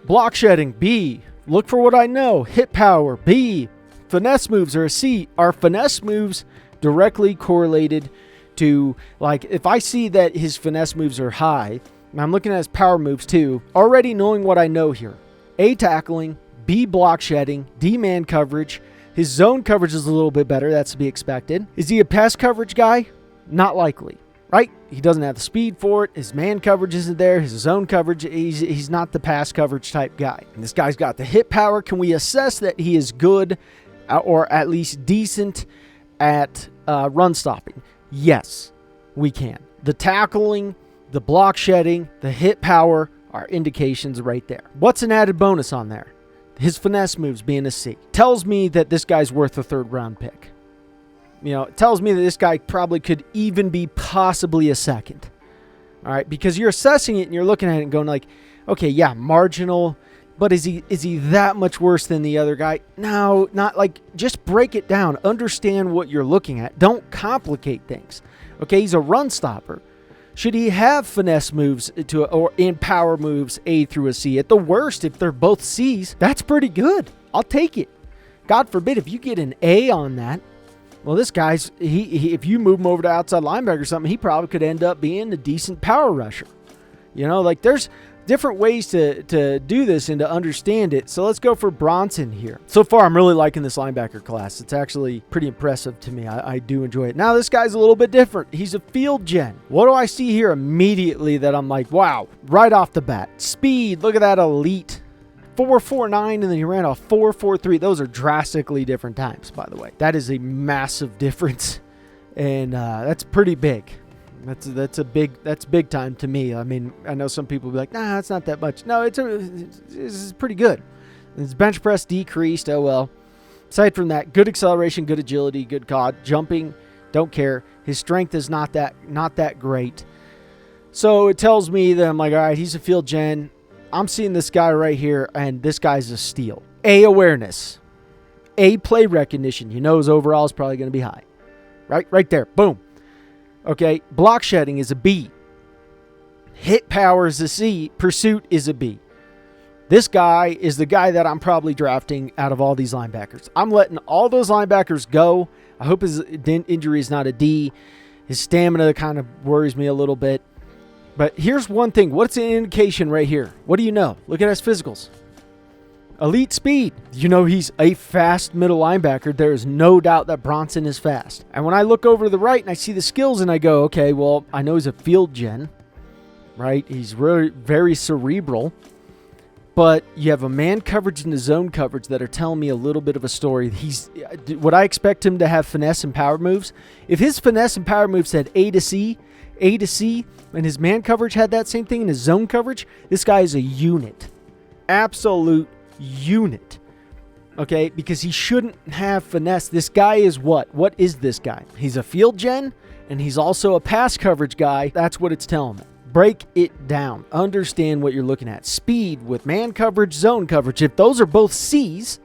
Block shedding, B. Look for what I know. Hit power, B. Finesse moves are a C. Are finesse moves directly correlated to, like, if I see that his finesse moves are high, and I'm looking at his power moves too, already knowing what I know here. A, tackling. B, block shedding. D, man coverage. His zone coverage is a little bit better. That's to be expected. Is he a pass coverage guy? Not likely. Right? He doesn't have the speed for it. His man coverage isn't there. His zone coverage, he's not the pass coverage type guy. And this guy's got the hit power. Can we assess that he is good or at least decent at run stopping? Yes, we can. The tackling, the block shedding, the hit power are indications right there. What's an added bonus on there? His finesse moves being a C. Tells me that this guy's worth a third-round pick. You know, it tells me that this guy probably could even be possibly a second. All right, because you're assessing it and you're looking at it and going like, okay, yeah, marginal, but is he that much worse than the other guy? No, not like, just break it down. Understand what you're looking at. Don't complicate things. Okay, he's a run stopper. Should he have finesse moves or in power moves A through a C? At the worst, if they're both C's, that's pretty good. I'll take it. God forbid if you get an A on that. Well, this guy's, if you move him over to outside linebacker or something, he probably could end up being a decent power rusher. You know, like there's different ways to do this and to understand it. So let's go for Bronson here. So far, I'm really liking this linebacker class. It's actually pretty impressive to me. I do enjoy it. Now, this guy's a little bit different. He's a field gen. What do I see here immediately that I'm like, wow, right off the bat? Speed, look at that elite. 4.49 and then he ran a 4.43. Those are drastically different times, by the way. That is a massive difference, and that's pretty big. That's big time to me. I mean, I know some people will be like, nah, it's not that much. No, it's pretty good. His bench press decreased. Oh well. Aside from that, good acceleration, good agility, good COD, jumping. Don't care. His strength is not that great. So it tells me that I'm like, all right, he's a field gen. I'm seeing this guy right here, and this guy's a steal. A, awareness. A, play recognition. You know his overall is probably going to be high. Right there. Boom. Okay, block shedding is a B. Hit power is a C. Pursuit is a B. This guy is the guy that I'm probably drafting out of all these linebackers. I'm letting all those linebackers go. I hope his injury is not a D. His stamina kind of worries me a little bit. But here's one thing. What's an indication right here? What do you know? Look at his physicals. Elite speed. You know he's a fast middle linebacker. There is no doubt that Bronson is fast. And when I look over to the right and I see the skills and I go, okay, well, I know he's a field gen, right? He's really very cerebral. But you have a man coverage and a zone coverage that are telling me a little bit of a story. Would I expect him to have finesse and power moves? If his finesse and power moves had A to C, and his man coverage had that same thing in his zone coverage, this guy is a unit. Absolute unit. Okay? Because he shouldn't have finesse. This guy is what? What is this guy? He's a field gen, and he's also a pass coverage guy. That's what it's telling me. Break it down. Understand what you're looking at. Speed with man coverage, zone coverage. If those are both C's,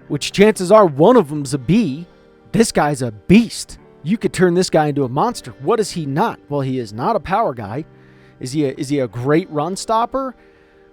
which chances are one of them's a B, this guy's a beast. You could turn this guy into a monster. What is he not? Well, he is not a power guy. Is he a great run stopper?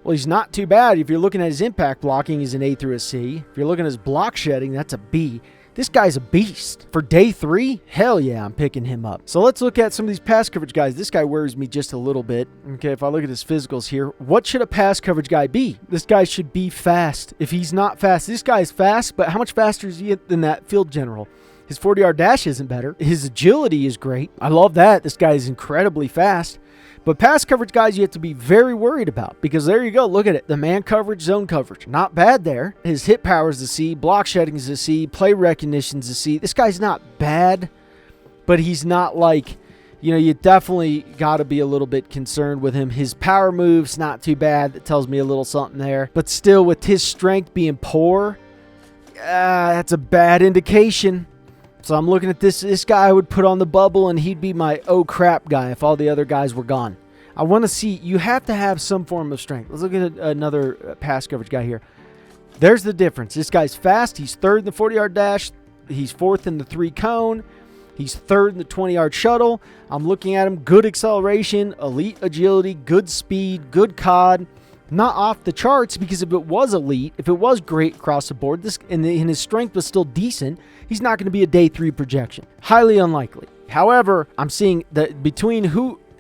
Well, he's not too bad. If you're looking at his impact blocking, he's an A through a C. If you're looking at his block shedding, that's a B. This guy's a beast. For day 3, hell yeah, I'm picking him up. So let's look at some of these pass coverage guys. This guy worries me just a little bit. Okay, if I look at his physicals here, what should a pass coverage guy be? This guy should be fast. If he's not fast, this guy's fast, but how much faster is he than that field general? His 40-yard dash isn't better. His agility is great. I love that. This guy is incredibly fast. But pass coverage guys you have to be very worried about, because there you go. Look at it. The man coverage, zone coverage. Not bad there. His hit power is a C. Block shedding is a C. Play recognition is a C. This guy's not bad, but he's not like, you definitely got to be a little bit concerned with him. His power move's not too bad. That tells me a little something there. But still, with his strength being poor, that's a bad indication. So I'm looking at this guy I would put on the bubble, and he'd be my oh crap guy if all the other guys were gone. I want to see, you have to have some form of strength. Let's look at another pass coverage guy here. There's the difference. This guy's fast. He's 3rd in the 40-yard dash. He's 4th in the 3-cone. He's 3rd in the 20-yard shuttle. I'm looking at him. Good acceleration, elite agility, good speed, good COD. Not off the charts, because if it was elite, if it was great across the board, and his strength was still decent, he's not going to be a day 3 projection. Highly unlikely. However, I'm seeing that between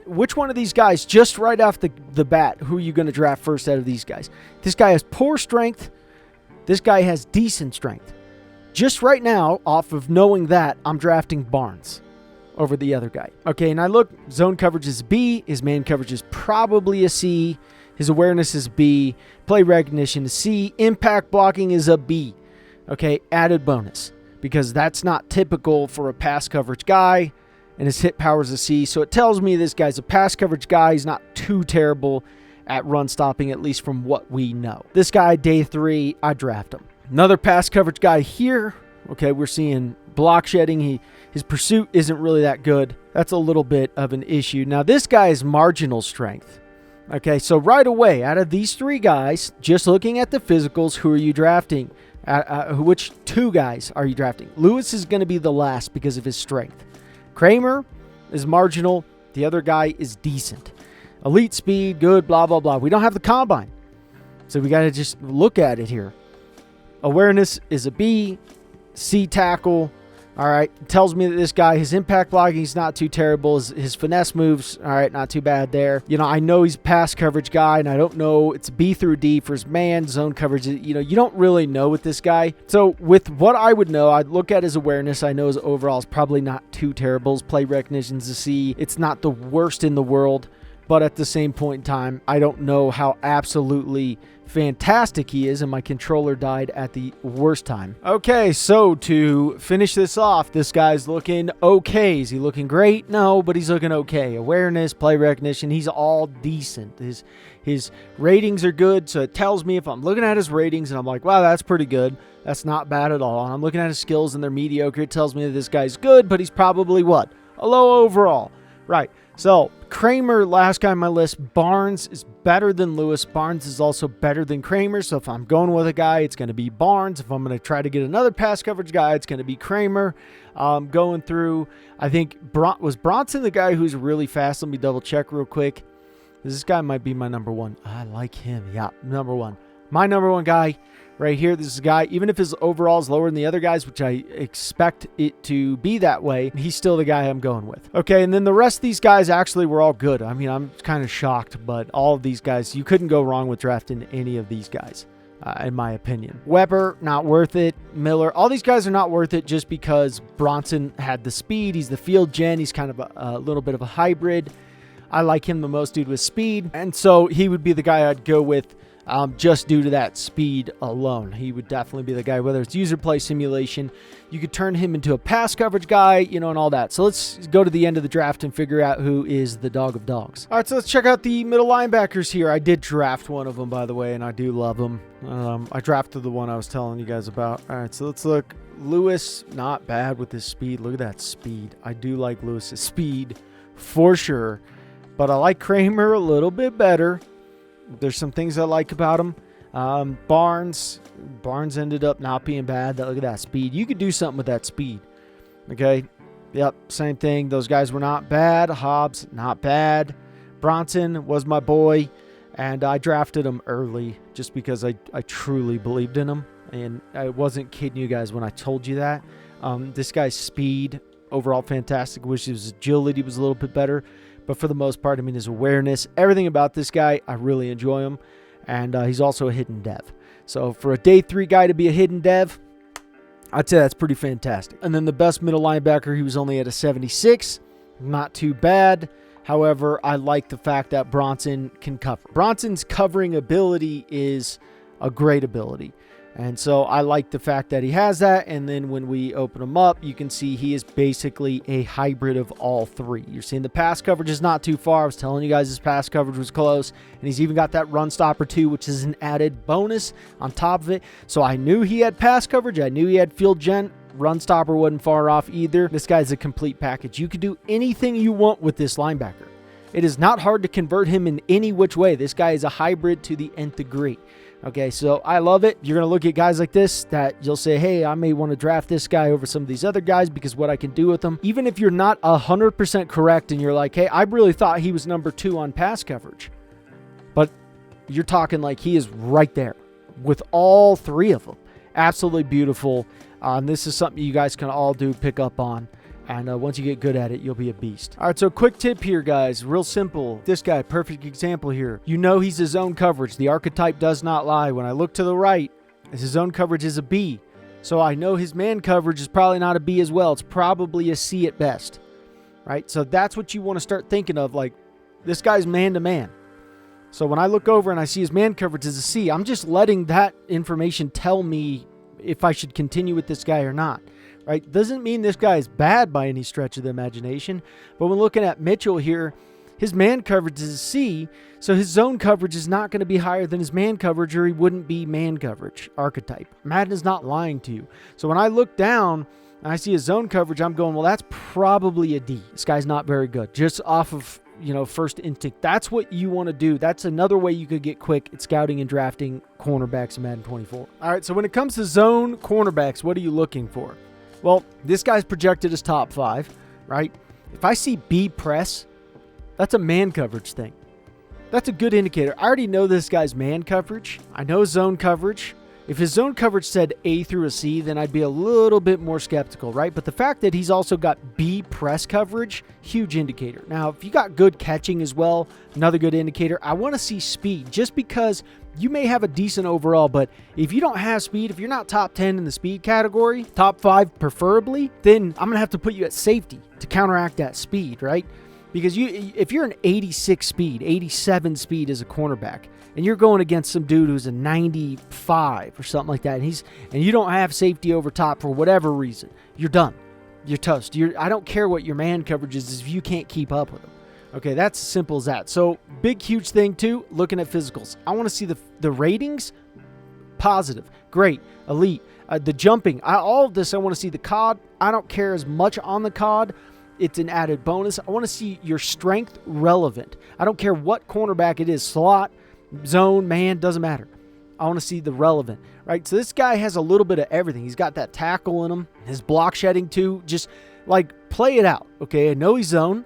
which one of these guys, just right off the bat, who are you going to draft first out of these guys? This guy has poor strength. This guy has decent strength. Just right now, off of knowing that, I'm drafting Barnes over the other guy. Okay, and I look, zone coverage is B. His man coverage is probably a C. His awareness is B. Play recognition is C. Impact blocking is a B. Okay, added bonus, because that's not typical for a pass coverage guy, and his hit power is a C. So it tells me this guy's a pass coverage guy. He's not too terrible at run stopping, at least from what we know. This guy, day 3, I draft him. Another pass coverage guy here. Okay, we're seeing block shedding. His pursuit isn't really that good. That's a little bit of an issue. Now, this guy is marginal strength. Okay, so right away, out of these 3 guys, just looking at the physicals, who are you drafting? Which 2 guys are you drafting? Lewis is going to be the last because of his strength. Kramer is marginal. The other guy is decent. Elite speed, good, blah, blah, blah. We don't have the combine, so we got to just look at it here. Awareness is a B. C tackle. All right. Tells me that this guy, his impact blocking is not too terrible. His finesse moves, all right, not too bad there. I know he's a pass coverage guy, and I don't know. It's B through D for his man. Zone coverage, you don't really know with this guy. So with what I would know, I'd look at his awareness. I know his overall is probably not too terrible. His play recognition's a C. It's not the worst in the world, but at the same point in time, I don't know how absolutely fantastic he is, and my controller died at the worst time. Okay, so to finish this off, this guy's looking okay. Is he looking great? No, but he's looking okay. Awareness, play recognition, he's all decent. His ratings are good, so it tells me, if I'm looking at his ratings and I'm like, wow, that's pretty good, that's not bad at all, and I'm looking at his skills and they're mediocre, it tells me that this guy's good, but he's probably what? A low overall. Right. So Kramer, last guy on my list. Barnes is better than Lewis. Barnes is also better than Kramer. So if I'm going with a guy, it's going to be Barnes. If I'm going to try to get another pass coverage guy, it's going to be Kramer. Going through, I think, was Bronson the guy who's really fast? Let me double check real quick. This guy might be my number 1. I like him. Yeah, number 1. My number 1 guy right here. This is a guy, even if his overall is lower than the other guys, which I expect it to be that way, he's still the guy I'm going with. Okay, and then the rest of these guys actually were all good. I mean, I'm kind of shocked, but all of these guys, you couldn't go wrong with drafting any of these guys, in my opinion. Weber, not worth it. Miller, all these guys are not worth it just because Bronson had the speed. He's the field gen. He's kind of a little bit of a hybrid. I like him the most due to his speed, and so he would be the guy I'd go with just due to that speed alone. He would definitely be the guy, whether it's user play simulation, you could turn him into a pass coverage guy, and all that. So let's go to the end of the draft and figure out who is the dog of dogs. All right, so let's check out the middle linebackers here. I did draft one of them, by the way, and I do love him. I drafted the one I was telling you guys about. All right, so let's look. Lewis, not bad with his speed. Look at that speed. I do like Lewis's speed for sure, but I like Kramer a little bit better. There's some things I like about him. Barnes ended up not being bad. Look at that speed. You could do something with that speed. Okay. Yep, same thing. Those guys were not bad. Hobbs, not bad. Bronson was my boy, and I drafted him early just because I truly believed in him, and I wasn't kidding you guys when I told you that. This guy's speed, overall fantastic. Wish his agility was a little bit better, but for the most part, I mean, his awareness, everything about this guy, I really enjoy him, and he's also a hidden dev. So for a day 3 guy to be a hidden dev, I'd say that's pretty fantastic. And then the best middle linebacker, he was only at a 76. Not too bad. However, I like the fact that Bronson can cover. Bronson's covering ability is a great ability. And so I like the fact that he has that. And then when we open him up, you can see he is basically a hybrid of all 3. You're seeing the pass coverage is not too far. I was telling you guys his pass coverage was close. And he's even got that run stopper too, which is an added bonus on top of it. So I knew he had pass coverage. I knew he had field gen. Run stopper wasn't far off either. This guy's a complete package. You can do anything you want with this linebacker. It is not hard to convert him in any which way. This guy is a hybrid to the nth degree. Okay, so I love it. You're going to look at guys like this that you'll say, hey, I may want to draft this guy over some of these other guys because what I can do with them. Even if you're not 100% correct and you're like, hey, I really thought he was number 2 on pass coverage. But you're talking like he is right there with all 3 of them. Absolutely beautiful. And this is something you guys can all pick up on. And once you get good at it, you'll be a beast. All right, so quick tip here, guys. Real simple. This guy, perfect example here. You know he's a zone coverage. The archetype does not lie. When I look to the right, his zone coverage is a B. So I know his man coverage is probably not a B as well. It's probably a C at best, right? So that's what you want to start thinking of. Like, this guy's man-to-man. So when I look over and I see his man coverage is a C, I'm just letting that information tell me if I should continue with this guy or not. Right? Doesn't mean this guy is bad by any stretch of the imagination. But when looking at Mitchell here, his man coverage is a C, so his zone coverage is not going to be higher than his man coverage, or he wouldn't be man coverage archetype. Madden is not lying to you. So when I look down and I see his zone coverage, I'm going, well, that's probably a D. This guy's not very good. Just off of, first instinct. That's what you want to do. That's another way you could get quick at scouting and drafting cornerbacks in Madden 24. All right, so when it comes to zone cornerbacks, what are you looking for? Well, this guy's projected as top 5, right? If I see B press, that's a man coverage thing. That's a good indicator. I already know this guy's man coverage. I know zone coverage. If his zone coverage said A through a C, then I'd be a little bit more skeptical, right? But the fact that he's also got B press coverage, huge indicator. Now, if you got good catching as well, another good indicator. I want to see speed just because you may have a decent overall, but if you don't have speed, if you're not top 10 in the speed category, top 5 preferably, then I'm going to have to put you at safety to counteract that speed, right? Because if you're an 86 speed, 87 speed as a cornerback, and you're going against some dude who's a 95 or something like that, and you don't have safety over top for whatever reason, you're done. You're toast. I don't care what your man coverage is if you can't keep up with them. Okay, that's as simple as that. So, big, huge thing, too, looking at physicals. I want to see the ratings, positive, great, elite. The jumping, all of this, I want to see the COD. I don't care as much on the COD. It's an added bonus. I want to see your strength relevant. I don't care what cornerback it is, slot, zone, man, doesn't matter. I want to see the relevant, right? So this guy has a little bit of everything. He's got that tackle in him, his block shedding too. Just like play it out, okay? I know he's zone.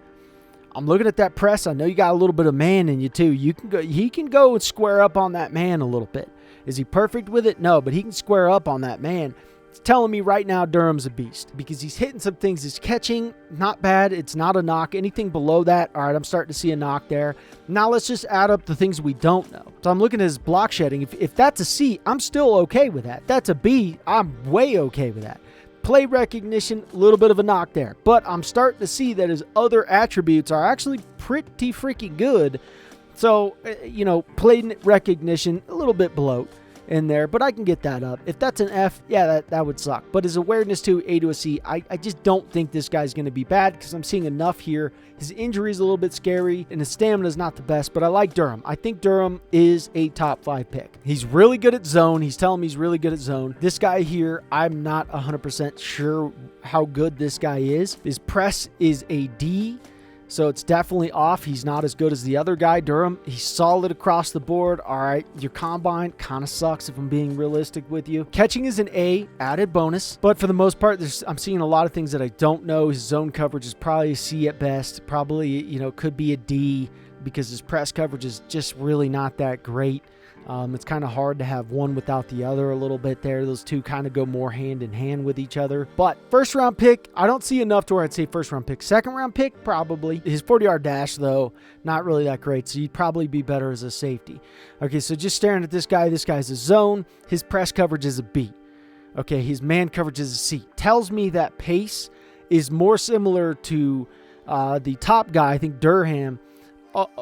I'm looking at that press. I know you got a little bit of man in you too. He can go and square up on that man a little bit. Is he perfect with it? No, but he can square up on that man. It's telling me right now Durham's a beast because he's hitting some things. His catching, not bad. It's not a knock. Anything below that, all right, I'm starting to see a knock there. Now let's just add up the things we don't know. So I'm looking at his block shedding. If that's a C, I'm still okay with that. That's a B, I'm way okay with that. Play recognition, a little bit of a knock there. But I'm starting to see that his other attributes are actually pretty freaking good. So, play recognition, a little bit below in there, but I can get that up. If that's an F, yeah, that would suck. But his awareness to A to a C, I just don't think this guy's going to be bad because I'm seeing enough here. His injury is a little bit scary, and his stamina is not the best, but I like Durham. I think Durham is a top 5 pick. He's really good at zone. He's telling me he's really good at zone. This guy here, I'm not 100% sure how good this guy is. His press is a D. So it's definitely off. He's not as good as the other guy, Durham. He's solid across the board. All right, your combine kind of sucks if I'm being realistic with you. Catching is an A, added bonus. But for the most part, I'm seeing a lot of things that I don't know. His zone coverage is probably a C at best. Probably, you know, could be a D because his press coverage is just really not that great. It's kind of hard to have one without the other a little bit there. Those two kind of go more hand in hand with each other. But first round pick, I don't see enough to where I'd say first round pick. Second round pick, probably. His 40-yard dash, though, not really that great. So you'd probably be better as a safety. Okay, so just staring at this guy's a zone. His press coverage is a B. Okay, his man coverage is a C. Tells me that pace is more similar to the top guy, I think Durham,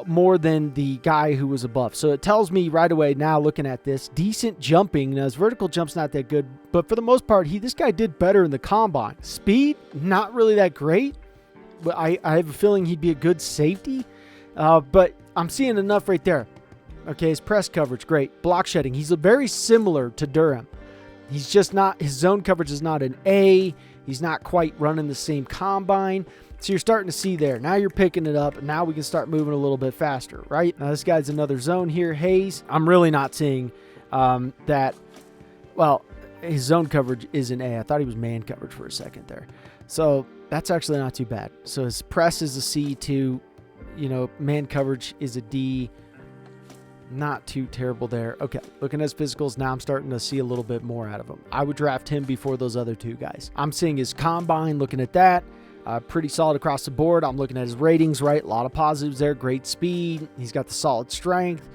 more than the guy who was above. So it tells me right away now looking at this, decent jumping. Now his vertical jump's not that good, but for the most part, this guy did better in the combine. Speed, not really that great, but I have a feeling he'd be a good safety. But I'm seeing enough right there. Okay, his press coverage, great. Block shedding, he's very similar to Durham. He's just not, his zone coverage is not an A. He's not quite running the same combine. So you're starting to see there. Now you're picking it up, and now we can start moving a little bit faster, right? Now this guy's another zone here. Hayes, I'm really not seeing that. Well, his zone coverage is an A. I thought he was man coverage for a second there. So that's actually not too bad. So his press is a C too. You know, man coverage is a D. Not too terrible there. Okay, looking at his physicals, now I'm starting to see a little bit more out of him. I would draft him before those other two guys. I'm seeing his combine, looking at that. Pretty solid across the board. I'm looking at his ratings, right? A lot of positives there. Great speed. He's got the solid strength.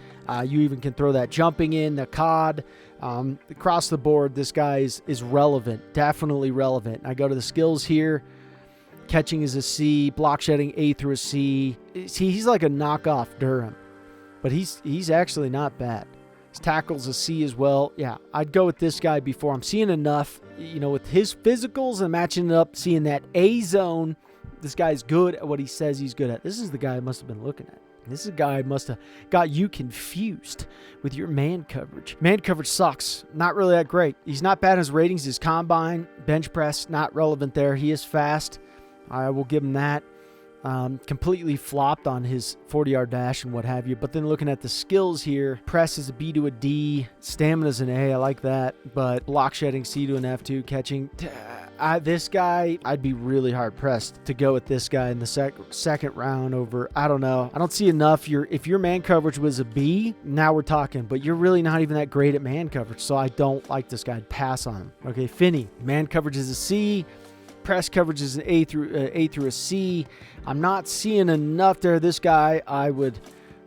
You even can throw that jumping in, the COD. Across the board, this guy is relevant. Definitely relevant. I go to the skills here. Catching is a C. Block shedding, A through a C. See, he's like a knockoff Durham. But he's actually not bad. His tackle's a C as well. Yeah, I'd go with this guy before. I'm seeing enough, you know, with his physicals and matching it up, seeing that A zone. This guy's good at what he says he's good at. This is the guy I must have been looking at. This is a guy who must have got you confused with your man coverage. Man coverage sucks. Not really that great. He's not bad in his ratings. His combine, bench press, not relevant there. He is fast. I will give him that. Completely flopped on his 40-yard dash and what have you. But then looking at the skills here, press is a B to a D, stamina's an A, I like that. But block shedding, C to an F to catching. This guy, I'd be really hard pressed to go with this guy in the second round over, I don't know. I don't see enough. If your man coverage was a B, now we're talking. But you're really not even that great at man coverage, so I don't like this guy. I'd pass on him. Okay, Finney, man coverage is a C. Press coverage is an A through a C. I'm not seeing enough there. This guy, I would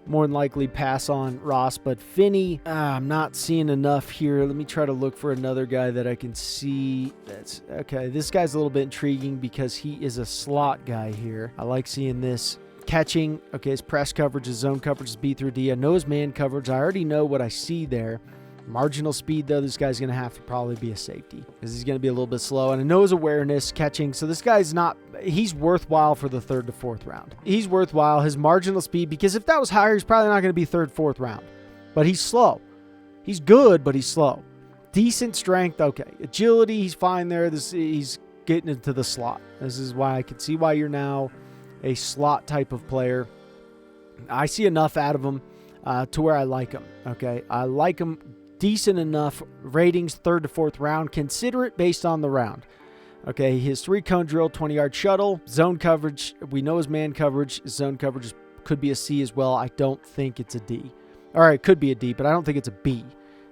more than likely pass on Ross, but Finney, I'm not seeing enough here. Let me try to look for another guy that I can see. That's okay. This guy's a little bit intriguing because he is a slot guy here. I like seeing this. Catching, okay, his press coverage, his zone coverage is B through D. I know his man coverage. I already know what I see there. Marginal speed, though, this guy's going to have to probably be a safety because he's going to be a little bit slow. And I know his awareness, catching. So this guy's not, he's worthwhile for the 3rd to 4th round. He's worthwhile. His marginal speed, because if that was higher, he's probably not going to be 3rd, 4th round. But he's slow. He's good, but he's slow. Decent strength, okay. Agility, he's fine there. He's getting into the slot. This is why I can see why you're now a slot type of player. I see enough out of him to where I like him, okay? I like him. Decent enough ratings, 3rd to 4th round. Consider it based on the round. Okay, his 3-cone drill, 20-yard shuttle, zone coverage. We know his man coverage. His zone coverage could be a C as well. I don't think it's a D. All right, it could be a D, but I don't think it's a B,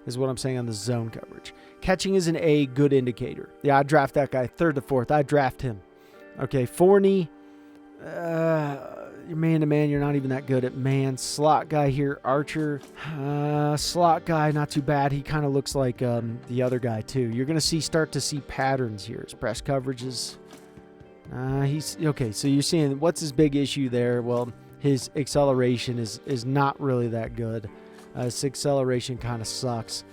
is what I'm saying on the zone coverage. Catching is an A, good indicator. Yeah, I'd draft that guy 3rd to 4th. I'd draft him. Okay, Forney. You're man-to-man, you're not even that good at man. Slot guy here, Archer. Slot guy, not too bad. He kind of looks like the other guy, too. You're going to start to see patterns here. His press coverages. He's okay, so you're seeing what's his big issue there? Well, his acceleration is not really that good. His acceleration kind of sucks.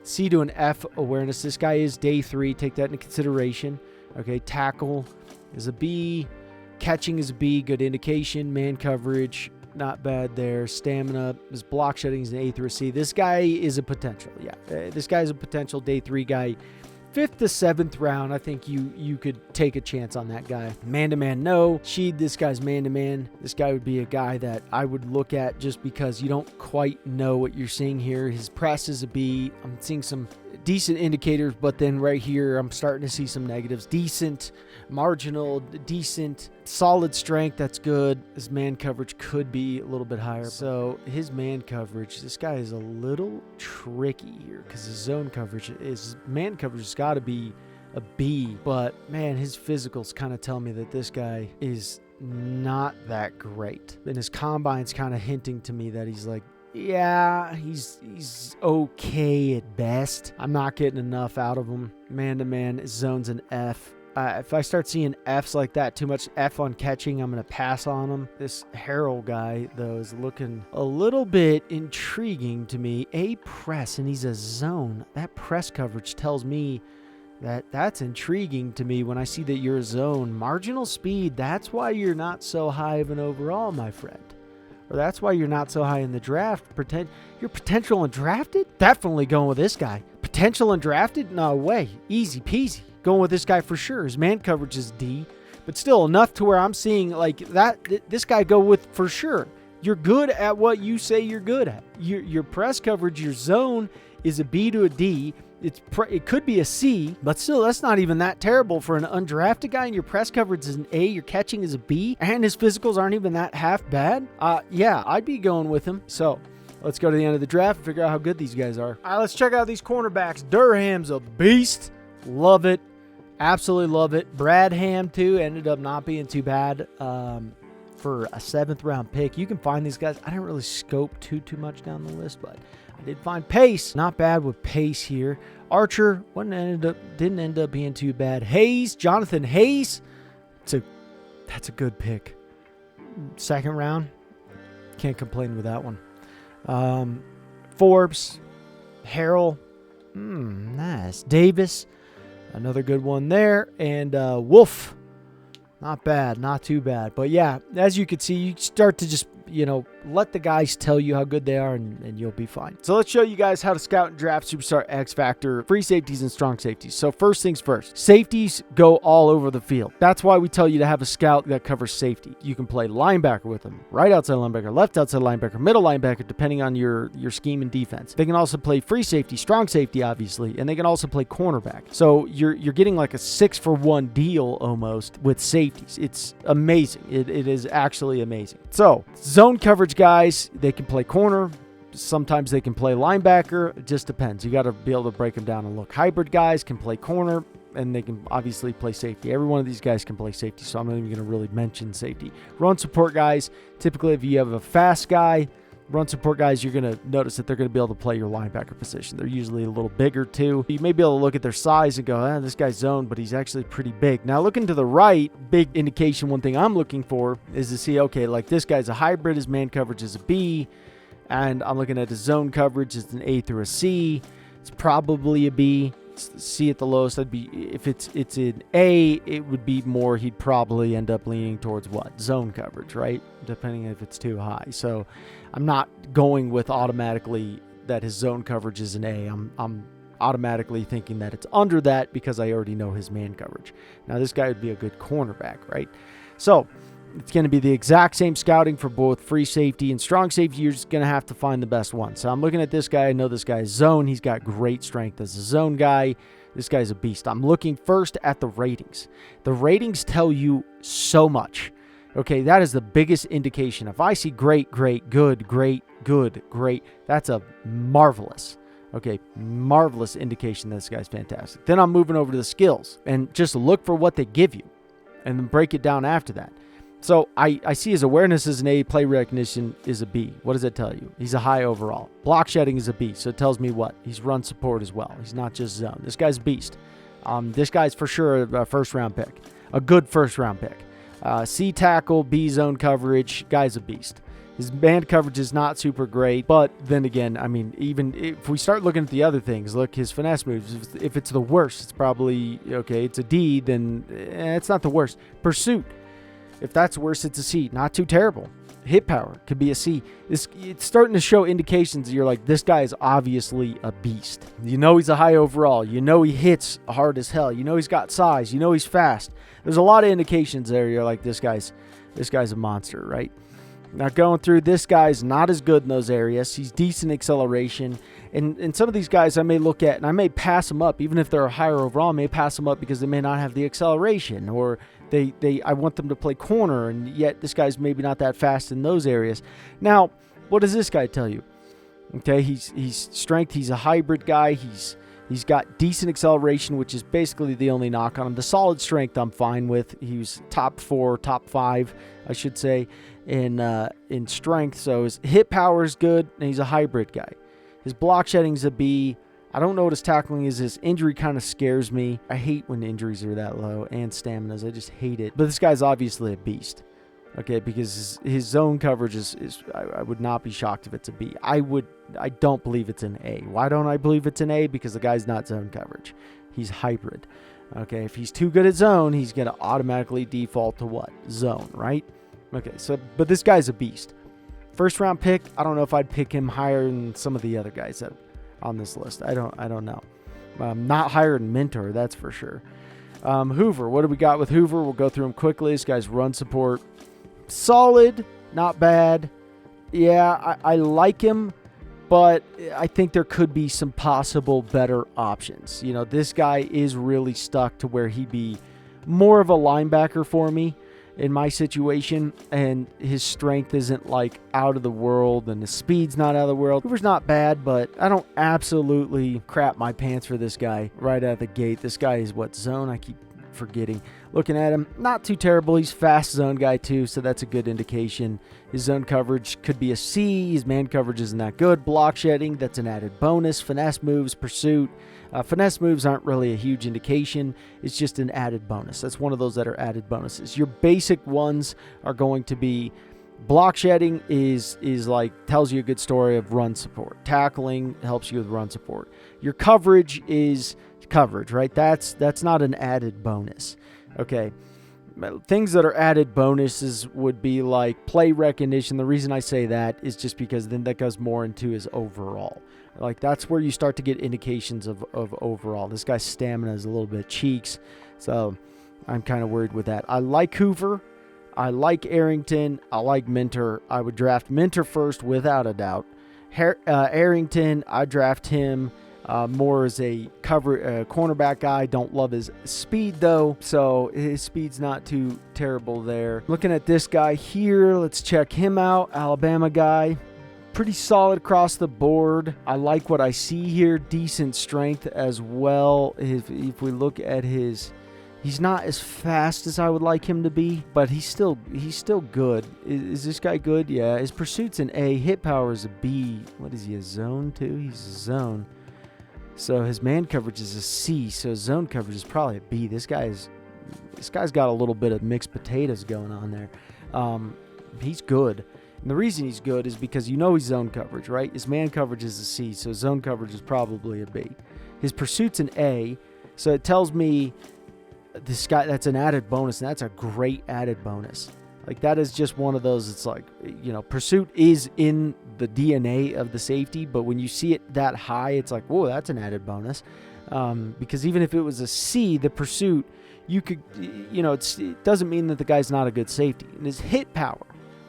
C to an F awareness. This guy is day 3. Take that into consideration. Okay, tackle is a B. Catching is a B, good indication. Man coverage, not bad there. Stamina, his block shedding is an A through a C. This guy is a potential, yeah. This guy is a potential day 3 guy. 5th to 7th round, I think you could take a chance on that guy. Man-to-man, no. Sheed, this guy's man-to-man. This guy would be a guy that I would look at just because you don't quite know what you're seeing here. His press is a B. I'm seeing some decent indicators, but then right here, I'm starting to see some negatives. Decent, marginal, decent, solid strength, that's good. His man coverage could be a little bit higher. So his man coverage, this guy is a little tricky here because his zone coverage, his man coverage has got to be a B, but man, his physicals kind of tell me that this guy is not that great. And his combine's kind of hinting to me that he's like, yeah, he's okay at best. I'm not getting enough out of him. Man-to-man, his zone's an F. If I start seeing Fs like that, too much F on catching, I'm going to pass on him. This Harold guy, though, is looking a little bit intriguing to me. A press, and he's a zone. That press coverage tells me that's intriguing to me when I see that you're a zone. Marginal speed, that's why you're not so high of an overall, my friend. Or that's why you're not so high in the draft. You're potential undrafted? Definitely going with this guy. Potential undrafted? No way. Easy peasy. Going with this guy for sure. His man coverage is D, but still enough to where I'm seeing like that. This guy go with for sure. You're good at what you say you're good at. Your press coverage, your zone is a B to a D. It could be a C, but still, that's not even that terrible for an undrafted guy. And your press coverage is an A, your catching is a B, and his physicals aren't even that half bad. Yeah, I'd be going with him. So let's go to the end of the draft and figure out how good these guys are. All right, let's check out these cornerbacks. Durham's a beast. Love it. Absolutely love it. Bradham, too, ended up not being too bad for a 7th round pick. You can find these guys. I didn't really scope too much down the list, but I did find Pace. Not bad with Pace here. Archer didn't end up being too bad. Hayes, Jonathan Hayes. That's a good pick. 2nd round. Can't complain with that one. Forbes, Harrell. Nice. Davis. Another good one there. And Wolf. Not bad. Not too bad. But yeah, as you can see, you start to just, let the guys tell you how good they are and you'll be fine. So let's show you guys how to scout and draft Superstar X Factor free safeties and strong safeties. So first things first, safeties go all over the field. That's why we tell you to have a scout that covers safety. You can play linebacker with them, right outside linebacker, left outside linebacker, middle linebacker, depending on your scheme and defense. They can also play free safety, strong safety, obviously, and they can also play cornerback. So you're getting like a 6-for-1 deal almost with safeties. It's amazing. It is actually amazing. So zone coverage guys, they can play corner. Sometimes they can play linebacker. It just depends. You got to be able to break them down and look. Hybrid guys can play corner, and they can obviously play safety. Every one of these guys can play safety, so I'm not even going to really mention safety. Run support guys, typically if you have a fast guy, run support guys, you're going to notice that they're going to be able to play your linebacker position. They're usually a little bigger too. You may be able to look at their size and go, this guy's zoned, but he's actually pretty big. Now looking to the right, big indication, one thing I'm looking for is to see, okay, like this guy's a hybrid, his man coverage is a B, and I'm looking at his zone coverage, it's an A through a C. It's probably a B. C at the lowest. That'd be, if it's an A, it would be more, he'd probably end up leaning towards what? Zone coverage, right? Depending if it's too high. So I'm not going with automatically that his zone coverage is an A. I'm automatically thinking that it's under that because I already know his man coverage. Now this guy would be a good cornerback, right? So it's going to be the exact same scouting for both free safety and strong safety. You're just going to have to find the best one. So I'm looking at this guy. I know this guy's zone. He's got great strength as a zone guy. This guy's a beast. I'm looking first at the ratings. The ratings tell you so much. Okay, that is the biggest indication. If I see great, great, good, great, good, great, that's a marvelous. Okay, marvelous indication that this guy's fantastic. Then I'm moving over to the skills and just look for what they give you and then break it down after that. So I see his awareness is an A, play recognition is a B. What does that tell you? He's a high overall. Block shedding is a B, so it tells me what? He's run support as well. He's not just zone. This guy's a beast. This guy's for sure a first-round pick, a good first-round pick. C tackle, B zone coverage, guy's a beast. His man coverage is not super great, but then again, I mean, even if we start looking at the other things, look, his finesse moves, if it's the worst, it's probably, okay, it's a D, then it's not the worst. Pursuit. If that's worse, it's a C. Not too terrible. Hit power could be a C. It's starting to show indications that you're like, this guy is obviously a beast. You know he's a high overall. You know he hits hard as hell. You know he's got size. You know he's fast. There's a lot of indications there. You're like, this guy's a monster, right? Now going through, this guy's not as good in those areas. He's decent acceleration. And some of these guys I may look at and I may pass them up, even if they're a higher overall, I may pass them up because they may not have the acceleration, or I want them to play corner, and yet this guy's maybe not that fast in those areas. Now, what does this guy tell you? Okay, he's strength. He's a hybrid guy. He's got decent acceleration, which is basically the only knock on him. The solid strength I'm fine with. He was top 4, top 5, I should say, in strength. So his hit power is good, and he's a hybrid guy. His block shedding's a B. I don't know what his tackling is. His injury kind of scares me. I hate when injuries are that low, and staminas. I just hate it. But this guy's obviously a beast. Okay, because his zone coverage is I would not be shocked if it's a B. I don't believe it's an A. Why don't I believe it's an A? Because the guy's not zone coverage. He's hybrid. Okay, if he's too good at zone, he's going to automatically default to what? Zone, right? Okay, so, but this guy's a beast. First round pick, I don't know if I'd pick him higher than some of the other guys that on this list. I don't know. Not higher than Mentor, that's for sure. Hoover, what do we got with Hoover? We'll go through him quickly. This guy's run support. Solid, not bad. Yeah, I like him, but I think there could be some possible better options. You know, this guy is really stuck to where he'd be more of a linebacker for me in my situation, and his strength isn't like out of the world, and his speed's not out of the world. Hoover's not bad, but I don't absolutely crap my pants for this guy right out of the gate. This guy is what zone? I keep forgetting. Looking at him, not too terrible. He's fast zone guy too, so that's a good indication. His zone coverage could be a C. His man coverage isn't that good. Block shedding, that's an added bonus. Finesse moves, pursuit. Finesse moves aren't really a huge indication. It's just an added bonus. That's one of those that are added bonuses. Your basic ones are going to be block shedding is like tells you a good story of run support. Tackling helps you with run support. Your coverage is coverage, right? That's not an added bonus. Okay. Things that are added bonuses would be like play recognition. The reason I say that is just because then that goes more into his overall. Like that's where you start to get indications of overall. This guy's stamina is a little bit cheeks, so I'm kind of worried with that. I like Hoover. I like Arrington. I like Mentor. I would draft Mentor first without a doubt. Arrington, I draft him more as a cornerback guy. Don't love his speed though, so his speed's not too terrible there. Looking at this guy here, let's check him out. Alabama guy. Pretty solid across the board. I like what I see here. Decent strength as well. If we look at he's not as fast as I would like him to be, but he's still good. Is this guy good? Yeah. His pursuit's an A. Hit power is a B. What is he, a zone too? He's a zone. So his man coverage is a C. So zone coverage is probably a B. This guy's got a little bit of mixed potatoes going on there. He's good. And the reason he's good is because you know he's zone coverage, right? His man coverage is a C, so zone coverage is probably a B. His pursuit's an A, so it tells me this guy, that's an added bonus, and that's a great added bonus. Like, that is just one of those, it's like, you know, pursuit is in the DNA of the safety, but when you see it that high, it's like, whoa, that's an added bonus. Because even if it was a C, the pursuit, you could, you know, it doesn't mean that the guy's not a good safety. And his hit power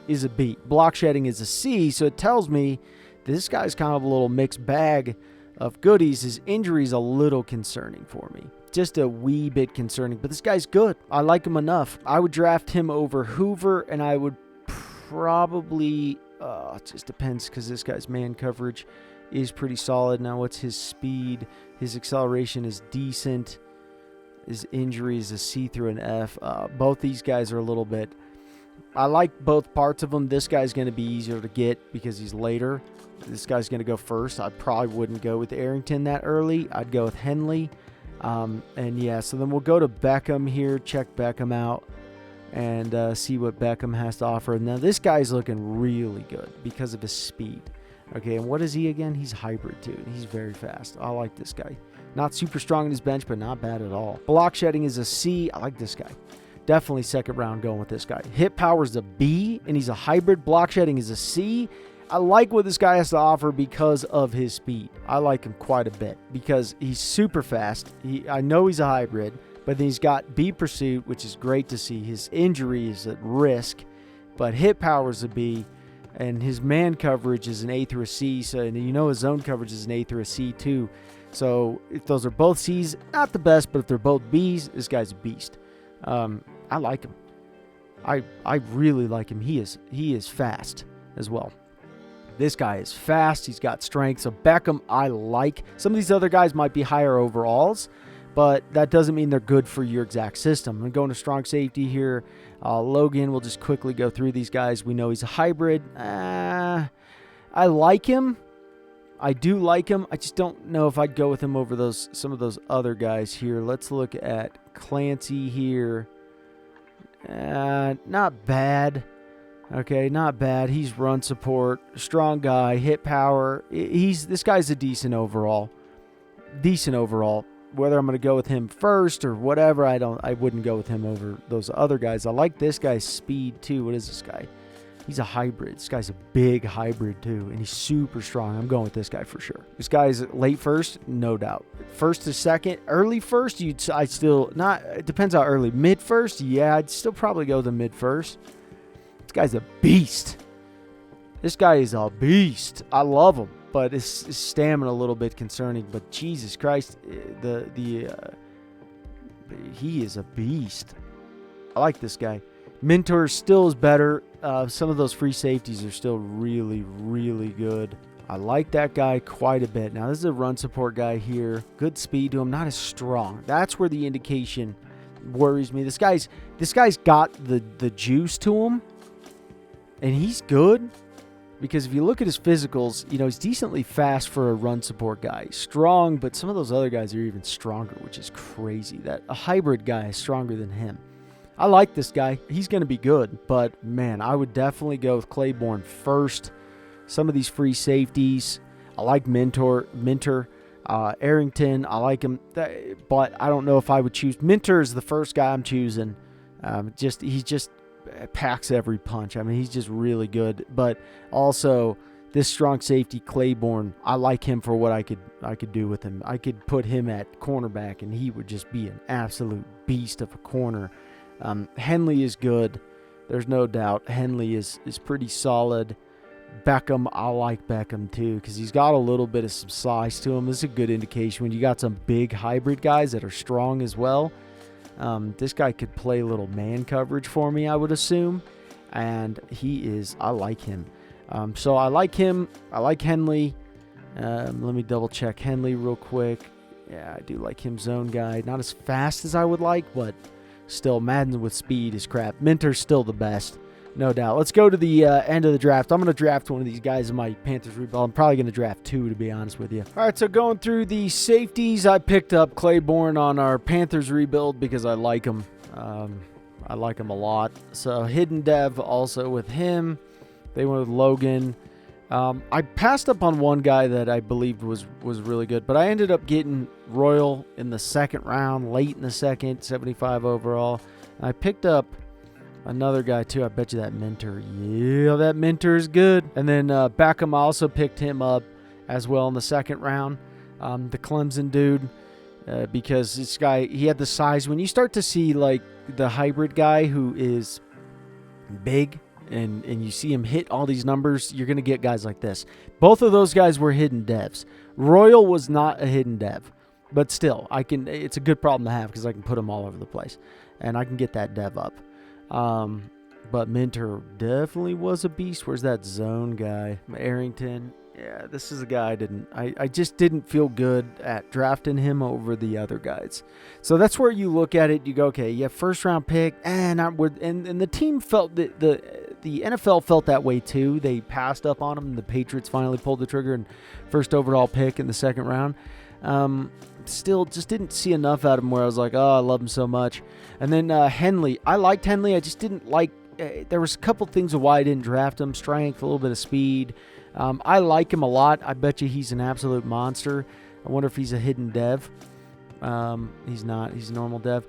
is a B. Block shedding is a C, so it tells me this guy's kind of a little mixed bag of goodies. His injury is a little concerning for me. Just a wee bit concerning, but this guy's good. I like him enough. I would draft him over Hoover, and I would probably, it just depends because this guy's man coverage is pretty solid. Now, what's his speed? His acceleration is decent. His injury is a C through an F. Both these guys are a little bit, I like both parts of them. This guy's going to be easier to get because he's later. This guy's going to go first. I probably wouldn't go with Arrington that early. I'd go with Henley. And yeah, so then we'll go to Beckham here, check Beckham out, and see what Beckham has to offer. Now, this guy's looking really good because of his speed. Okay, and what is he again? He's hybrid too. He's very fast. I like this guy. Not super strong in his bench, but not bad at all. Block shedding is a C. I like this guy. Definitely second round going with this guy. Hit power is a B, and he's a hybrid. Block shedding is a C. I like what this guy has to offer because of his speed. I like him quite a bit because he's super fast. I know he's a hybrid, but then he's got B pursuit, which is great to see. His injury is at risk, but hit power is a B, and his man coverage is an A through a C. So, and you know his zone coverage is an A through a C too. So if those are both C's, not the best, but if they're both B's, this guy's a beast. I like him. I really like him. He is fast as well. This guy is fast. He's got strength. So Beckham, I like. Some of these other guys might be higher overalls, but that doesn't mean they're good for your exact system. I'm going to strong safety here. Logan, we'll just quickly go through these guys. We know he's a hybrid. I like him. I do like him. I just don't know if I'd go with him over some of those other guys here. Let's look at Clancy here. Not bad. Okay, not bad. He's run support, strong guy, hit power. This guy's a decent overall. Decent overall. Whether I'm going to go with him first or whatever, I wouldn't go with him over those other guys. I like this guy's speed too. What is this guy? He's a hybrid. This guy's a big hybrid too, and he's super strong. I'm going with this guy for sure. This guy's late first, no doubt. First to second, early first, it depends how early. Mid first, yeah, I'd still probably go the mid first. This guy's a beast. This guy is a beast. I love him, but his stamina a little bit concerning. But Jesus Christ, he is a beast. I like this guy. Mentor still is better. Some of those free safeties are still really, really good. I like that guy quite a bit. Now, this is a run support guy here. Good speed to him, not as strong. That's where the indication worries me. This guy's got the juice to him, and he's good because if you look at his physicals, he's decently fast for a run support guy. Strong, but some of those other guys are even stronger, which is crazy. That a hybrid guy is stronger than him. I like this guy. He's going to be good, but man, I would definitely go with Claiborne first. Some of these free safeties, I like Minter, Arrington. I like him, but I don't know if I would choose. Minter is the first guy I'm choosing. He just packs every punch. I mean, he's just really good. But also, this strong safety Claiborne, I like him for what I could do with him. I could put him at cornerback, and he would just be an absolute beast of a corner. Henley is good. There's no doubt. Henley is pretty solid. Beckham, I like Beckham too because he's got a little bit of some size to him. This is a good indication when you got some big hybrid guys that are strong as well. This guy could play a little man coverage for me, I would assume. And I like him. So I like him. I like Henley. Let me double check Henley real quick. Yeah, I do like him zone guy. Not as fast as I would like, but still, Madden with speed is crap. Minter's still the best, no doubt. Let's go to the end of the draft. I'm going to draft one of these guys in my Panthers rebuild. I'm probably going to draft two, to be honest with you. All right, so going through the safeties, I picked up Claiborne on our Panthers rebuild because I like him. I like him a lot. So hidden dev also with him. They went with Logan. I passed up on one guy that I believed was really good, but I ended up getting Royal in the second round, late in the second, 75 overall. I picked up another guy too. I bet you that Mentor. Yeah, that Mentor is good. And then Beckham, I also picked him up as well in the second round. The Clemson dude, because this guy, he had the size. When you start to see like the hybrid guy who is big, and you see him hit all these numbers, you're going to get guys like this. Both of those guys were hidden devs. Royal was not a hidden dev, but still, it's a good problem to have because I can put them all over the place, and I can get that dev up. But Minter definitely was a beast. Where's that zone guy? Arrington. Yeah, this is a guy I just didn't feel good at drafting him over the other guys. So that's where you look at it. You go, okay, you have first round pick, and the team felt that the NFL felt that way too. They passed up on him, and the Patriots finally pulled the trigger and first overall pick in the second round. Still just didn't see enough out of him where I was like, oh, I love him so much. And then Henley, I liked Henley. I just didn't like. There was a couple things of why I didn't draft him. Strength, a little bit of speed. I like him a lot. I bet you he's an absolute monster. I wonder if he's a hidden dev. He's not. He's a normal dev.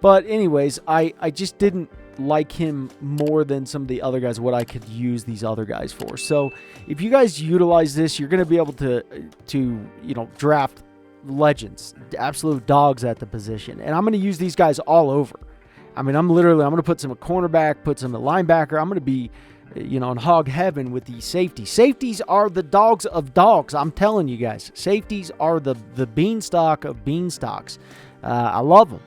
But anyways, I just didn't like him more than some of the other guys, what I could use these other guys for. So if you guys utilize this, you're going to be able to draft legends, absolute dogs at the position. And I'm going to use these guys all over. I mean, I'm going to put some at cornerback, put some at linebacker. I'm going to be, in hog heaven with these safeties. Safeties are the dogs of dogs. I'm telling you guys, safeties are the beanstalk of beanstalks. I love them.